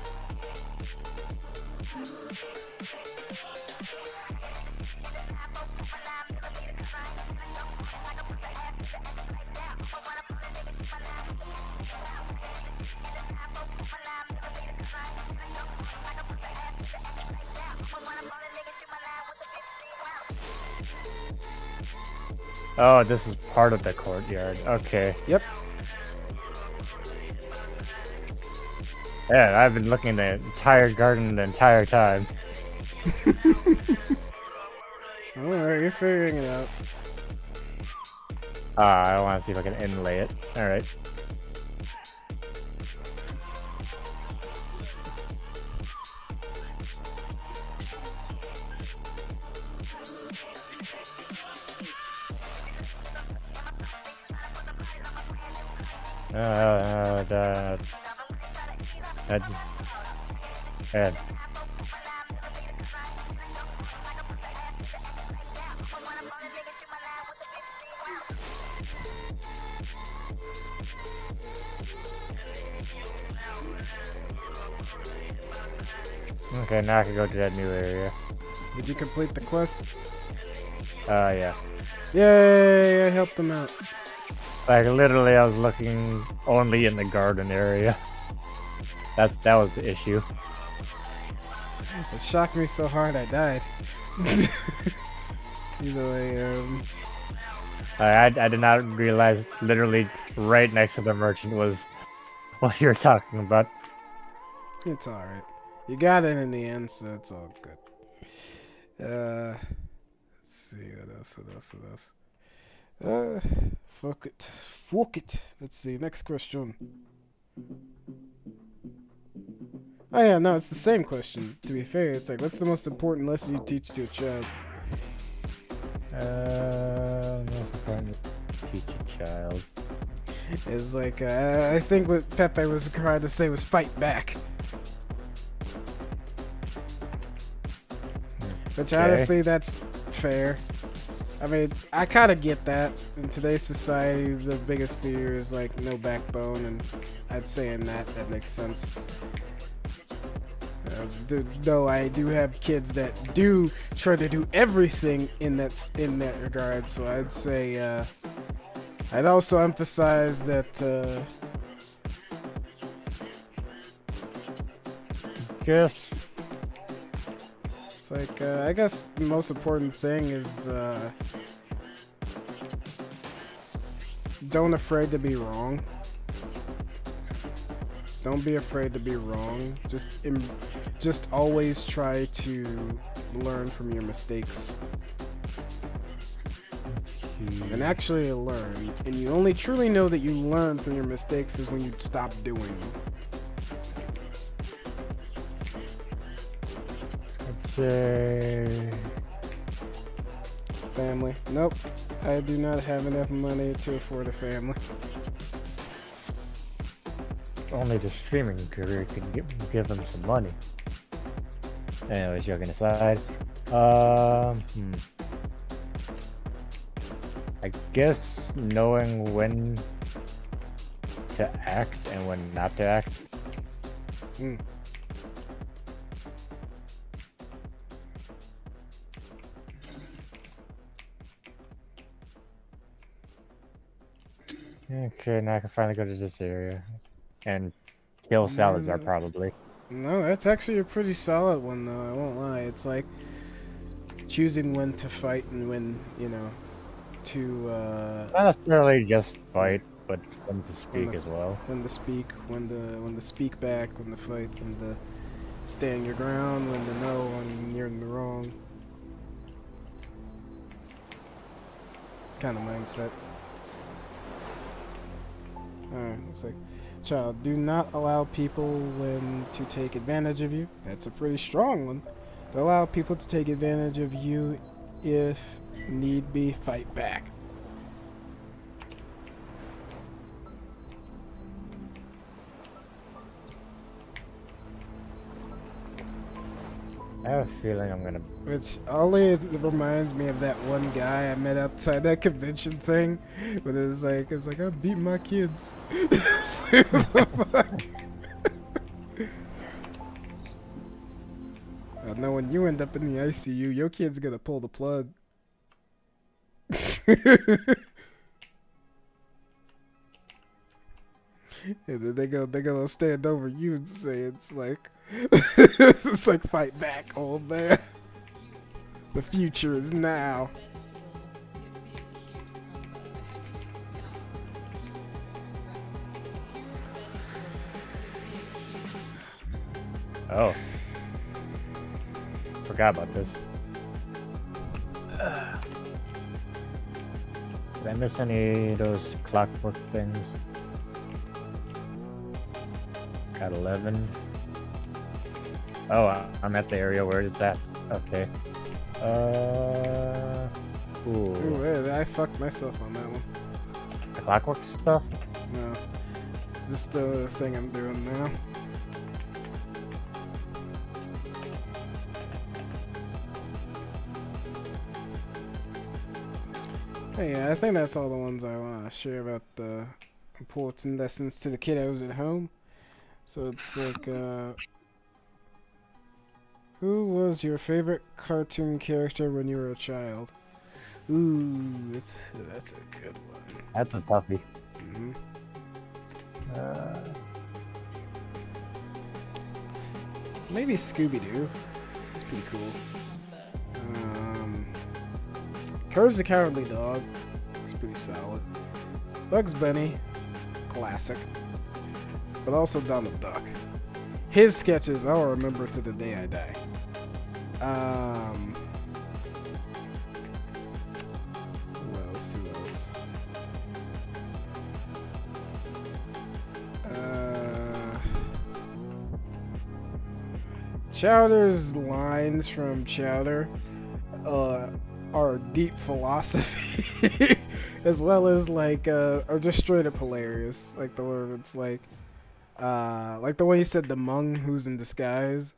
oh, this is part of the courtyard. Okay. Yep. Yeah, I've been looking at the entire garden the entire time. Alright, you're figuring it out. I want to see if I can inlay it. Alright. Yeah. Okay, now I can go to that new area. Did you complete the quest? Yeah. Yay! I helped them out. Like literally, I was looking only in the garden area. That was the issue. It shocked me so hard I died. You know, I did not realize literally right next to the merchant was what you were talking about. it's alright. You got it in the end, so it's all good. Let's see, what else? Fuck it. Let's see, next question. Oh yeah, no, it's the same question. To be fair, it's like, what's the most important lesson you teach to a child? Most important to teach a child. It's like, I think what Pepe was trying to say was fight back. Which honestly, that's fair. I mean, I kind of get that. In today's society, the biggest fear is like no backbone, and I'd say in that makes sense. Though I do have kids that do try to do everything in that regard, so I'd say I'd also emphasize that. Yes. It's like I guess the most important thing is don't afraid to be wrong. Don't be afraid to be wrong. Just always try to learn from your mistakes. And actually learn. And you only truly know that you learn from your mistakes is when you stop doing them. I'd say Family. Nope. I do not have enough money to afford a family. only the streaming career can give them some money. Anyways, joking aside, I guess knowing when to act and when not to act. Okay, now I can finally go to this area and kill Salazar, probably. No, that's actually a pretty solid one, though. I won't lie. It's like choosing when to fight and when, to Not necessarily just fight, but when to speak as well. When to speak, when to speak back, when to fight, when to stand your ground, when to know when you're in the wrong. Kind of mindset. Alright, it's like, child, do not allow people when to take advantage of you. That's a pretty strong one. To allow people to take advantage of you, if need be, fight back. I have a feeling I'm gonna... Which only it reminds me of that one guy I met outside that convention thing, but it's like I beat my kids. Fuck. I know when you end up in the ICU, your kid's gonna pull the plug. And then they're gonna stand over you and say it's like it's like fight back, old man. The future is now. Oh. Forgot about this. Did I miss any of those clockwork things? Got 11. Oh, I'm at the area where it's at. Okay. Ooh, I fucked myself on that one. The clockwork stuff? No. Just the thing I'm doing now. Hey, yeah, I think that's all the ones I want to share about the important lessons to the kiddos at home. So it's like, Who was your favorite cartoon character when you were a child? Ooh, that's a good one. That's a toughie. Mhm. Uh, Maybe Scooby-Doo. It's pretty cool. Courage the Cowardly Dog. It's pretty solid. Bugs Bunny. Classic. But also Donald Duck. His sketches I'll remember to the day I die. What else? Who else? Chowder's lines from Chowder are deep philosophy, as well as like are just straight up hilarious. Like the word it's like the one you said, the Hmong who's in disguise.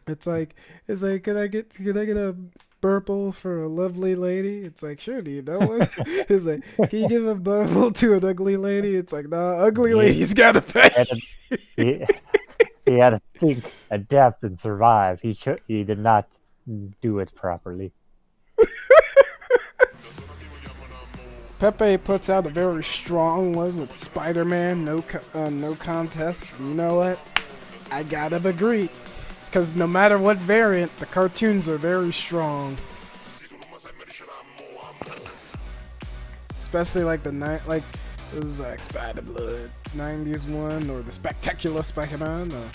It's like can I get a purple for a lovely lady? It's like, sure, do you know one? It's like, can you give a purple to an ugly lady? It's like, nah, ugly lady's gotta pay. He had to think, adapt, and survive. He did not do it properly. Pepe puts out a very strong one with Spider-Man, no contest. You know what? I gotta agree. Because no matter what variant, the cartoons are very strong. Especially like this is like Spider-Blood 90s one, or the Spectacular Spider-Man, or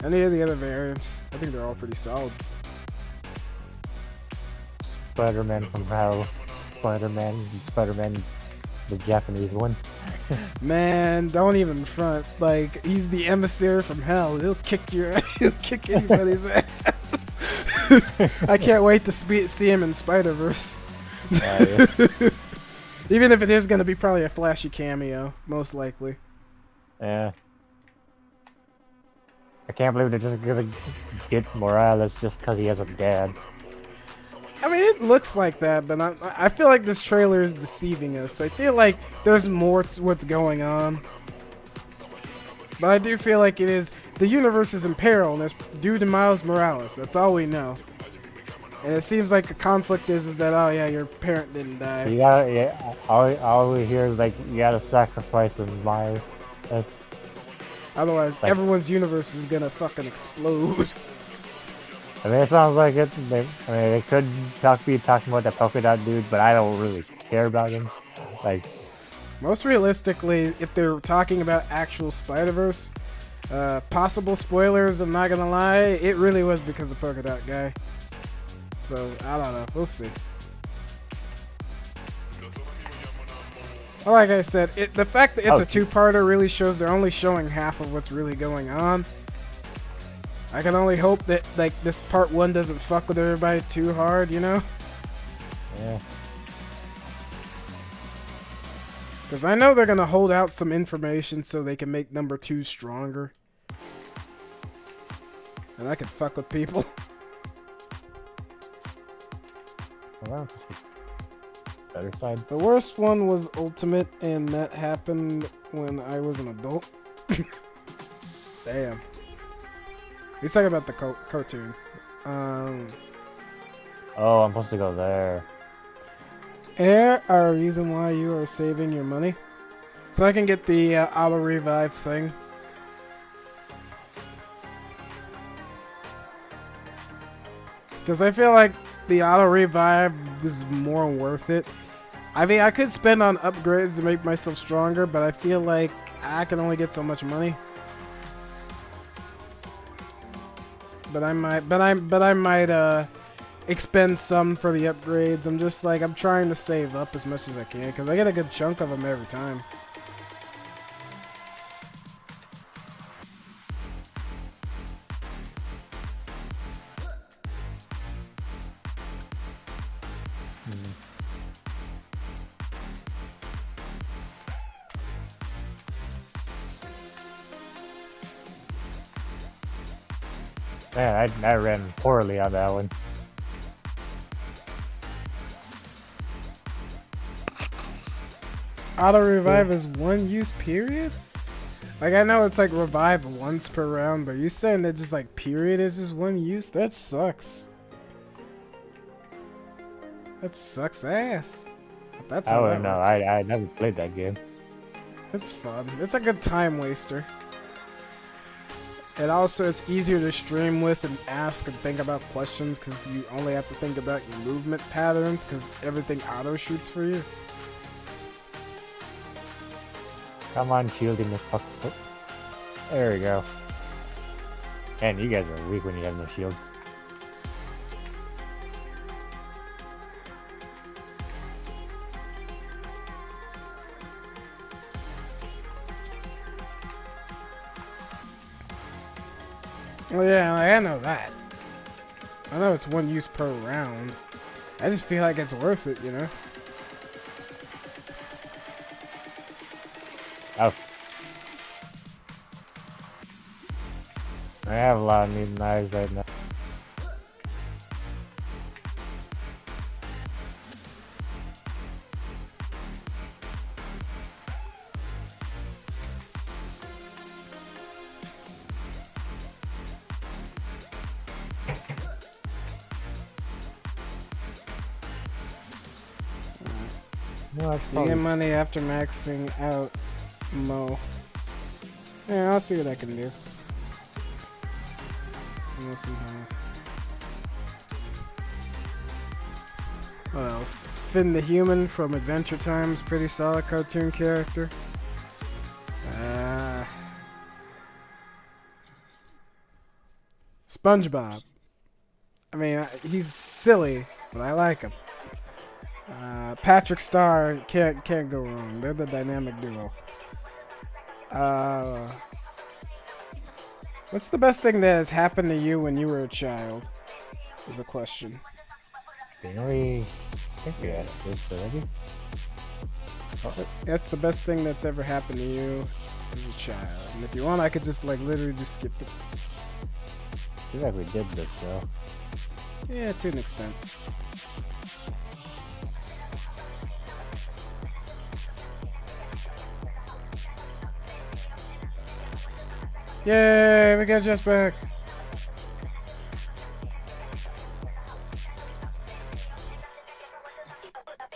any of the other variants. I think they're all pretty solid. Spider-Man from Hell. Spider-Man, the Japanese one. Man, don't even front. Like, he's the emissary from hell. He'll kick anybody's ass. I can't wait to see him in Spider-Verse. Yeah. Even if it is going to be probably a flashy cameo, most likely. Yeah. I can't believe they're just gonna get Morales just because he has a dad. I mean, it looks like that, but I feel like this trailer is deceiving us. I feel like there's more to what's going on. But I do feel like the universe is in peril, and it's due to Miles Morales. That's all we know. And it seems like the conflict is that, oh yeah, your parent didn't die. So you gotta, yeah, all we hear is like, you gotta sacrifice him, Miles. Otherwise, like, everyone's universe is gonna fucking explode. I mean, it sounds like it. They could be talking about that polka dot dude, but I don't really care about him. Like, most realistically, if they're talking about actual Spider-Verse, possible spoilers, I'm not gonna lie, it really was because of Polka Dot Guy. So, I don't know. We'll see. Like I said, the fact that it's a two-parter really shows they're only showing half of what's really going on. I can only hope that like this part one doesn't fuck with everybody too hard, you know? yeah. Because I know they're gonna hold out some information so they can make number 2 stronger. And that could fuck with people. Well, better side. The worst one was Ultimate, and that happened when I was an adult. Damn. He's talking about the cartoon. Oh, I'm supposed to go there. Air are a reason why you are saving your money. So I can get the auto revive thing. Because I feel like the auto revive was more worth it. I mean, I could spend on upgrades to make myself stronger, but I feel like I can only get so much money. But I might expend some for the upgrades. I'm trying to save up as much as I can because I get a good chunk of them every time. Man, I ran poorly on that one. Auto revive is 1 use period? Like, I know it's like revive once per round, but you saying that just like period is just one use? That sucks. That sucks ass. But that's how Oh that no, works. I never played that game. It's fun. It's a good time waster. And also, it's easier to stream with and ask and think about questions because you only have to think about your movement patterns because everything auto shoots for you. Come on, shielding the fuck. Oh, there we go. Man, you guys are weak when you have no shields. Well, yeah, like, I know that. I know it's one use per round. I just feel like it's worth it, you know? Oh. I have a lot of neat knives right now. No, that's You probably... get money after maxing out Mo. Yeah, I'll see what I can do. Sometimes. What else? Finn the Human from Adventure Time's pretty solid cartoon character. SpongeBob. I mean, he's silly, but I like him. Patrick Star can't go wrong. They're the dynamic duo. What's the best thing that has happened to you when you were a child? Is a question. Didn't we think we had this already? Oh, That's the best thing that's ever happened to you as a child. And if you want, I could just like literally just skip it. I feel like we did this though. Yeah, to an extent. Yay, we got Jess back.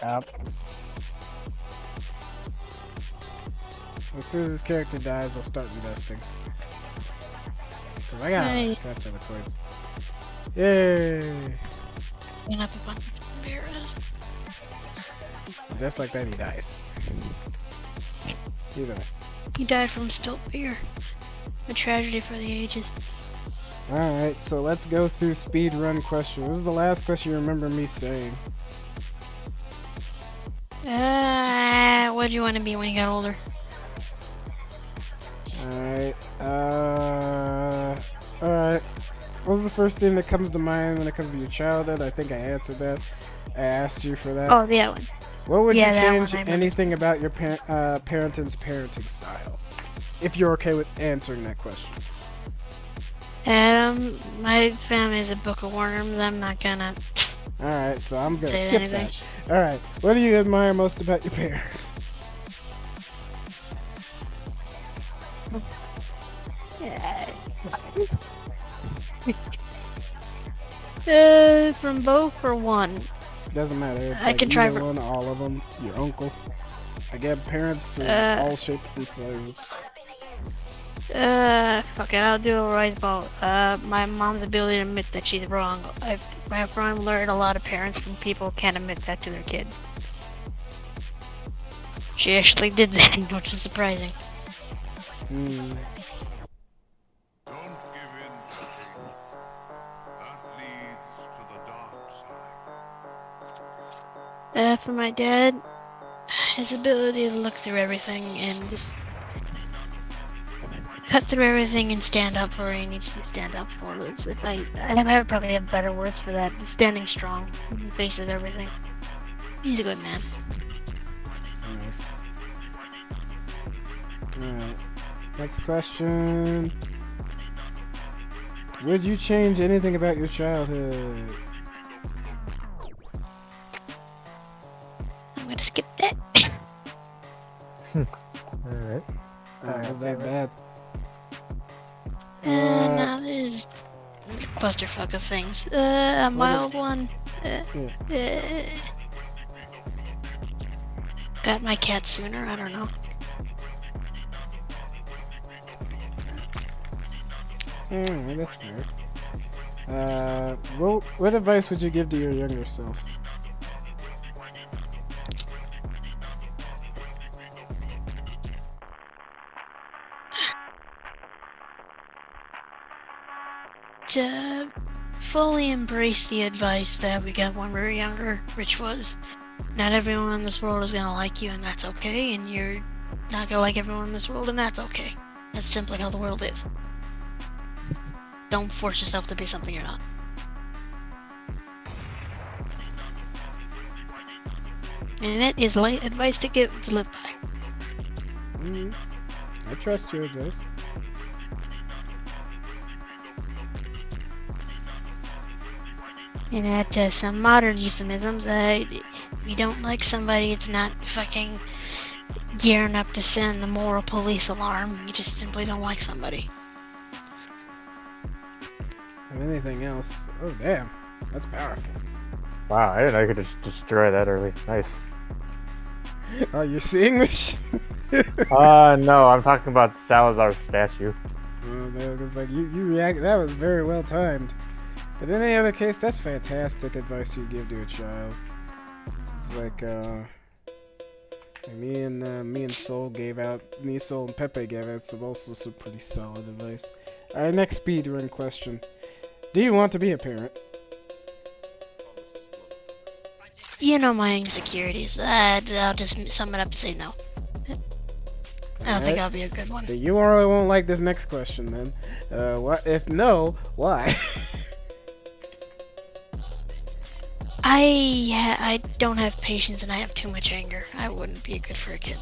Yep. As soon as his character dies, I'll start investing. Cause I got Hey. scratch on the coins. Yay! Clean up a bunch of bears. Just like that, he dies. Either way. He died from spilt beer. A tragedy for the ages. Alright, so let's go through speedrun question. This is the last question you remember me saying. What did you want to be when you got older? Alright, alright. What's the first thing that comes to mind when it comes to your childhood? I think I answered that. I asked you for that. Oh, that one. What would yeah, you that one change I remember. anything about your parenting's parenting style? If you're okay with answering that question. My family's a book of worms. I'm not gonna Alright, so I'm gonna say skip anything. that. Alright, what do you admire most about your parents? Yeah. From both or one? Doesn't matter. It's I like can try either for- one, all of them, your uncle. I get parents of all shapes and sizes. Fuck it, I'll do a rise both. My mom's ability to admit that she's wrong. I've learned a lot of parents from people can't admit that to their kids. She actually did that, which is surprising. Hmm. Don't give in to hate. That leads to the dark side. For my dad, his ability to look through everything and just cut through everything and stand up for what he needs to stand up for. It's, if I probably have better words for that. Standing strong in the face of everything. He's a good man. Nice. Alright. Next question. Would you change anything about your childhood? I'm gonna skip that. Alright. Is that bad? No, there's a clusterfuck of things. A mild one. Got my cat sooner, I don't know. Alright, that's fair. What advice would you give to your younger self? To fully embrace the advice that we got when we were younger, which was, not everyone in this world is gonna like you, and that's okay, and you're not gonna like everyone in this world, and that's okay. That's simply how the world is. Don't force yourself to be something you're not. And that is light advice to live by. I trust your advice. And add to some modern euphemisms, if you don't like somebody, it's not fucking gearing up to send the moral police alarm. You just simply don't like somebody. If anything else, oh damn, that's powerful. Wow, I didn't know you could just destroy that early. Nice. Oh, you're seeing this? No, I'm talking about Salazar's statue. Oh, that was like you react. That was very well timed. But in any other case, that's fantastic advice you give to a child. It's like me and Soul and Pepe gave out some pretty solid advice. All right, next speedrun question: do you want to be a parent? You know my insecurities. I'll just sum it up and say no. I don't think I'll be a good one. You really won't like this next question then. What if no? Why? I don't have patience and I have too much anger. I wouldn't be good for a kid.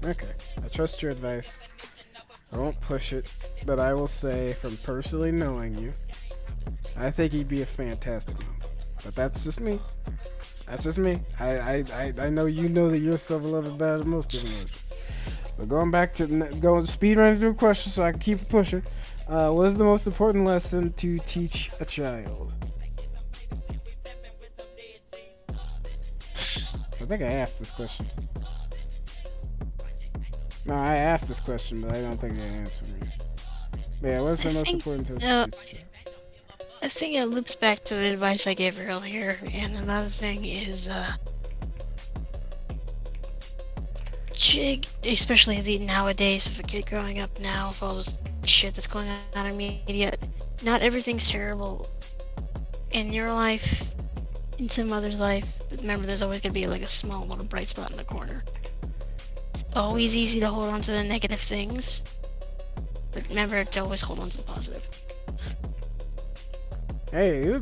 Okay, I trust your advice. I won't push it, but I will say from personally knowing you, I think he'd be a fantastic mom. But that's just me. That's just me. I know you know that you're self-loving better than most people know. But going back to going speed running through questions so I can keep it pushing. What is the most important lesson to teach a child? I think I asked this question. No, I asked this question, but I don't think they answered me. But yeah, what's the most important to teach a child? I think it loops back to the advice I gave earlier, and another thing is, especially nowadays, of a kid growing up now, with all the shit that's going on in media, not everything's terrible in your life, in some other's life, but remember there's always gonna be like a small little bright spot in the corner. It's always easy to hold on to the negative things, but remember to always hold on to the positive. Hey, you have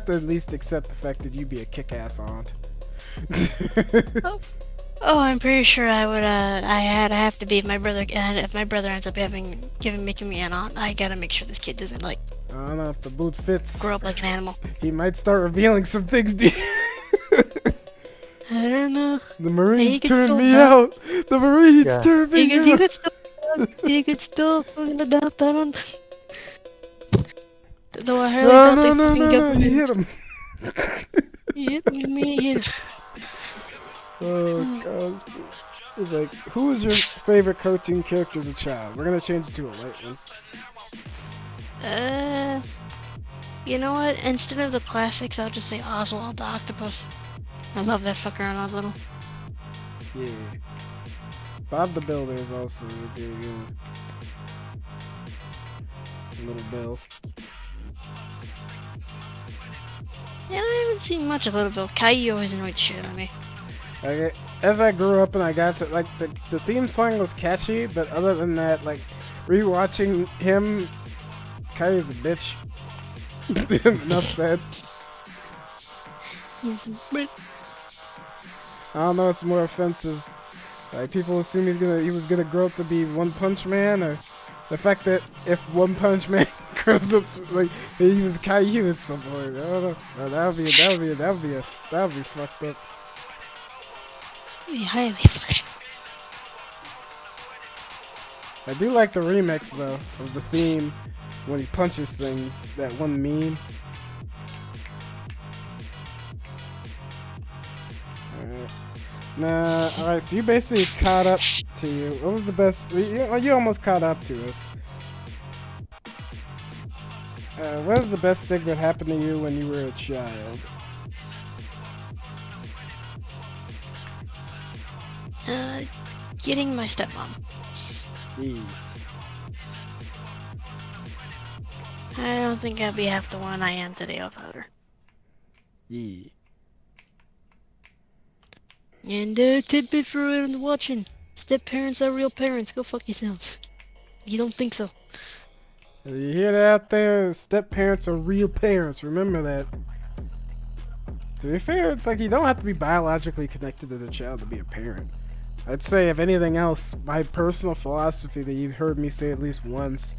to at least accept the fact that you'd be a kick-ass aunt. Oh, I'm pretty sure I would. I have to be if my brother. And if my brother ends up making me an aunt, I gotta make sure this kid doesn't like. I don't know if the boot fits. Grow up like an animal. He might start revealing some things to you. I don't know. The Marines turned me out. The Marines turned me out. You could still fucking adopt that one. Though I heard that they fucking government. He hit him. He hit me. Oh god, it's like, who was your favorite cartoon character as a child? We're gonna change it to a light one. You know what? Instead of the classics, I'll just say Oswald the Octopus. I love that fucker when I was little. Yeah. Bob the Builder is also a good one. Little Bill. Yeah, I haven't seen much of Little Bill. Caillou always annoyed the shit out of me. Like, as I grew up and I got to, like, the theme song was catchy, but other than that, like, rewatching him, Caillou's a bitch. Enough said. He's a bitch. I don't know what's more offensive. Like, people assume he was gonna grow up to be One Punch Man, or the fact that if One Punch Man grows up to, like, he was Caillou at some point. I don't know. No, that would be fucked up. Highly flexible. I do like the remix though of the theme when he punches things. That one meme. Alright. Nah, alright, so you basically caught up to you. What was the best? You almost caught up to us. What was the best thing that happened to you when you were a child? Getting my stepmom. Yeah. I don't think I'll be half the one I am today without her. Yeah. And tidbit for everyone watching: step parents are real parents. Go fuck yourselves. You don't think so? You hear that out there? Step parents are real parents. Remember that. To be fair, it's like you don't have to be biologically connected to the child to be a parent. I'd say, if anything else, my personal philosophy that you've heard me say at least once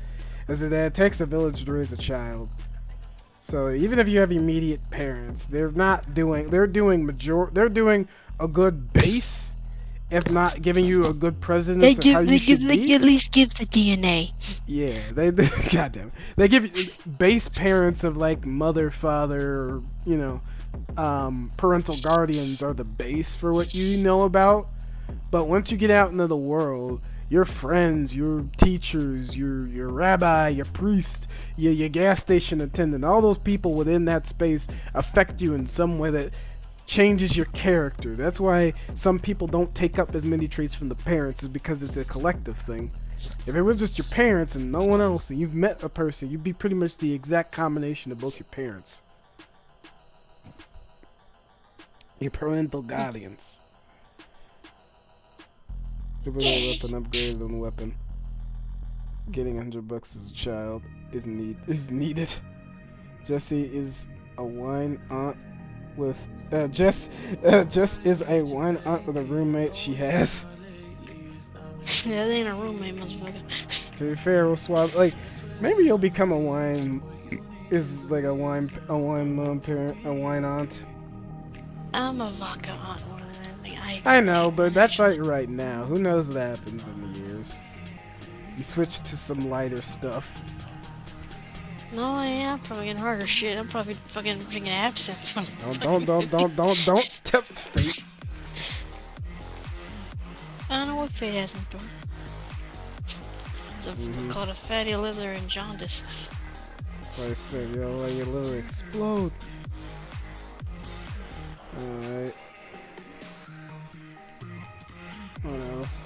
is that it takes a village to raise a child. So even if you have immediate parents, they're doing a good base, if not giving you a good precedence of how you should be. At least give the DNA. Yeah, they goddamn, they give you base parents of like mother, father, or, parental guardians are the base for what you know about. But once you get out into the world, your friends, your teachers, your rabbi, your priest, your gas station attendant, all those people within that space affect you in some way that changes your character. That's why some people don't take up as many traits from the parents, is because it's a collective thing. If it was just your parents and no one else, and you've met a person, you'd be pretty much the exact combination of both your parents. Your parental guardians. Weapon upgrade on the weapon. Getting $100 as a child is needed. Jessie is a wine aunt with Jess is a wine aunt with a roommate she has. Yeah, they ain't a roommate, motherfucker. To be fair, we'll swap. Like, maybe you'll become a wine mom parent, a wine aunt. I'm a vodka aunt more than anything. I know, but that's right now. Who knows what happens in the years? You switch to some lighter stuff. No, I am probably getting harder shit. I'm probably fucking drinking absinthe. Don't tempt fate. I don't know what fate has in store. It's called a fatty liver and jaundice. That's why I said, let your liver explode. Alright. What else?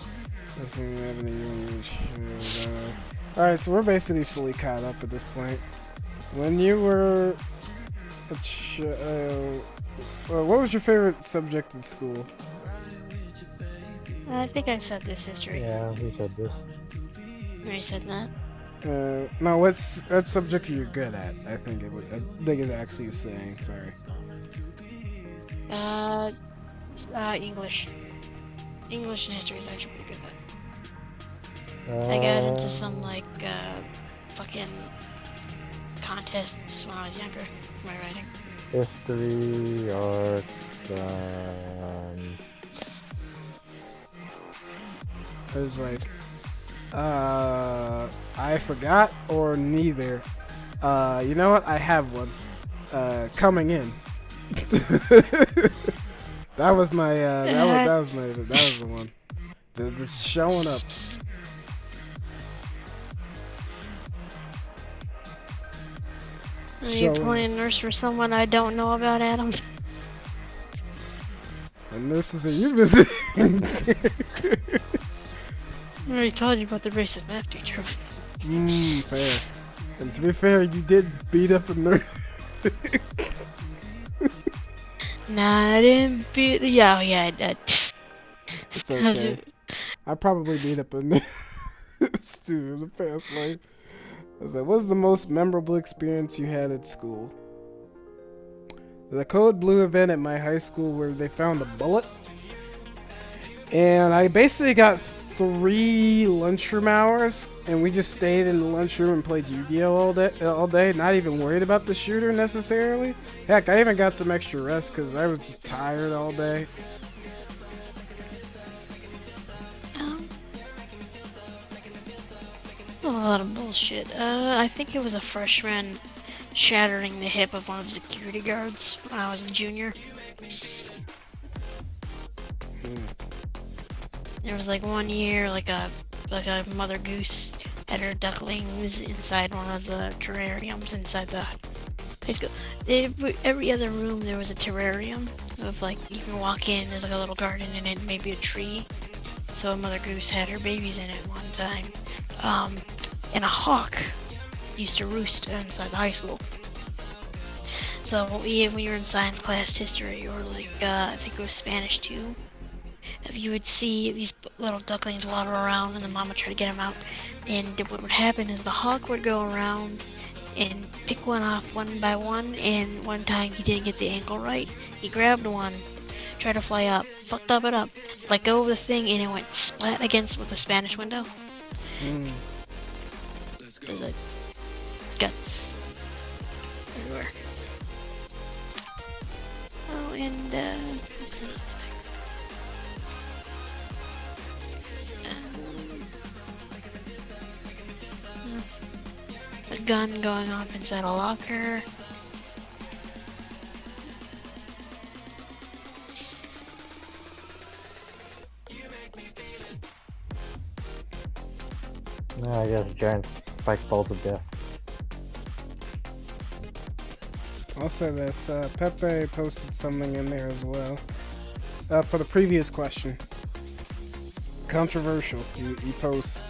Alright, so we're basically fully caught up at this point. When you were a child, what was your favorite subject in school? I think I said this history. Yeah, we said this. You already said that? No, what subject are you good at? I think it's actually saying, sorry. English. English and history is actually pretty good at. I got into some, fucking contests when I was younger for my writing. History, art, I was like, I forgot or neither. You know what? I have one. Coming in. That was my. That was the one. Just showing up. Are you playing nurse for someone I don't know about, Adam? And this is a you visit. I already told you about the racist math teacher. Fair. And to be fair, you did beat up a nurse. Nah, I didn't beat. Yeah, I did. It's okay. I probably beat up a nurse too in the past life. I was like, what's the most memorable experience you had at school? The Code Blue event at my high school where they found a bullet. And I basically got 3 lunchroom hours, and we just stayed in the lunchroom and played Yu-Gi-Oh all day, not even worried about the shooter necessarily. Heck, I even got some extra rest because I was just tired all day. lot of bullshit. I think it was a freshman shattering the hip of one of the security guards when I was a junior. There was like one year, like a mother goose had her ducklings inside one of the terrariums inside the high school. Every other room there was a terrarium of like, you can walk in, there's like a little garden in it, maybe a tree. So a mother goose had her babies in it one time. And a hawk used to roost inside the high school. So when you were in science class, history, or like, I think it was Spanish too, if you would see these little ducklings waddle around and the mama try to get them out, and what would happen is the hawk would go around and pick one off one by one, and one time he didn't get the angle right. He grabbed one, tried to fly up, fucked it up, let go of the thing, and it went splat against with the Spanish window. There's like guts everywhere. Oh, and what was another thing? A gun going off inside a locker. I guess giant spike balls of death. I'll say this, Pepe posted something in there as well. For the previous question. Controversial. He posts,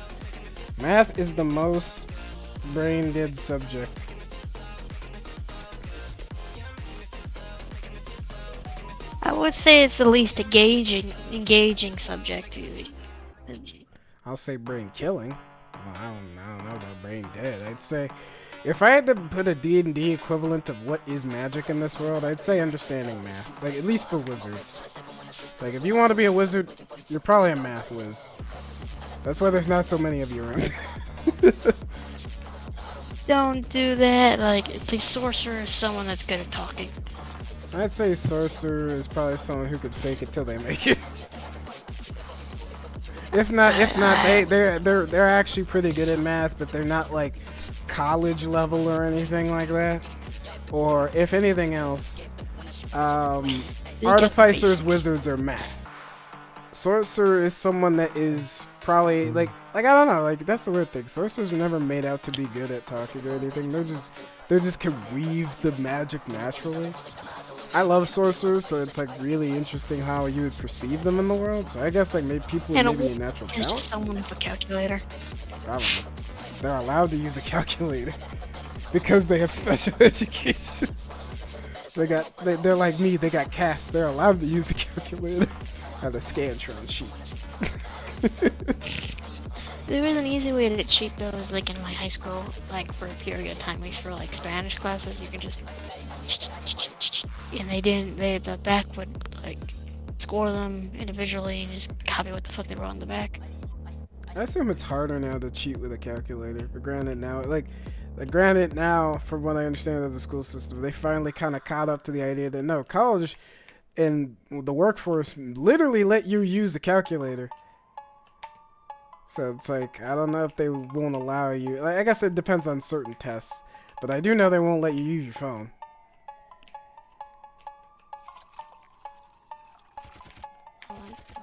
math is the most brain dead subject. I would say it's the least engaging subject. I'll say brain killing. Well, I don't know about brain dead. I'd say, if I had to put a D&D equivalent of what is magic in this world, I'd say understanding math. Like, at least for wizards. Like, if you want to be a wizard, you're probably a math whiz. That's why there's not so many of you around. Don't do that. Like, the sorcerer is someone that's good at talking. I'd say sorcerer is probably someone who could fake it till they make it. If not, they're actually pretty good at math, but they're not like college level or anything like that. Or if anything else, artificers, wizards, or math. Sorcerer is someone that is probably like I don't know, like that's the weird thing. Sorcerers are never made out to be good at talking or anything. They just can weave the magic naturally. I love sorcerers, so it's like really interesting how you would perceive them in the world. So I guess like maybe people with maybe a natural It's talent. just someone with a calculator. Probably. They're allowed to use a calculator because they have special education. They're like me. They got cast. They're allowed to use a calculator. Have a Scantron sheet. There was an easy way to cheat those, like in my high school, like for a period of time, at least for like Spanish classes, you could just, and the back would like score them individually and just copy what the fuck they wrote on the back. I assume it's harder now to cheat with a calculator. But granted now, from what I understand of the school system, they finally kind of caught up to the idea that no, college and the workforce literally let you use a calculator. So it's like, I don't know if they won't allow you. Like, I guess it depends on certain tests. But I do know they won't let you use your phone.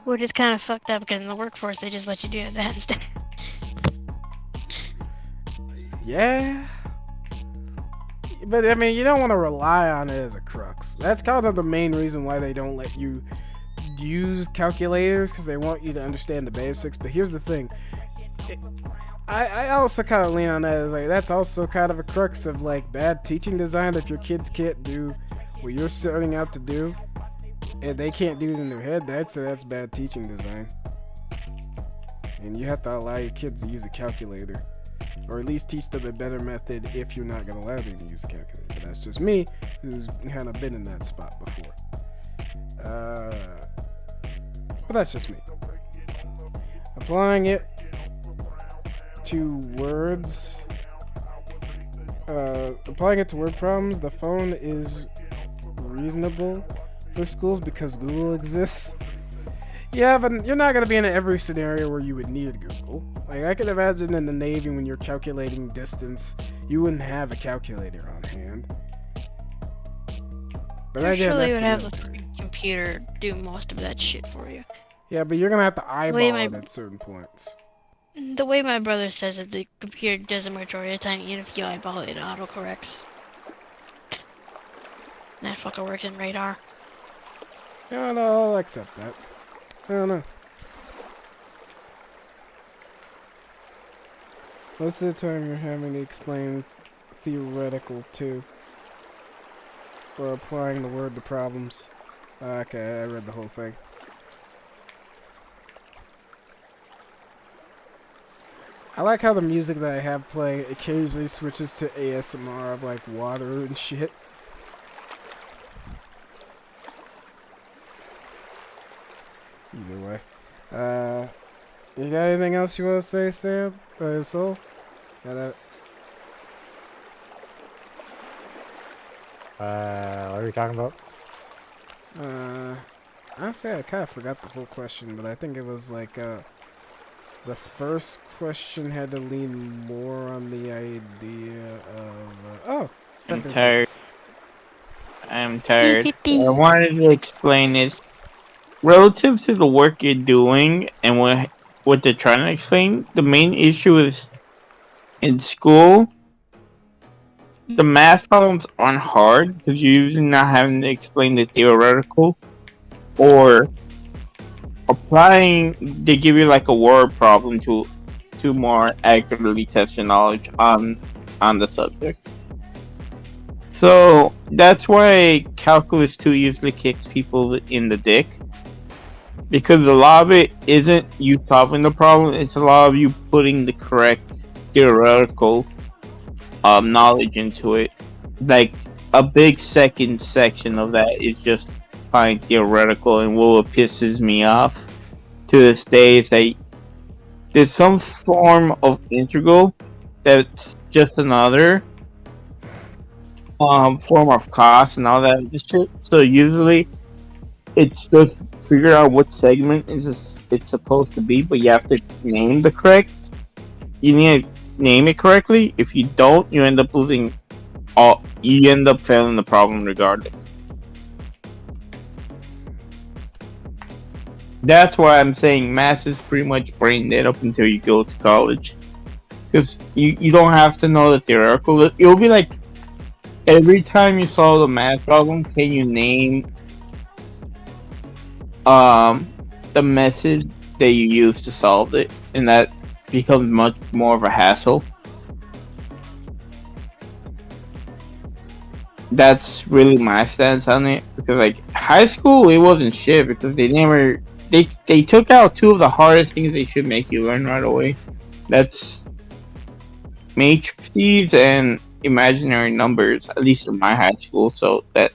Which is kind of fucked up because in the workforce they just let you do that instead. Yeah. But I mean, you don't want to rely on it as a crux. That's kind of the main reason why they don't let you use calculators, because they want you to understand the basics. But here's the thing. I also kind of lean on that as like that's also kind of a crux of like bad teaching design. If your kids can't do what you're starting out to do, and they can't do it in their head, I'd say that's bad teaching design. And you have to allow your kids to use a calculator, or at least teach them a better method if you're not going to allow them to use a calculator. But that's just me, who's kind of been in that spot before. But that's just me. Applying it to words. Applying it to word problems, the phone is reasonable for schools because Google exists. Yeah, but you're not gonna be in every scenario where you would need Google. Like I can imagine in the Navy when you're calculating distance, you wouldn't have a calculator on hand. But I'm again, sure that's they would the have the military. fucking computer do most of that shit for you. Yeah, but you're gonna have to eyeball Wait, it at certain points. The way my brother says it, the computer does the majority of the time, even if you eyeball it, it autocorrects. That fucker works in radar. Yeah, no, I'll accept that. I don't know. Most of the time you're having to explain theoretical too. Or applying the word to problems. Okay, I read the whole thing. I like how the music that I have play occasionally switches to ASMR of like water and shit. Either way. You got anything else you want to say, Sam? Soul? Yeah, What are we talking about? Honestly, I kind of forgot the full question, but I think it was like, the first question had to lean more on the idea of, I'm fucking tired. I'm tired. Beep, beep, What I beep. wanted to explain is relative to the work you're doing and what they're trying to explain. The main issue is in school, the math problems aren't hard because you're usually not having to explain the theoretical or applying. They give you like a word problem to more accurately test your knowledge on the subject. So that's why Calculus 2 usually kicks people in the dick. Because a lot of it isn't you solving the problem, it's a lot of you putting the correct theoretical knowledge into it. Like, a big second section of that is just fine theoretical, and what pisses me off to this day is that there's some form of integral that's just another form of cost and all that shit. So usually it's just figure out what segment it's supposed to be, but you have to name the correct. You need to name it correctly. If you don't, you end up losing all. You end up failing the problem regardless. That's why I'm saying math is pretty much brain dead up until you go to college, because you don't have to know the theoretical. It'll be like every time you solve a math problem, can you name the method that you use to solve it, and that becomes much more of a hassle. That's really my stance on it, because like high school, it wasn't shit because they took out two of the hardest things they should make you learn right away. That's matrices and imaginary numbers, at least in my high school. So that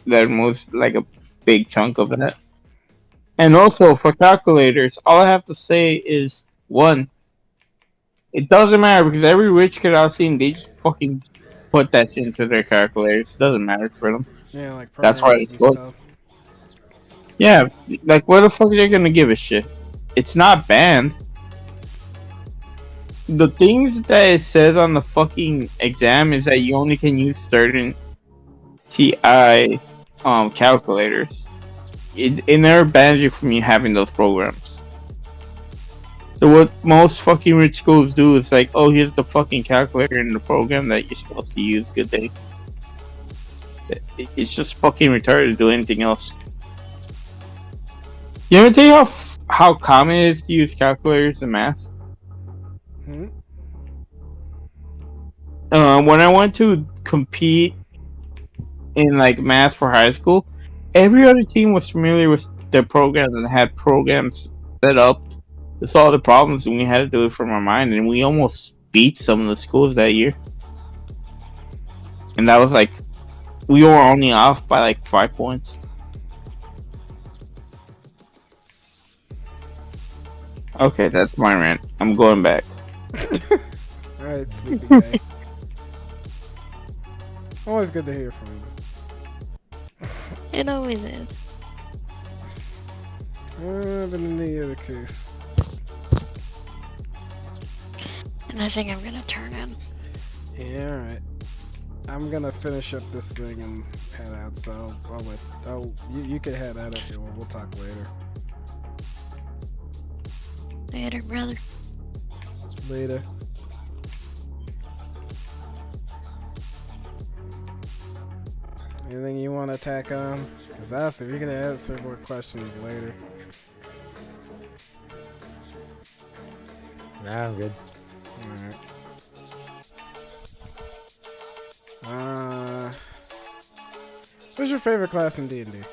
removes like a big chunk of that. And also for calculators, all I have to say is one. It doesn't matter because every rich kid I've seen, they just fucking put that shit into their calculators. It doesn't matter for them. Yeah, like That's why programs it's and good. stuff. Yeah, like where the fuck are they gonna give a shit? It's not banned. The things that it says on the fucking exam is that you only can use certain TI calculators. It never bans you from you having those programs. So what most fucking rich schools do is like, oh, here's the fucking calculator in the program that you're supposed to use. Good day. It's just fucking retarded to do anything else. You ever tell you how common it is to use calculators in math? Hmm? When I went to compete in like math for high school, every other team was familiar with their programs and had programs set up to solve the problems, and we had to do it from our mind, and we almost beat some of the schools that year. And that was like, we were only off by like 5 points. Okay, that's my rant. I'm going back. Alright, Sleepy Guy. Always good to hear from you. It always is. But in the other case. And I think I'm gonna turn in. Yeah, alright. I'm gonna finish up this thing and head out, so you can head out if you want. We'll talk later. Later, brother. Later. Anything you want to tack on? Because ask if you're gonna answer more questions later. Nah, I'm good. Alright. What's your favorite class in D&D?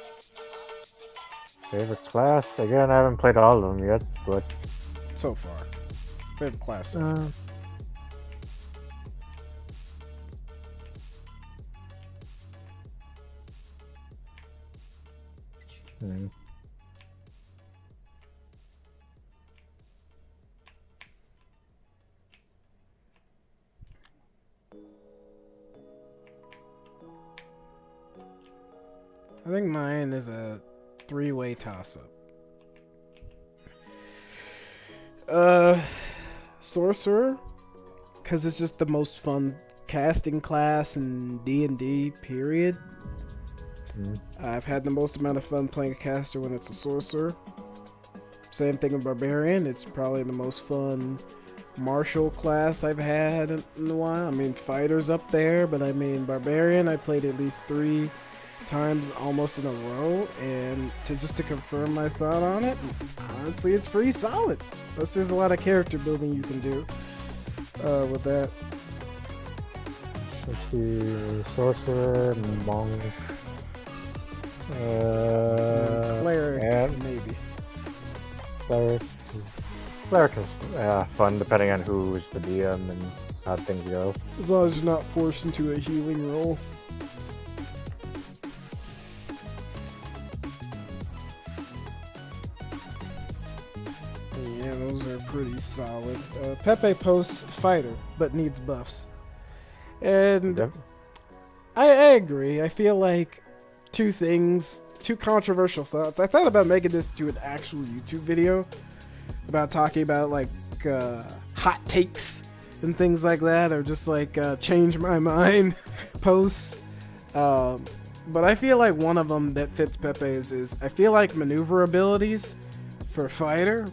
Favorite class? Again, I haven't played all of them yet, but So far. Favorite class. hmm. I think mine is a 3-way toss-up. Sorcerer, because it's just the most fun casting class in D&D, period. I've had the most amount of fun playing a caster when it's a sorcerer. Same thing with Barbarian, it's probably the most fun martial class I've had in a while. I mean, Fighter's up there, but I mean, Barbarian, I played at least 3 times almost in a row, and to confirm my thought on it, honestly, it's pretty solid. Plus, there's a lot of character building you can do with that. Let's see, sorcerer, monk, Cleric, and maybe. cleric. Cleric is fun depending on who's the DM and how things go. As long as you're not forced into a healing role. Yeah, those are pretty solid. Pepe posts fighter, but needs buffs. And Yep. I agree. I feel like two controversial thoughts. I thought about making this to an actual YouTube video about talking about like hot takes and things like that, or just like change my mind posts. But I feel like one of them that fits Pepe's is I feel like maneuver abilities for fighter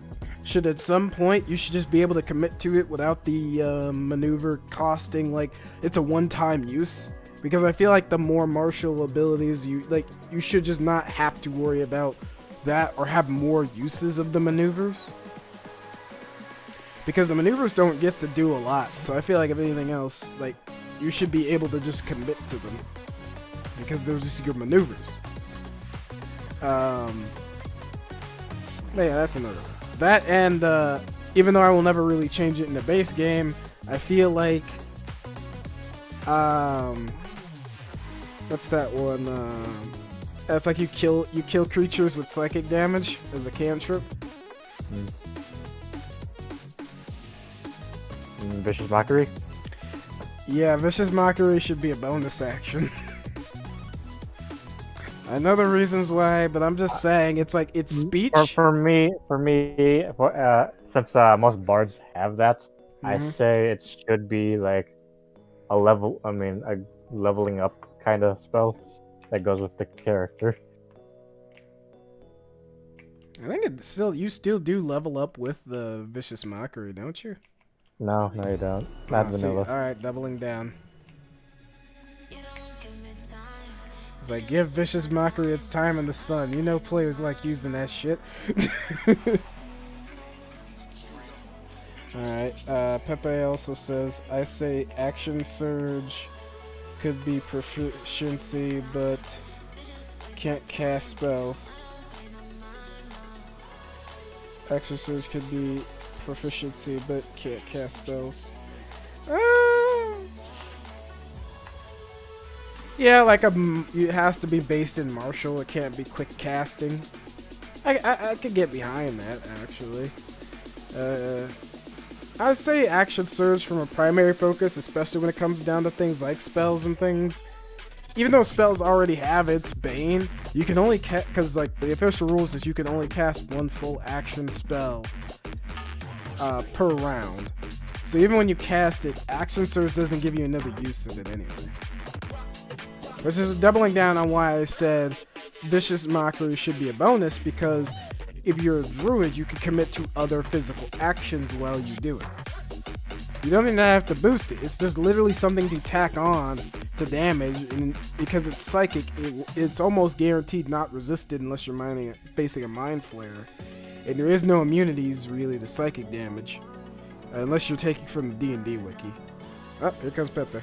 should at some point you should just be able to commit to it without the maneuver costing, like it's a one-time use. Because I feel like the more martial abilities you should just not have to worry about that or have more uses of the maneuvers. Because the maneuvers don't get to do a lot, so I feel like if anything else, like you should be able to just commit to them. Because they're just your maneuvers. But yeah, that's another one. That and even though I will never really change it in the base game, I feel like what's that one? That's like you kill creatures with psychic damage as a cantrip. Vicious Mockery? Yeah, Vicious Mockery should be a bonus action. I know the reasons why, but I'm just saying it's like it's speech. For me, since most bards have that, I say it should be like a leveling up kind of spell that goes with the character. I think you still do level up with the Vicious Mockery, don't you? No, you don't. Not vanilla. Alright, doubling down. It's like, give Vicious Mockery its time in the sun. You know players like using that shit. Alright, Pepe also says, I say Action Surge could be proficiency, but can't cast spells. Action Surge could be proficiency, but can't cast spells. Yeah, like it has to be based in martial. It can't be quick casting. I could get behind that, actually. I'd say Action Surge from a primary focus, especially when it comes down to things like spells and things, even though spells already have its Bane, you can only cast, because like the official rules is you can only cast one full action spell per round. So even when you cast it, Action Surge doesn't give you another use of it anyway. Which is doubling down on why I said Vicious Mockery should be a bonus, because if you're a druid, you can commit to other physical actions while you do it. You don't even have to boost it. It's just literally something to tack on to damage, and because it's psychic, it's almost guaranteed not resisted unless you're facing a Mind Flare. And there is no immunities really to psychic damage, unless you're taking from the D&D wiki. Oh, here comes Pepe.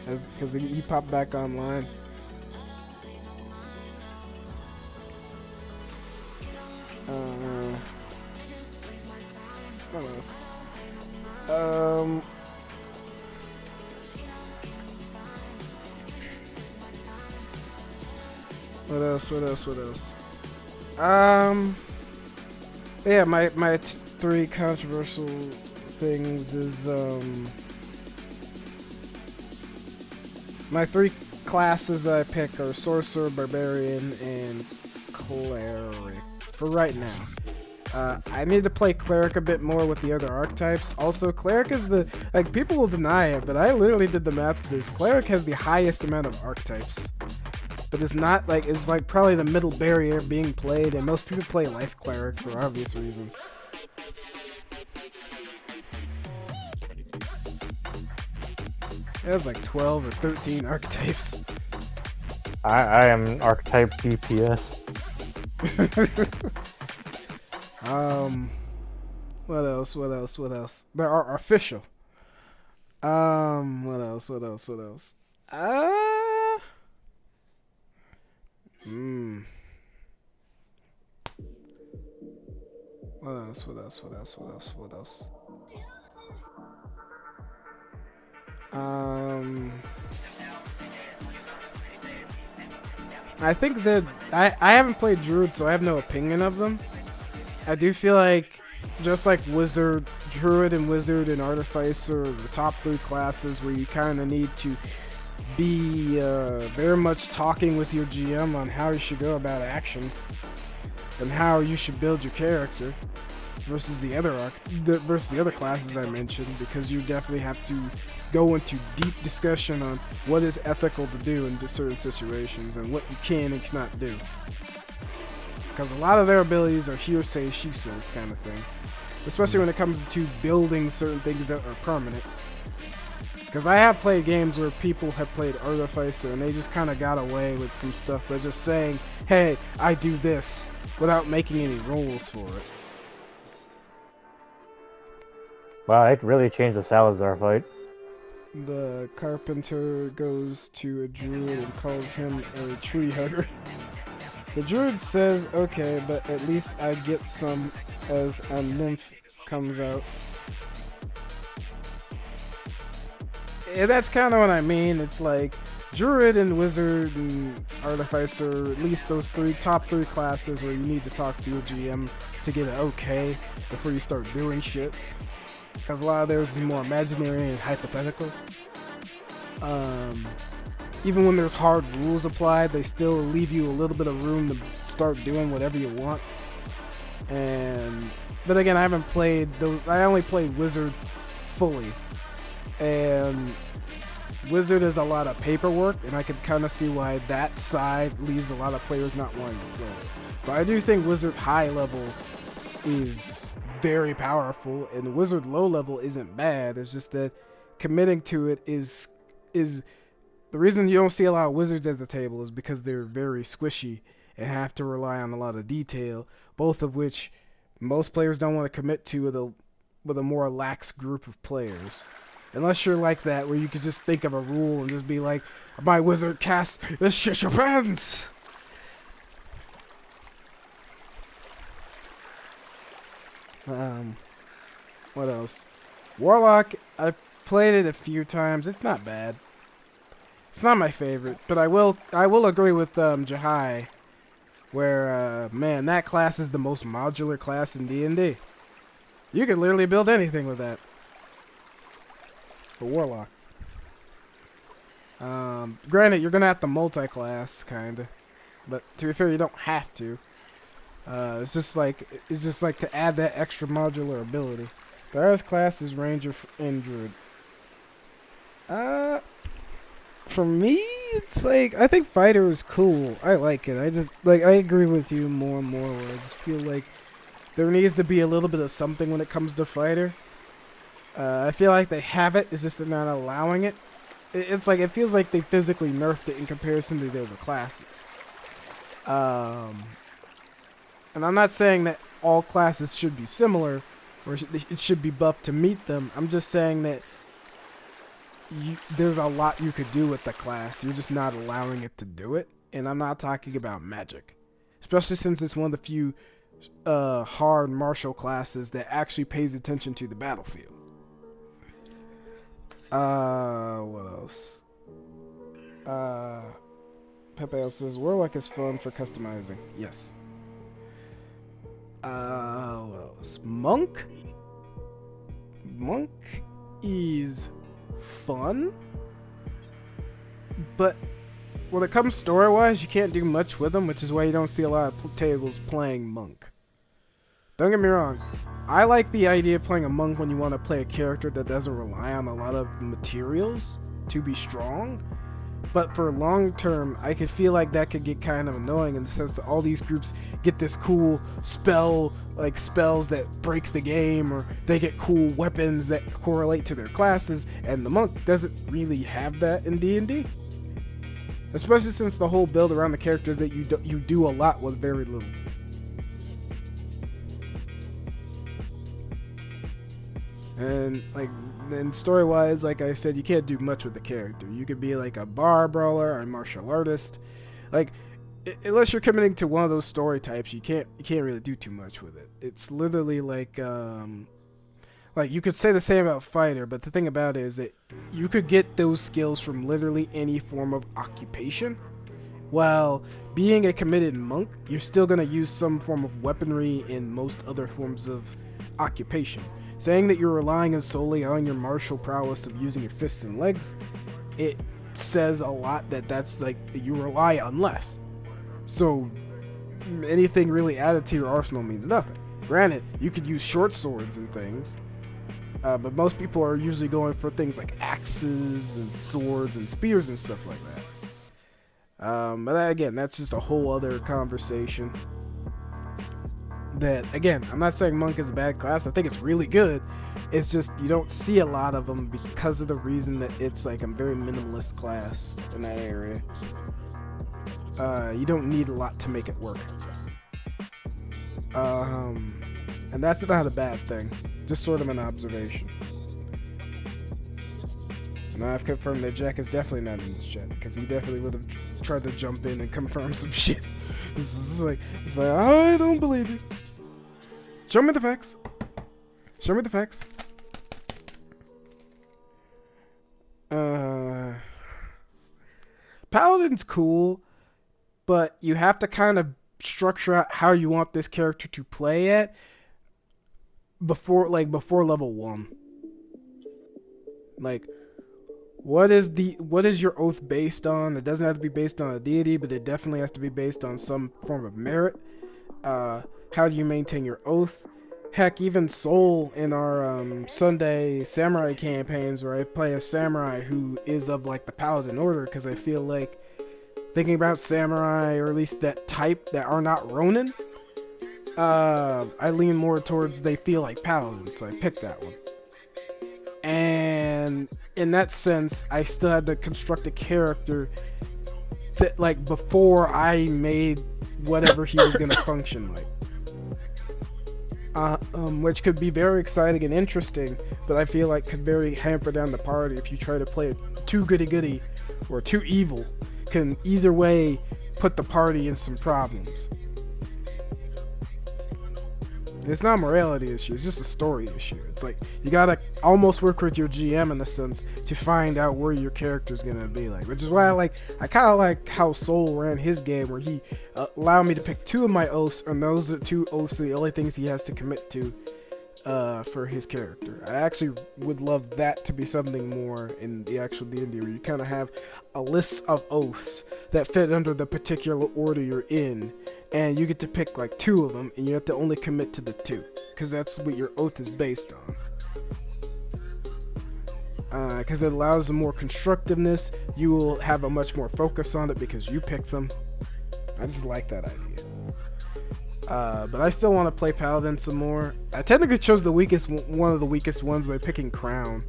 Because he popped back online. What else? What else? Yeah, my three controversial things is, my three classes that I pick are Sorcerer, Barbarian, and Cleric, for right now. I need to play Cleric a bit more with the other archetypes. Also, Cleric is like, people will deny it, but I literally did the math for this. Cleric has the highest amount of archetypes. But it's not like, it's like probably the middle barrier being played, and most people play Life Cleric for obvious reasons. It was like 12 or 13 archetypes. I am archetype DPS. What else? There are official. What else? What else? What else? I think that I haven't played Druid, so I have no opinion of them. I do feel like, just like Wizard, Druid and Wizard and Artificer are the top three classes where you kind of need to be very much talking with your GM on how you should go about actions and how you should build your character versus the other classes I mentioned, because you definitely have to go into deep discussion on what is ethical to do in certain situations and what you can and cannot do. Because a lot of their abilities are hearsay, she says kind of thing. Especially when it comes to building certain things that are permanent. Because I have played games where people have played Artificer and they just kind of got away with some stuff by just saying, hey, I do this, without making any rules for it. Wow, it really changed the Salazar fight. The Carpenter goes to a Druid and calls him a tree hugger. The Druid says, okay, but at least I get some as a nymph comes out. Yeah, that's kind of what I mean. It's like Druid and Wizard and Artificer, at least those top three classes where you need to talk to your GM to get an okay before you start doing shit. Because a lot of theirs is more imaginary and hypothetical. Even when there's hard rules applied, they still leave you a little bit of room to start doing whatever you want. But again, I haven't played those. I only played Wizard fully, and Wizard is a lot of paperwork, and I can kind of see why that side leaves a lot of players not wanting to play it. But I do think Wizard high level is very powerful, and Wizard low level isn't bad. It's just that committing to it is the reason you don't see a lot of Wizards at the table is because they're very squishy and have to rely on a lot of detail, both of which most players don't want to commit to with a more lax group of players. Unless you're like that, where you could just think of a rule and just be like, my Wizard cast the shit your pants! What else? Warlock, I've played it a few times. It's not bad. It's not my favorite, but I will agree with Jahai, where man, that class is the most modular class in D&D. You can literally build anything with that. For Warlock. Granted, you're gonna have to multi-class, kinda, but to be fair, you don't have to. It's just like to add that extra modular ability. The rest class is Ranger and Druid. For me, it's like I think Fighter is cool. I like it. I just like I agree with you more and more. Where I just feel like there needs to be a little bit of something when it comes to Fighter. I feel like they have it. It's just they're not allowing it. It's like it feels like they physically nerfed it in comparison to the other classes. And I'm not saying that all classes should be similar, or it should be buffed to meet them. I'm just saying that there's a lot you could do with the class. You're just not allowing it to do it. And I'm not talking about magic, especially since it's one of the few hard martial classes that actually pays attention to the battlefield. What else? Pepe says Warlock is fun for customizing. Yes. What else? Monk is fun, but when it comes story-wise, you can't do much with them, which is why you don't see a lot of tables playing Monk. Don't get me wrong, I like the idea of playing a Monk when you want to play a character that doesn't rely on a lot of materials to be strong, but for long term, I could feel like that could get kind of annoying in the sense that all these groups get this cool spell, like spells that break the game, or they get cool weapons that correlate to their classes, and the Monk doesn't really have that in D&D. Especially since the whole build around the characters that you do a lot with very little. And like, then story-wise, like I said, you can't do much with the character. You could be like a bar brawler or a martial artist. Like, unless you're committing to one of those story types, you can't really do too much with it. It's literally like you could say the same about fighter, but the thing about it is that you could get those skills from literally any form of occupation. While being a committed monk, you're still gonna use some form of weaponry in most other forms of occupation. Saying that you're relying solely on your martial prowess of using your fists and legs, it says a lot that's like you rely on less. So anything really added to your arsenal means nothing. Granted, you could use short swords and things, but most people are usually going for things like axes and swords and spears and stuff like that. But again, that's just a whole other conversation. That, again, I'm not saying Monk is a bad class. I think it's really good. It's just you don't see a lot of them because of the reason that it's like a very minimalist class in that area. You don't need a lot to make it work. And that's not a bad thing. Just sort of an observation. And I've confirmed that Jack is definitely not in this chat, because he definitely would have tried to jump in and confirm some shit. It's like, I don't believe you. Show me the facts. Show me the facts. Paladin's cool, but you have to kind of structure out how you want this character to play at before level 1. Like, what is your oath based on? It doesn't have to be based on a deity, but it definitely has to be based on some form of merit. How do you maintain your oath? Heck, even Soul in our Sunday samurai campaigns, where I play a samurai who is of like the paladin order, because I feel like thinking about samurai, or at least that type that are not Ronin, I lean more towards they feel like paladins, so I picked that one. And in that sense, I still had to construct a character that, like, before I made whatever he was gonna function like. Which could be very exciting and interesting, but I feel like could very hamper down the party if you try to play it too goody-goody or too evil. Can either way put the party in some problems. It's not a morality issue, it's just a story issue. It's like, you gotta almost work with your GM in a sense to find out where your character's gonna be like. Which is why I kinda like how Soul ran his game, where he allowed me to pick 2 of my oaths, and those are 2 oaths are the only things he has to commit to. for his character. I actually would love that to be something more in the actual D&D, where you kind of have a list of oaths that fit under the particular order you're in, and you get to pick like 2 of them, and you have to only commit to the 2, because that's what your oath is based on. Because it allows more constructiveness. You will have a much more focus on it because you picked them. I just like that idea. But I still want to play Paladin some more. I technically chose one of the weakest ones by picking Crown.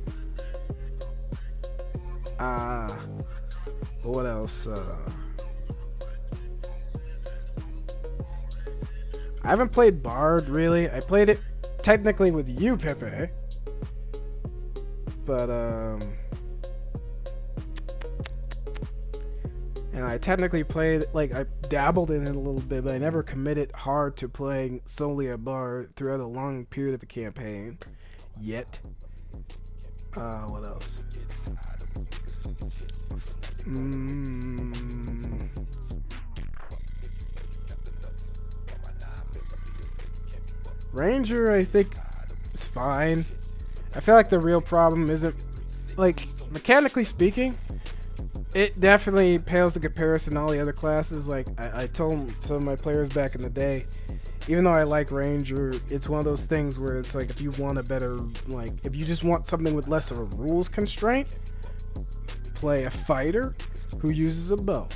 But what else? I haven't played Bard, really. I played it technically with you, Pepe. But, and I technically played, like, I dabbled in it a little bit, but I never committed hard to playing solely a Bard throughout a long period of a campaign. Yet. What else? Ranger, I think, is fine. I feel like the real problem isn't, like, mechanically speaking, it definitely pales in comparison to all the other classes. Like, I told some of my players back in the day, even though I like Ranger, it's one of those things where it's like, if you want a better, like, if you just want something with less of a rules constraint, play a fighter who uses a bow.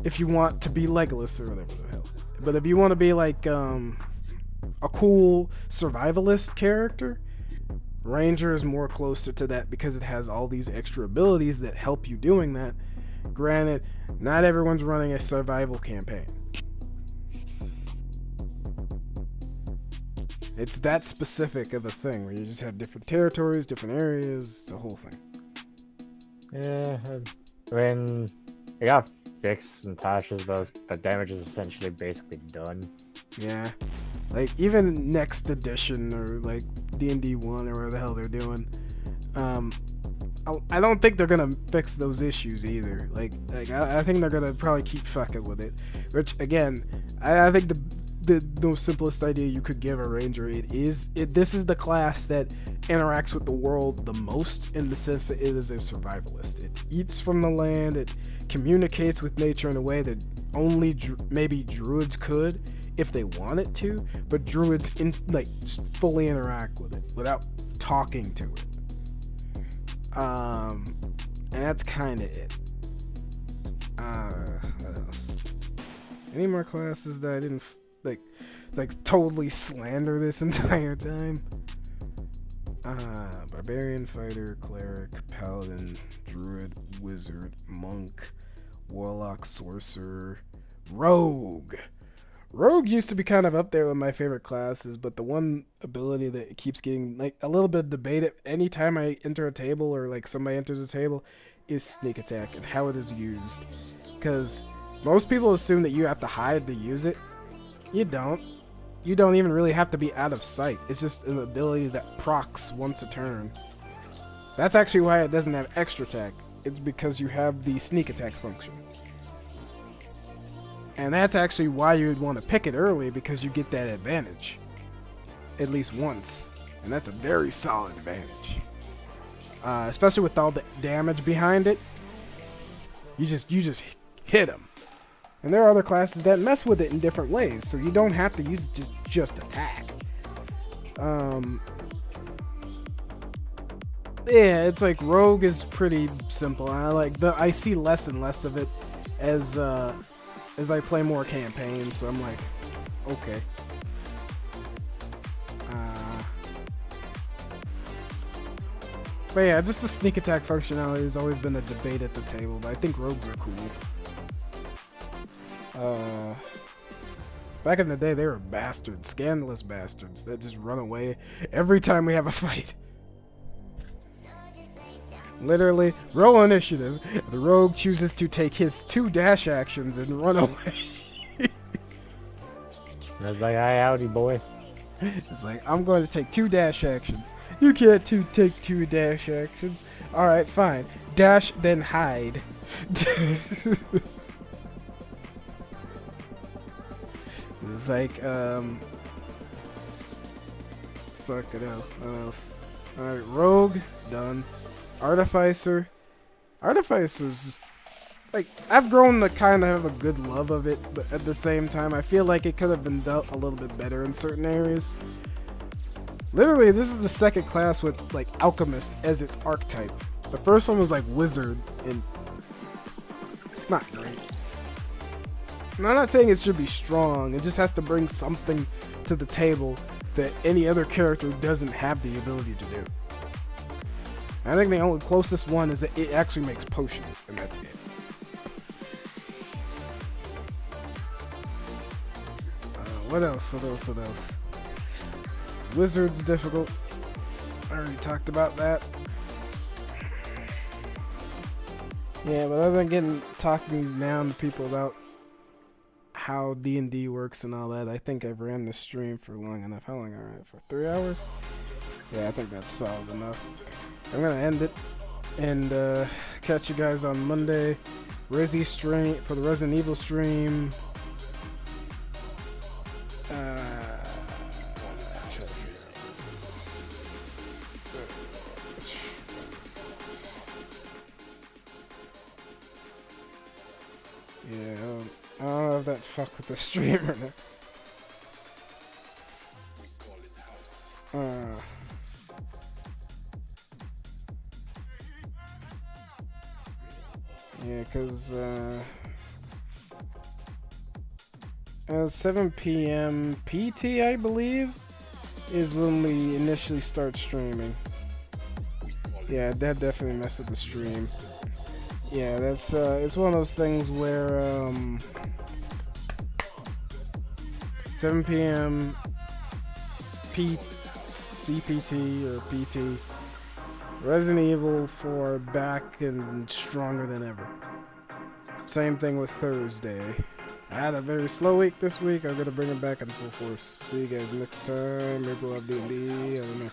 If you want to be Legolas or whatever the hell. But if you want to be like, a cool survivalist character, Ranger is more closer to that because it has all these extra abilities that help you doing that. Granted, not everyone's running a survival campaign. It's that specific of a thing where you just have different territories, different areas, the whole thing. Yeah, I mean, I got fixed and Tasha's, but the damage is essentially basically done. Yeah. Like, even next edition, or like D&D 1 or whatever the hell they're doing, I don't think they're gonna fix those issues either. Like I think they're gonna probably keep fucking with it. Which, again, I think the simplest idea you could give a Ranger, this is the class that interacts with the world the most, in the sense that it is a survivalist. It eats from the land, it communicates with nature in a way that only maybe druids could, if they wanted to, but druids just fully interact with it without talking to it. And that's kind of it. What else? Any more classes that I didn't like totally slander this entire time? Barbarian, fighter, cleric, paladin, druid, wizard, monk, warlock, sorcerer, rogue. Rogue used to be kind of up there with my favorite classes, but the one ability that keeps getting like a little bit debated anytime I enter a table, or like somebody enters a table, is sneak attack and how it is used. Because most people assume that you have to hide to use it. You don't. You don't even really have to be out of sight. It's just an ability that procs once a turn. That's actually why it doesn't have extra attack. It's because you have the sneak attack function. And that's actually why you would want to pick it early, because you get that advantage. At least once. And that's a very solid advantage. Especially with all the damage behind it. You just hit them. And there are other classes that mess with it in different ways, so you don't have to use just attack. Yeah, it's like Rogue is pretty simple. I see less and less of it as I play more campaigns, so I'm like, okay. But yeah, just the sneak attack functionality has always been a debate at the table, but I think rogues are cool. Back in the day, they were bastards, scandalous bastards that just run away every time we have a fight. Literally, roll initiative. The rogue chooses to take his 2 dash actions and run away. It's like, hi, howdy, boy. It's like, I'm going to take 2 dash actions. You can't take 2 dash actions. Alright, fine. Dash, then hide. It's like, fucking hell. What else? Alright, Rogue, done. Artificer. Artificer's just like, I've grown to kind of have a good love of it, but at the same time, I feel like it could have been dealt a little bit better in certain areas. Literally, this is the second class with, like, Alchemist as its archetype. The first one was, like, Wizard, and it's not great. And I'm not saying it should be strong, it just has to bring something to the table that any other character doesn't have the ability to do. I think the only closest one is that it actually makes potions, and that's it. What else? What else? What else? Wizard's difficult. I already talked about that. Yeah, but other than talking down to people about how D&D works and all that, I think I've ran the stream for long enough. How long I ran it for? 3 hours? Yeah, I think that's solid enough. I'm gonna end it and catch you guys on Monday. Resi stream for the Resident Evil stream. Yeah, I don't know if that fuck with the streamer. Yeah, cause 7 p.m. PT, I believe, is when we initially start streaming. Yeah, that definitely messed with the stream. Yeah, that's it's one of those things where 7 p.m. CPT or PT, Resident Evil 4 back and stronger than ever. Same thing with Thursday. I had a very slow week this week. I'm gonna bring it back in full force. See you guys next time. Maybe we'll have D&D. I don't know.